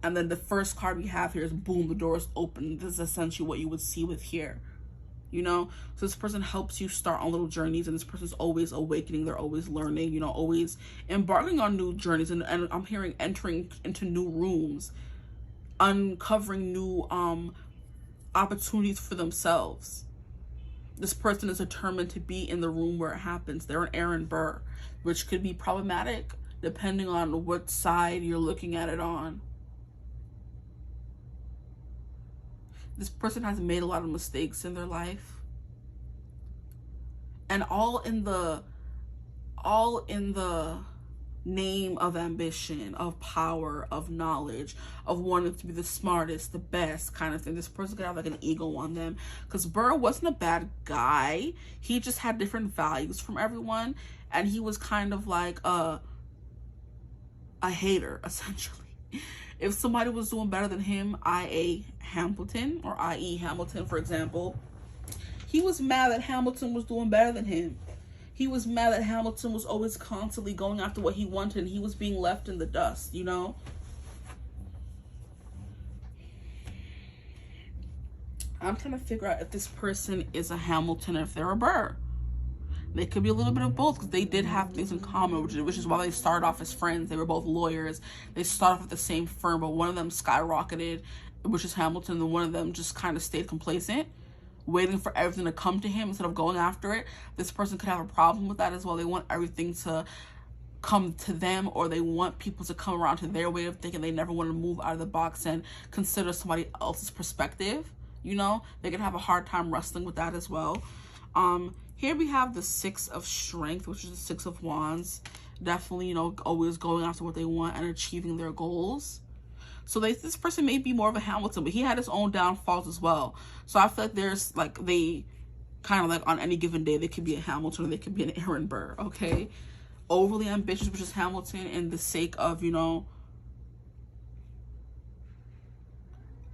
And then the first card we have here is boom, the door is open. This is essentially what you would see with here. You know, so this person helps you start on little journeys, and this person's always awakening. They're always learning, you know, always embarking on new journeys. And I'm hearing entering into new rooms, uncovering new opportunities for themselves. This person is determined to be in the room where it happens. They're an Aaron Burr, which could be problematic depending on what side you're looking at it on. This person has made a lot of mistakes in their life, and all in the name of ambition, of power, of knowledge, of wanting to be the smartest, the best kind of thing. This person could have like an ego on them, because Burr wasn't a bad guy. He just had different values from everyone, and he was kind of like a hater, essentially. If somebody was doing better than him, i.e. Hamilton, for example, he was mad that Hamilton was doing better than him. He was mad that Hamilton was always constantly going after what he wanted, and he was being left in the dust, you know? I'm trying to figure out if this person is a Hamilton or if they're a Burr. They could be a little bit of both, because they did have things in common, which is why they started off as friends. They were both lawyers. They started off at the same firm, but one of them skyrocketed, which is Hamilton, and one of them just kind of stayed complacent, waiting for everything to come to him instead of going after it. This person could have a problem with that as well. They want everything to come to them, or they want people to come around to their way of thinking. They never want to move out of the box and consider somebody else's perspective. You know, they could have a hard time wrestling with that as well. Here we have the Six of Strength, which is the Six of Wands. Definitely, you know, always going after what they want and achieving their goals. So this person may be more of a Hamilton, but he had his own downfalls as well. So I feel like there's like, they kind of like on any given day, they could be a Hamilton or they could be an Aaron Burr, okay? Overly ambitious, which is Hamilton, in the sake of, you know,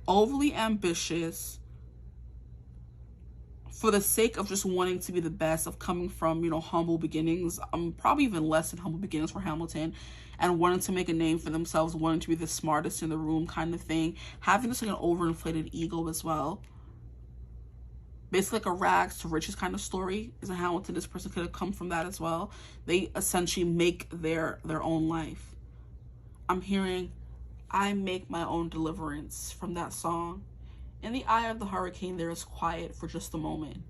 overly ambitious for the sake of just wanting to be the best, of coming from, you know, humble beginnings, probably even less than humble beginnings for Hamilton, and wanting to make a name for themselves, wanting to be the smartest in the room kind of thing, having this like an overinflated ego as well. Basically like a rags to riches kind of story is a Hamilton. This person could have come from that as well. They essentially make their own life. I'm hearing, I make my own deliverance from that song. In the eye of the hurricane, there is quiet for just a moment.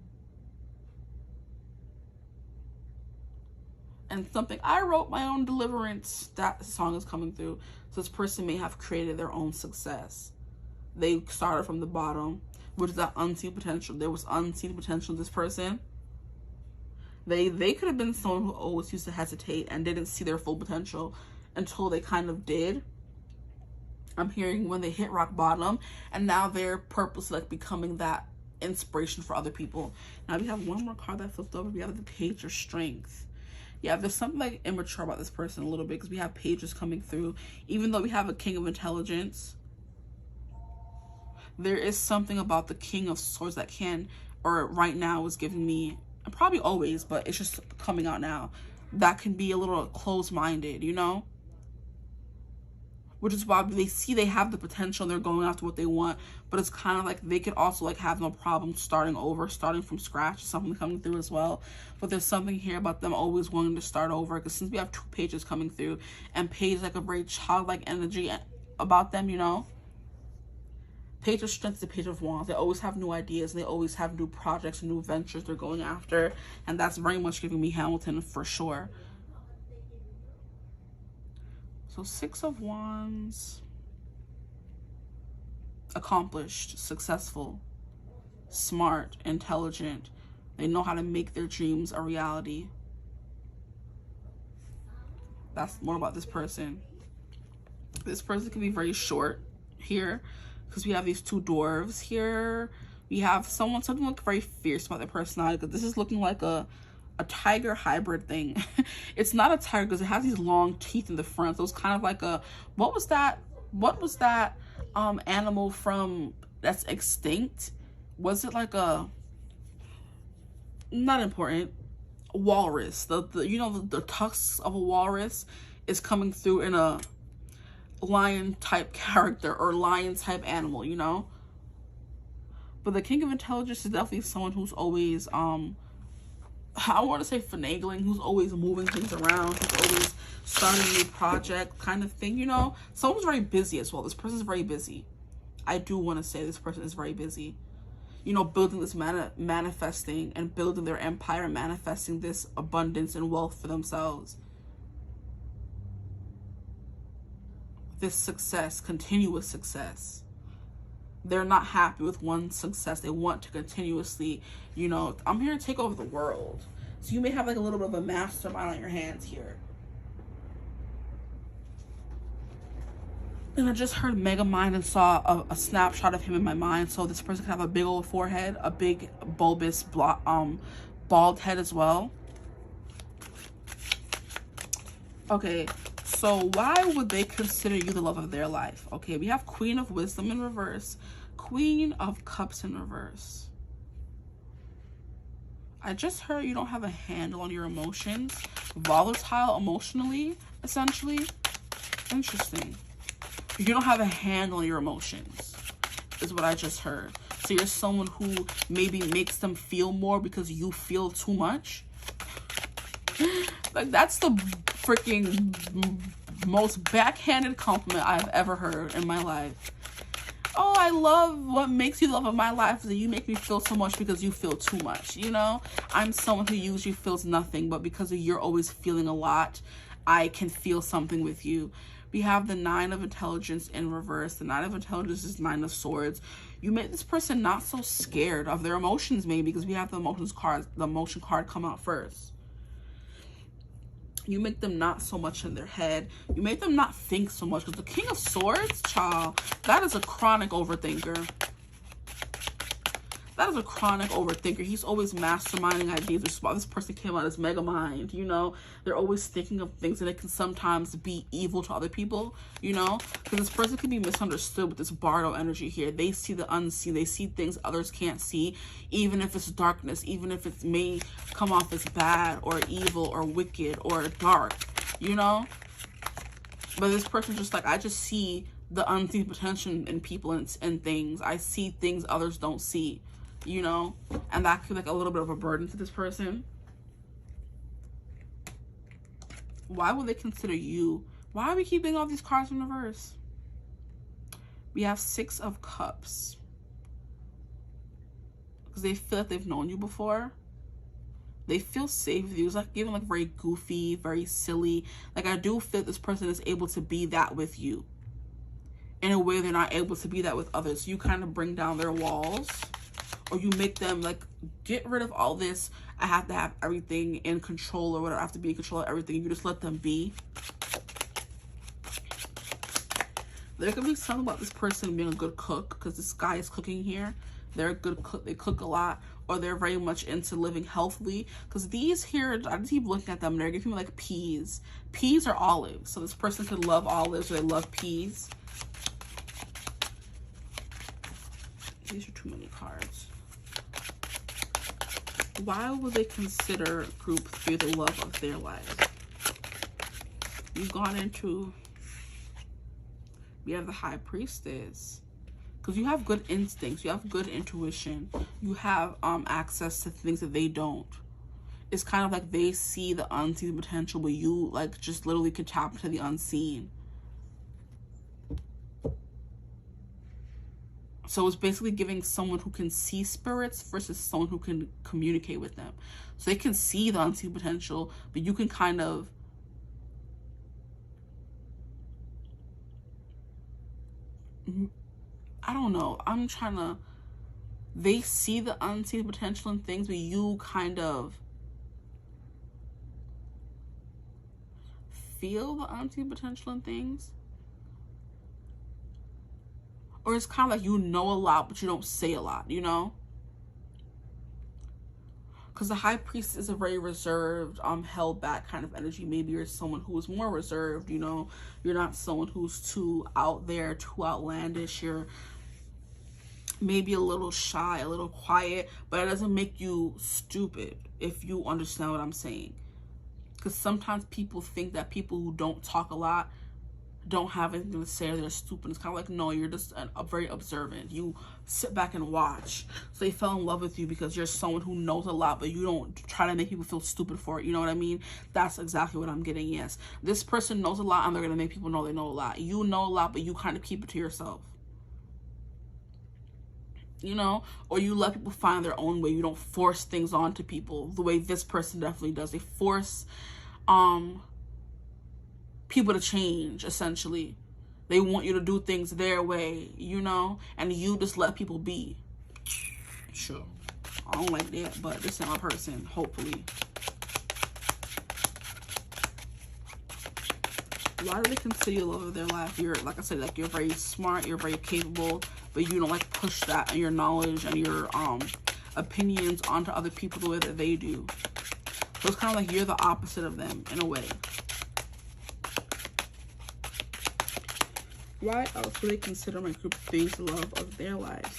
and something. I wrote my own deliverance. That song is coming through. So this person may have created their own success. They started from the bottom, which is that unseen potential. There was unseen potential in this person. They could have been someone who always used to hesitate and didn't see their full potential until they kind of did. I'm hearing when they hit rock bottom, and now they're purposely like becoming that inspiration for other people. Now we have one more card that flipped over. We have the Page of Strength. Yeah, there's something like immature about this person a little bit, because we have pages coming through. Even though we have a King of Intelligence, there is something about the King of Swords that can, or right now is giving me, and probably always, but it's just coming out now, that can be a little closed-minded, you know? Which is why they see they have the potential and they're going after what they want, but it's kind of like they could also like have no problem starting over, starting from scratch, something coming through as well. But there's something here about them always wanting to start over, because since we have 2 pages coming through, and Page like a very childlike energy about them, you know? Page of Strength is the Page of Wands. They always have new ideas, and they always have new projects and new ventures they're going after, and that's very much giving me Hamilton for sure. So 6 of Wands, accomplished, successful, smart, intelligent. They know how to make their dreams a reality. That's more about this person. This person can be very short here, because we have these 2 dwarves here. We have something like very fierce about their personality, because this is looking like a tiger hybrid thing. It's not a tiger because it has these long teeth in the front. So it's kind of like a, what was that animal from that's extinct? Was it like a, not important, walrus? The you know, the tusks of a walrus is coming through in a lion type character or lion type animal, you know? But the King of Intelligence is definitely someone who's always I want to say finagling, who's always moving things around, who's always starting a new project kind of thing, you know? Someone's very busy as well. This person's very busy. I do want to say this person is very busy. You know, building this manifesting and building their empire, manifesting this abundance and wealth for themselves. This success, continuous success. They're not happy with one success. They want to continuously, you know, I'm here to take over the world. So you may have like a little bit of a mastermind on your hands here. And I just heard Mega Mind and saw a snapshot of him in my mind. So this person could have a big old forehead, a big bulbous bald head as well. Okay, so why would they consider you the love of their life? Okay, we have Queen of Wisdom in reverse, Queen of Cups in reverse. I just heard you don't have a handle on your emotions. Volatile emotionally, essentially. Interesting. You don't have a handle on your emotions, is what I just heard. So you're someone who maybe makes them feel more because you feel too much. Like, that's the freaking most backhanded compliment I've ever heard in my life. Oh, I love what makes you the love of my life is that you make me feel so much because you feel too much, you know? I'm someone who usually feels nothing, but because you're always feeling a lot, I can feel something with you. We have the 9 of Intelligence in reverse. The 9 of Intelligence is 9 of Swords. You make this person not so scared of their emotions, maybe, because we have the emotion card come out first. You make them not so much in their head. You make them not think so much. Because the King of Swords, child, that is a chronic overthinker. That is a chronic overthinker. He's always masterminding ideas. This person came out as Mega Mind, you know? They're always thinking of things, and it can sometimes be evil to other people, you know? Because this person can be misunderstood with this Bardo energy here. They see the unseen. They see things others can't see, even if it's darkness, even if it may come off as bad or evil or wicked or dark, you know? But this person's just like, I just see the unseen potential in people and things. I see things others don't see. You know, and that could be like a little bit of a burden to this person. Why would they consider you? Why are we keeping all these cards in reverse? We have 6 of Cups. Because they feel like they've known you before. They feel safe with you. It's like even like very goofy, very silly. Like I do feel this person is able to be that with you in a way they're not able to be that with others. You kind of bring down their walls, or you make them like, get rid of all this, I have to have everything in control or whatever, I have to be in control of everything. You just let them be. There could be something about this person being a good cook, because this guy is cooking here. They're a good cook. They cook a lot, or they're very much into living healthily. Because these here, I just keep looking at them. They're giving me like peas. Peas or olives. So this person could love olives, or they love peas. These are too many cards. Why would they consider group 3 the love of their lives? You've gone into... We have the High Priestess, because you have good instincts, you have good intuition, you have access to things that they don't. It's kind of like they see the unseen potential, but you like just literally can tap into the unseen. So it's basically giving someone who can see spirits versus someone who can communicate with them. So they can see the unseen potential, but you can kind of I don't know. I'm trying to... They see the unseen potential in things, but you kind of feel the unseen potential in things. Or it's kind of like you know a lot, but you don't say a lot, you know? Because the High Priest is a very reserved, held back kind of energy. Maybe you're someone who is more reserved, you know? You're not someone who's too out there, too outlandish. You're maybe a little shy, a little quiet, but it doesn't make you stupid, if you understand what I'm saying. Because sometimes people think that people who don't talk a lot don't have anything to say, or they're stupid. It's kind of like, no, you're just a very observant. You sit back and watch. So they fell in love with you because you're someone who knows a lot, but you don't try to make people feel stupid for it. You know what I mean? That's exactly what I'm getting. Yes, this person knows a lot, and they're going to make people know they know a lot. You know a lot, but you kind of keep it to yourself. You know, or you let people find their own way. You don't force things onto people the way this person definitely does. They force people to change, essentially. They want you to do things their way, you know, and you just let people be. Sure, I don't like that, but this is my person, hopefully. Why do they consider you the love of their life? You're, like I said, like you're very smart, you're very capable, but you don't like push that and your knowledge and your opinions onto other people the way that they do. So it's kind of like you're the opposite of them in a way. Why else do they consider my group 3 the love of their lives?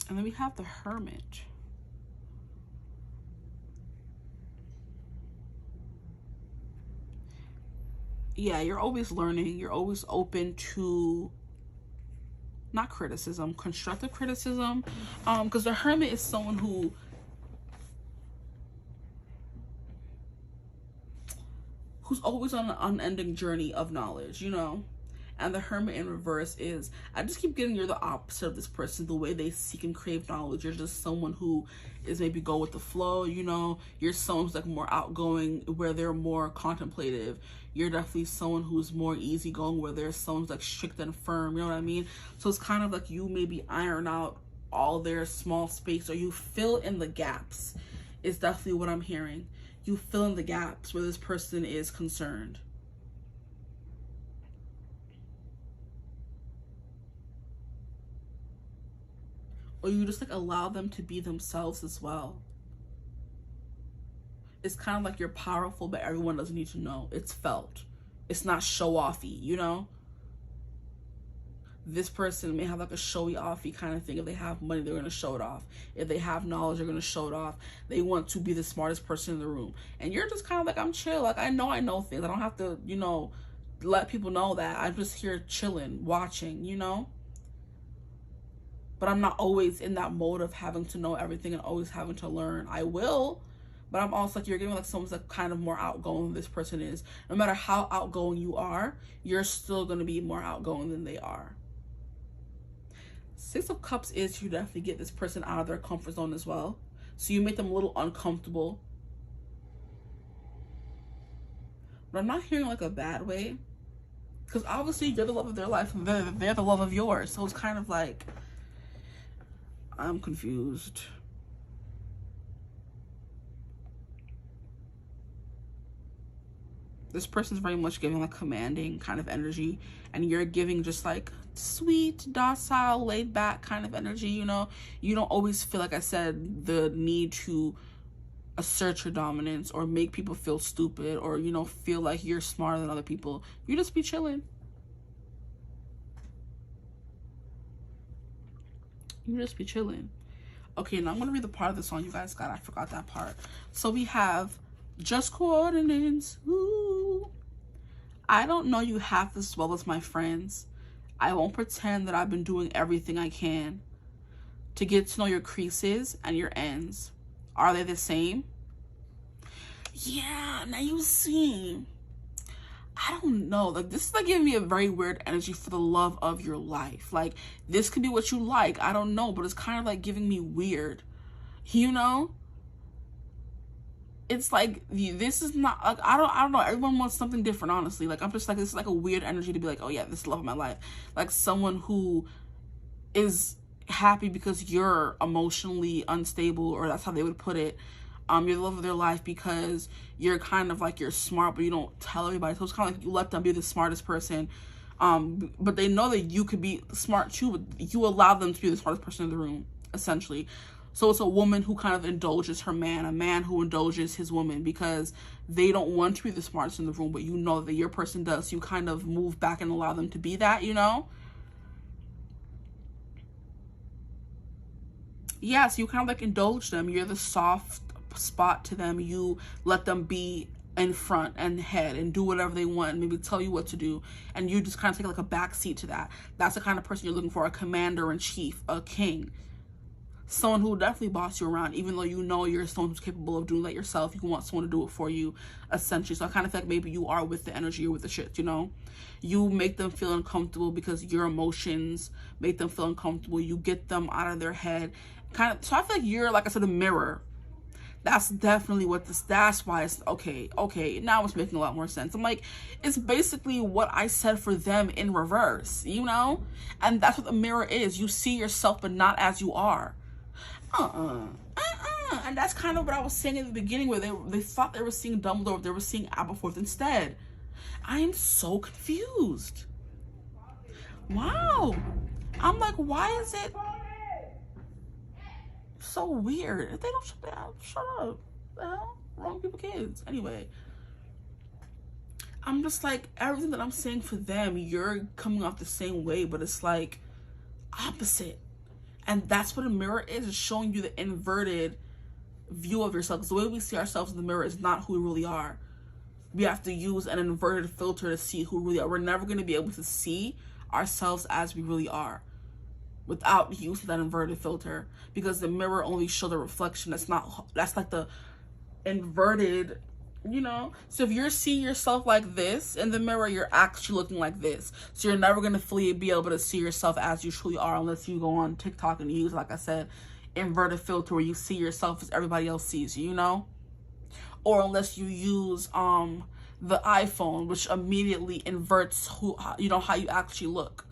And then we have the Hermit. Yeah, you're always learning. You're always open to, not criticism, constructive criticism. Because the Hermit is someone who's always on an unending journey of knowledge, you know? And the Hermit in reverse is, I just keep getting you're the opposite of this person, the way they seek and crave knowledge. You're just someone who is maybe go with the flow, you know? You're someone who's like more outgoing, where they're more contemplative. You're definitely someone who's more easygoing, where there's someone who's like strict and firm, you know what I mean? So it's kind of like you maybe iron out all their small space, or you fill in the gaps, is definitely what I'm hearing. You fill in the gaps where this person is concerned. Or you just like allow them to be themselves as well. It's kind of like you're powerful, but everyone doesn't need to know. It's felt. It's not show-offy, you know? This person may have like a showy-offy kind of thing. If they have money, they're going to show it off. If they have knowledge, they're going to show it off. They want to be the smartest person in the room. And you're just kind of like, I'm chill. Like, I know things. I don't have to, you know, let people know that. I'm just here chilling, watching, you know? But I'm not always in that mode of having to know everything and always having to learn. I will, But I'm also like, you're giving like someone's like kind of more outgoing than this person is. No matter how outgoing you are, you're still going to be more outgoing than they are. Six of Cups is you definitely get this person out of their comfort zone as well. So you make them a little uncomfortable. But I'm not hearing like a bad way. Because obviously you're the love of their life and they're the love of yours. So it's kind of like, I'm confused. This person's very much giving like commanding kind of energy, and you're giving just like sweet, docile, laid back kind of energy, you know? You don't always feel, like I said, the need to assert your dominance or make people feel stupid or, you know, feel like you're smarter than other people. You just be chilling. You just be chilling. Okay, now I'm going to read the part of the song you guys got. I forgot that part. So we have just coordinates. Ooh. I don't know you half as well as my friends. I won't pretend that I've been doing everything I can to get to know your creases and your ends. Are they the same? Yeah, now you see. I don't know. Like, this is like giving me a very weird energy for the love of your life. Like, this could be what you like. I don't know, but it's kind of like giving me weird. You know? It's like, this is not like, I don't know. Everyone wants something different, honestly. Like, I'm just like, this is like a weird energy to be like, oh yeah, this is the love of my life. Like someone who is happy because you're emotionally unstable, or that's how they would put it. You're the love of their life because you're kind of like, you're smart, but you don't tell everybody. So it's kind of like you let them be the smartest person. But they know that you could be smart too, but you allow them to be the smartest person in the room, essentially. So it's a woman who kind of indulges her man, a man who indulges his woman because they don't want to be the smartest in the room, but you know that your person does. So you kind of move back and allow them to be that, you know? Yeah, so you kind of like indulge them. You're the soft spot to them. You let them be in front and head and do whatever they want, and maybe tell you what to do, and you just kind of take like a back seat to that. That's the kind of person you're looking for, a commander-in-chief, a king. Someone who will definitely boss you around, even though you know you're someone who's capable of doing that yourself. You want someone to do it for you, essentially. So I kind of feel like maybe you are with the energy or with the shit, you know? You make them feel uncomfortable because your emotions make them feel uncomfortable. You get them out of their head. So I feel like you're, like I said, a mirror. That's definitely what this, that's why it's, okay, now it's making a lot more sense. I'm like, it's basically what I said for them in reverse, you know? And that's what the mirror is. You see yourself, but not as you are. And that's kind of what I was saying in the beginning, where they thought they were seeing Dumbledore, but they were seeing Aberforth instead. I am so confused. Wow. I'm like, why is it so weird? If they don't shut down, shut up. The hell? Wrong people, kids. Anyway, I'm just like, everything that I'm saying for them, you're coming off the same way, but it's like opposite. And that's what a mirror is showing you the inverted view of yourself. Because the way we see ourselves in the mirror is not who we really are. We have to use an inverted filter to see who we really are. We're never going to be able to see ourselves as we really are without using that inverted filter, because the mirror only shows the reflection. That's like the inverted, you know? So if you're seeing yourself like this in the mirror, you're actually looking like this. So you're never going to fully be able to see yourself as you truly are unless you go on TikTok and use, like I said, inverted filter where you see yourself as everybody else sees you, you know? Or unless you use the iPhone, which immediately inverts how you actually look.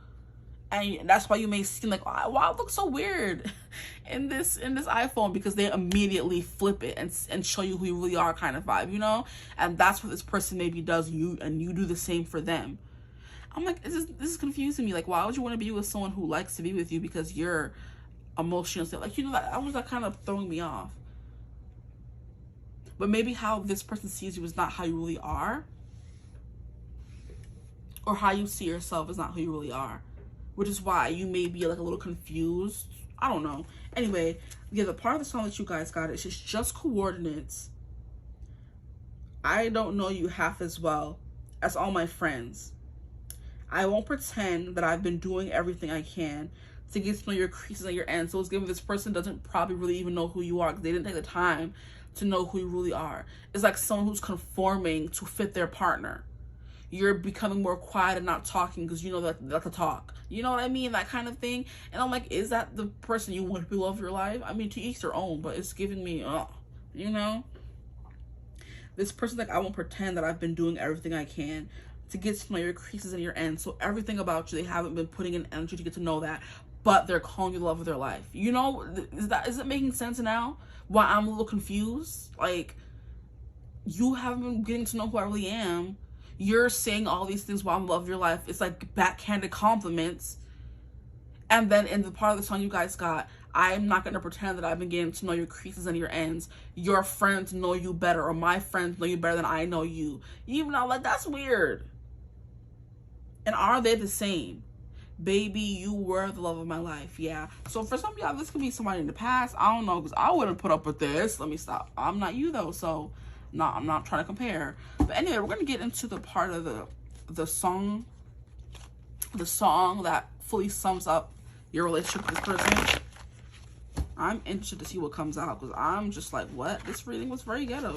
And that's why you may seem like, wow, I look so weird in this iPhone, because they immediately flip it and show you who you really are, kind of vibe, you know? And that's what this person maybe does, and you do the same for them. I'm like, this is confusing me. Like, why would you want to be with someone who likes to be with you because you're emotional? Like, you know, that was like kind of throwing me off. But maybe how this person sees you is not how you really are, or how you see yourself is not who you really are. Which is why you may be like a little confused. I don't know. Anyway, yeah, the part of the song that you guys got is just coordinates. I don't know you half as well as all my friends. I won't pretend that I've been doing everything I can to get to know your creases and your ends. So it's given this person doesn't probably really even know who you are, because they didn't take the time to know who you really are. It's like someone who's conforming to fit their partner. You're becoming more quiet and not talking because you know that to talk. You know what I mean? That kind of thing. And I'm like, is that the person you want to be love of your life? I mean, to each their own, but it's giving me, you know? This person, like, I won't pretend that I've been doing everything I can to get to know your creases and your ends. So everything about you, they haven't been putting in energy to get to know that, but they're calling you the love of their life. You know, is it making sense now? Why I'm a little confused? Like, you haven't been getting to know who I really am. You're saying all these things while I'm the love of your life. It's like backhanded compliments. And then in the part of the song you guys got, I'm not going to pretend that I've been getting to know your creases and your ends. Your friends know you better, or my friends know you better than I know you. Even though, like, that's weird. And are they the same? Baby, you were the love of my life. Yeah. So for some of y'all, this could be somebody in the past. I don't know, because I wouldn't put up with this. Let me stop. I'm not you, though, so... No, I'm not trying to compare. But anyway, we're going to get into the part of the song that fully sums up your relationship with this person. I'm interested to see what comes out, because I'm just like, what? This reading was very ghetto.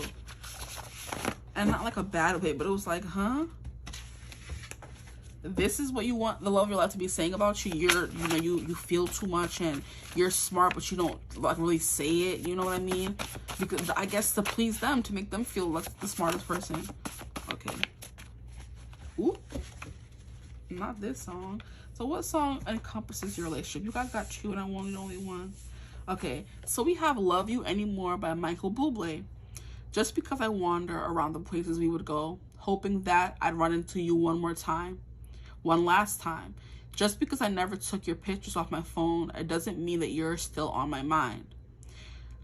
And not like a bad way, but it was like, huh? This is what you want the love of your life to be saying about you. You feel too much and you're smart, but you don't like really say it. You know what I mean? Because I guess to please them, to make them feel like the smartest person. Okay. Ooh. Not this song. So what song encompasses your relationship? You guys got two and I wanted only one. Okay. So we have Love You Anymore by Michael Bublé. Just because I wander around the places we would go, hoping that I'd run into you one more time. One last time. Just because I never took your pictures off my phone, it doesn't mean that you're still on my mind.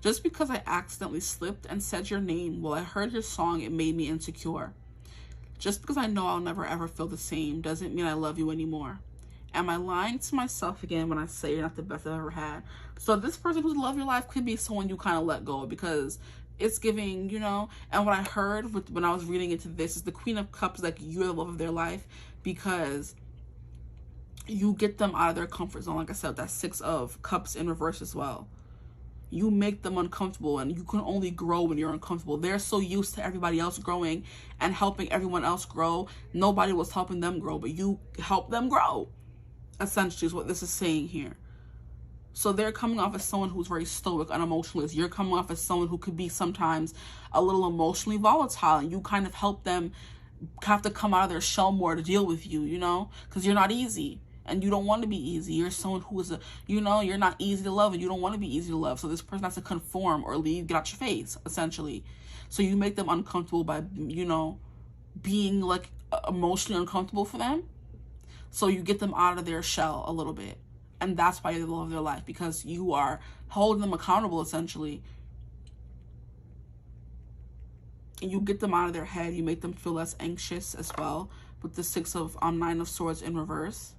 Just because I accidentally slipped and said your name while I heard your song, it made me insecure. Just because I know I'll never ever feel the same doesn't mean I love you anymore. Am I lying to myself again when I say you're not the best I've ever had? So this person who's love your life could be someone you kind of let go, because it's giving, you know. And what I heard when I was reading into this is the Queen of Cups, like, you're the love of their life, because you get them out of their comfort zone. Like I said, that Six of Cups in reverse as well. You make them uncomfortable, and you can only grow when you're uncomfortable. They're so used to everybody else growing and helping everyone else grow. Nobody was helping them grow, but you help them grow, essentially, is what this is saying here. So they're coming off as someone who's very stoic, unemotionalist. You're coming off as someone who could be sometimes a little emotionally volatile, and you kind of help them have to come out of their shell more to deal with you, you know, because you're not easy and you don't want to be easy. You're someone who is you're not easy to love and you don't want to be easy to love. So this person has to conform or leave, get out your face, essentially. So you make them uncomfortable by, you know, being like emotionally uncomfortable for them. So you get them out of their shell a little bit. And that's why you're the love of their life, because you are holding them accountable, essentially. And you get them out of their head. You make them feel less anxious as well, with the Nine of Swords in reverse.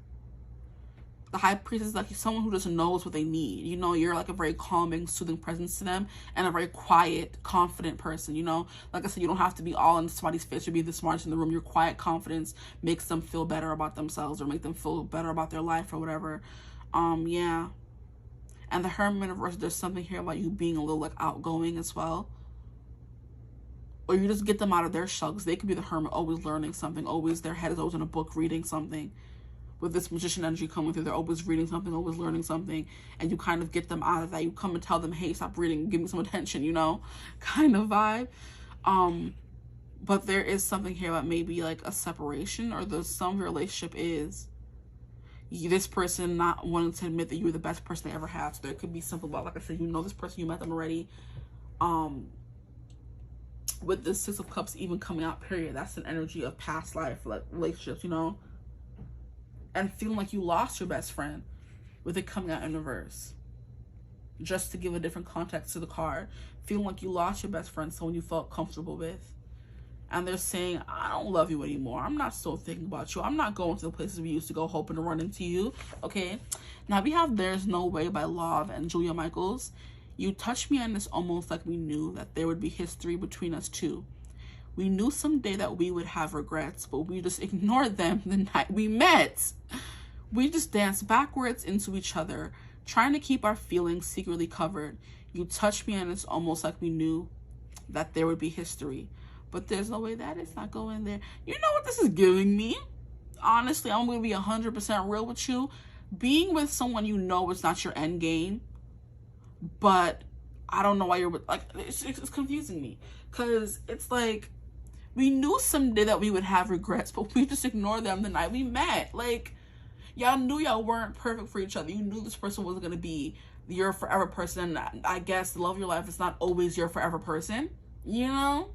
The High Priestess is like someone who just knows what they need. You know, you're like a very calming, soothing presence to them, and a very quiet, confident person, you know. Like I said, you don't have to be all in somebody's face or be the smartest in the room. Your quiet confidence makes them feel better about themselves, or make them feel better about their life or whatever. Yeah. And the Hermit in reverse, there's something here about you being a little like outgoing as well. Or you just get them out of their shell, because they could be the Hermit, always learning something, always, their head is always in a book reading something. With this Magician energy coming through, they're always reading something, always learning something, and you kind of get them out of that. You come and tell them, hey, stop reading, give me some attention, you know, kind of vibe. But there is something here about maybe like a separation, or some relationship is this person not wanting to admit that you were the best person they ever had. So there could be something about, like I said, you know this person, you met them already. With the Six of Cups even coming out, period, that's an energy of past life, like relationships, you know. And feeling like you lost your best friend, with it coming out in reverse. Just to give a different context to the card. Feeling like you lost your best friend, someone you felt comfortable with. And they're saying, I don't love you anymore. I'm not still thinking about you. I'm not going to the places we used to go hoping to run into you. Okay? Now we have There's No Way by Love and Julia Michaels. You touched me, and it's almost like we knew that there would be history between us two. We knew someday that we would have regrets, but we just ignored them the night we met. We just danced backwards into each other, trying to keep our feelings secretly covered. You touched me, and it's almost like we knew that there would be history. But there's no way that it's not going there. You know what this is giving me? Honestly, I'm going to be 100% real with you. Being with someone you know it's not your end game, but I don't know why you're with, like, it's confusing me. Because it's like, we knew someday that we would have regrets, but we just ignored them the night we met. Like, y'all knew y'all weren't perfect for each other. You knew this person wasn't going to be your forever person. I guess the love of your life is not always your forever person, you know?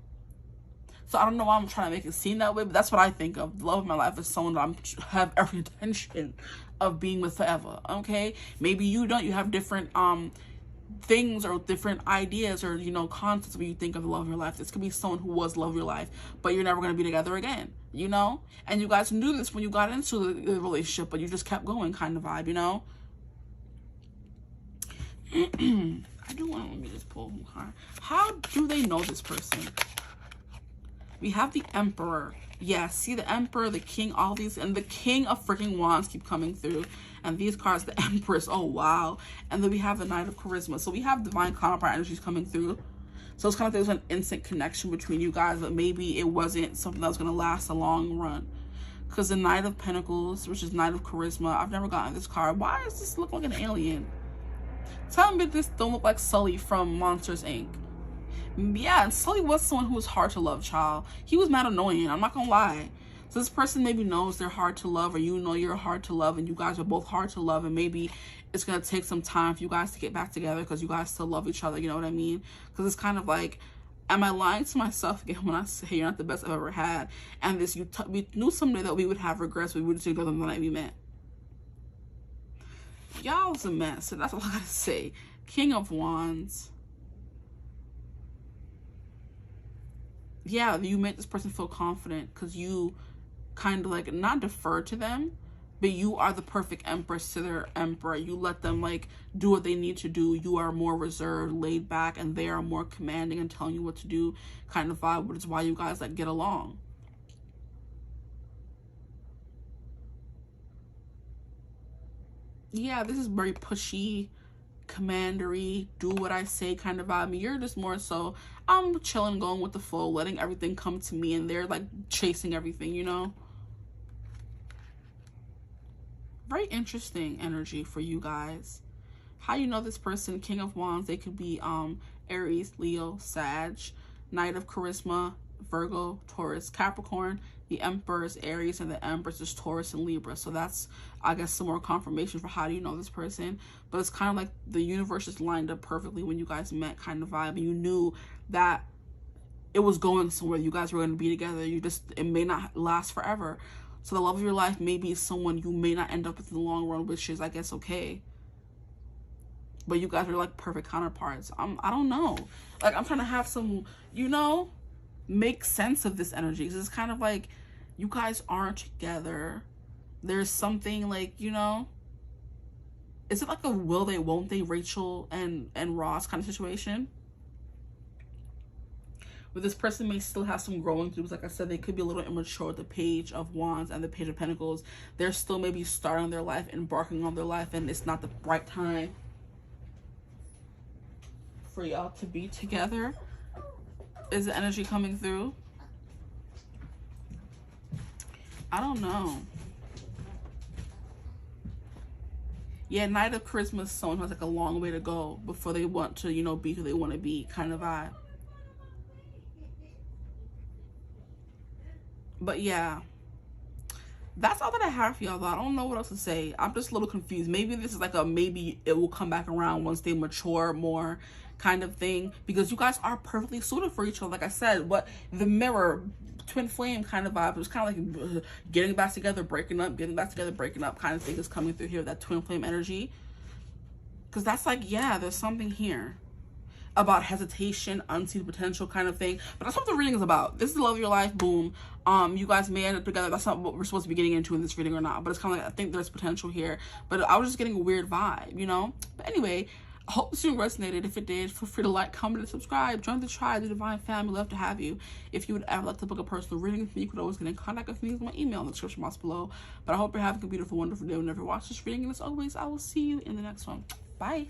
So I don't know why I'm trying to make it seem that way, but that's what I think of. The love of my life is someone that I have every intention of being with forever, okay? Maybe you don't. You have different things or different ideas or, you know, concepts when you think of the love of your life. This could be someone who was love of your life, but you're never going to be together again, you know? And you guys knew this when you got into the relationship, but you just kept going kind of vibe, you know? I do want to, let me just pull one card. How do they know this person? We have the Emperor. Yeah, see the Emperor, the King, all these, and the King of freaking Wands keep coming through. And these cards, the Empress, oh wow. And then we have the Knight of Charisma. So we have divine counterpart energies coming through. So it's kind of like there's an instant connection between you guys, but maybe it wasn't something that was going to last a long run. Because the Knight of Pentacles, which is Knight of Charisma, I've never gotten this card. Why does this look like an alien? Tell me this don't look like Sully from Monsters, Inc. Yeah, and Sully was someone who was hard to love, child. He was mad annoying, I'm not gonna lie. So this person maybe knows they're hard to love, or you know you're hard to love, and you guys are both hard to love, and maybe it's gonna take some time for you guys to get back together because you guys still love each other, you know what I mean? Because it's kind of like, am I lying to myself again when I say you're not the best I've ever had? And this, we knew someday that we would have regrets, but we would just ignore them the night we met. Y'all was a mess, so that's all I gotta say. King of Wands. Yeah, you make this person feel confident because you kind of like not defer to them, but you are the perfect empress to their emperor. You let them like do what they need to do. You are more reserved, laid back, and they are more commanding and telling you what to do kind of vibe, which is why you guys like get along. Yeah, this is very pushy, commandery, do what I say kind of vibe. You're just more so, I'm chilling, going with the flow, letting everything come to me, and they're like chasing everything, you know? Very interesting energy for you guys. How you know this person? King of Wands, they could be Aries, Leo, Sag, Knight of Charisma, Virgo, Taurus, Capricorn. The Emperor is Aries, and the Empress is Taurus and Libra. So that's, I guess, some more confirmation for how do you know this person. But it's kind of like the universe just lined up perfectly when you guys met kind of vibe. And you knew that it was going somewhere. You guys were going to be together. It may not last forever. So the love of your life may be someone you may not end up with in the long run, which is, I guess, okay. But you guys are like perfect counterparts. I don't know. Like, I'm trying to have some, you know, make sense of this energy. Because it's kind of like you guys aren't together. There's something like, you know, is it like a will they, won't they, Rachel and Ross kind of situation? But this person may still have some growing to do. Like I said, they could be a little immature with the Page of Wands and the Page of Pentacles. They're still maybe starting their life, embarking on their life, and it's not the right time for y'all to be together. Is the energy coming through? I don't know. Yeah, Knight of Charisma is someone who has like a long way to go before they want to, you know, be who they want to be kind of vibe. But yeah, that's all that I have for y'all, though. I don't know what else to say. I'm just a little confused. Maybe this is like a maybe it will come back around once they mature more kind of thing, because you guys are perfectly suited for each other. Like I said, what the mirror, twin flame kind of vibe. It was kind of like getting back together, breaking up, getting back together, breaking up kind of thing is coming through here, that twin flame energy. Because that's like, yeah, there's something here about hesitation, unseen potential kind of thing. But that's what the reading is about. This is the love of your life, boom. You guys may end up together. That's not what we're supposed to be getting into in this reading or not. But it's kind of like, I think there's potential here. But I was just getting a weird vibe, you know? But anyway, I hope this video resonated. If it did, feel free to like, comment, and subscribe. Join the tribe, the Divine Family. Love to have you. If you would ever like to book a personal reading with me, you could always get in contact with me with my email in the description box below. But I hope you're having a beautiful, wonderful day whenever you watch this reading. And as always, I will see you in the next one. Bye.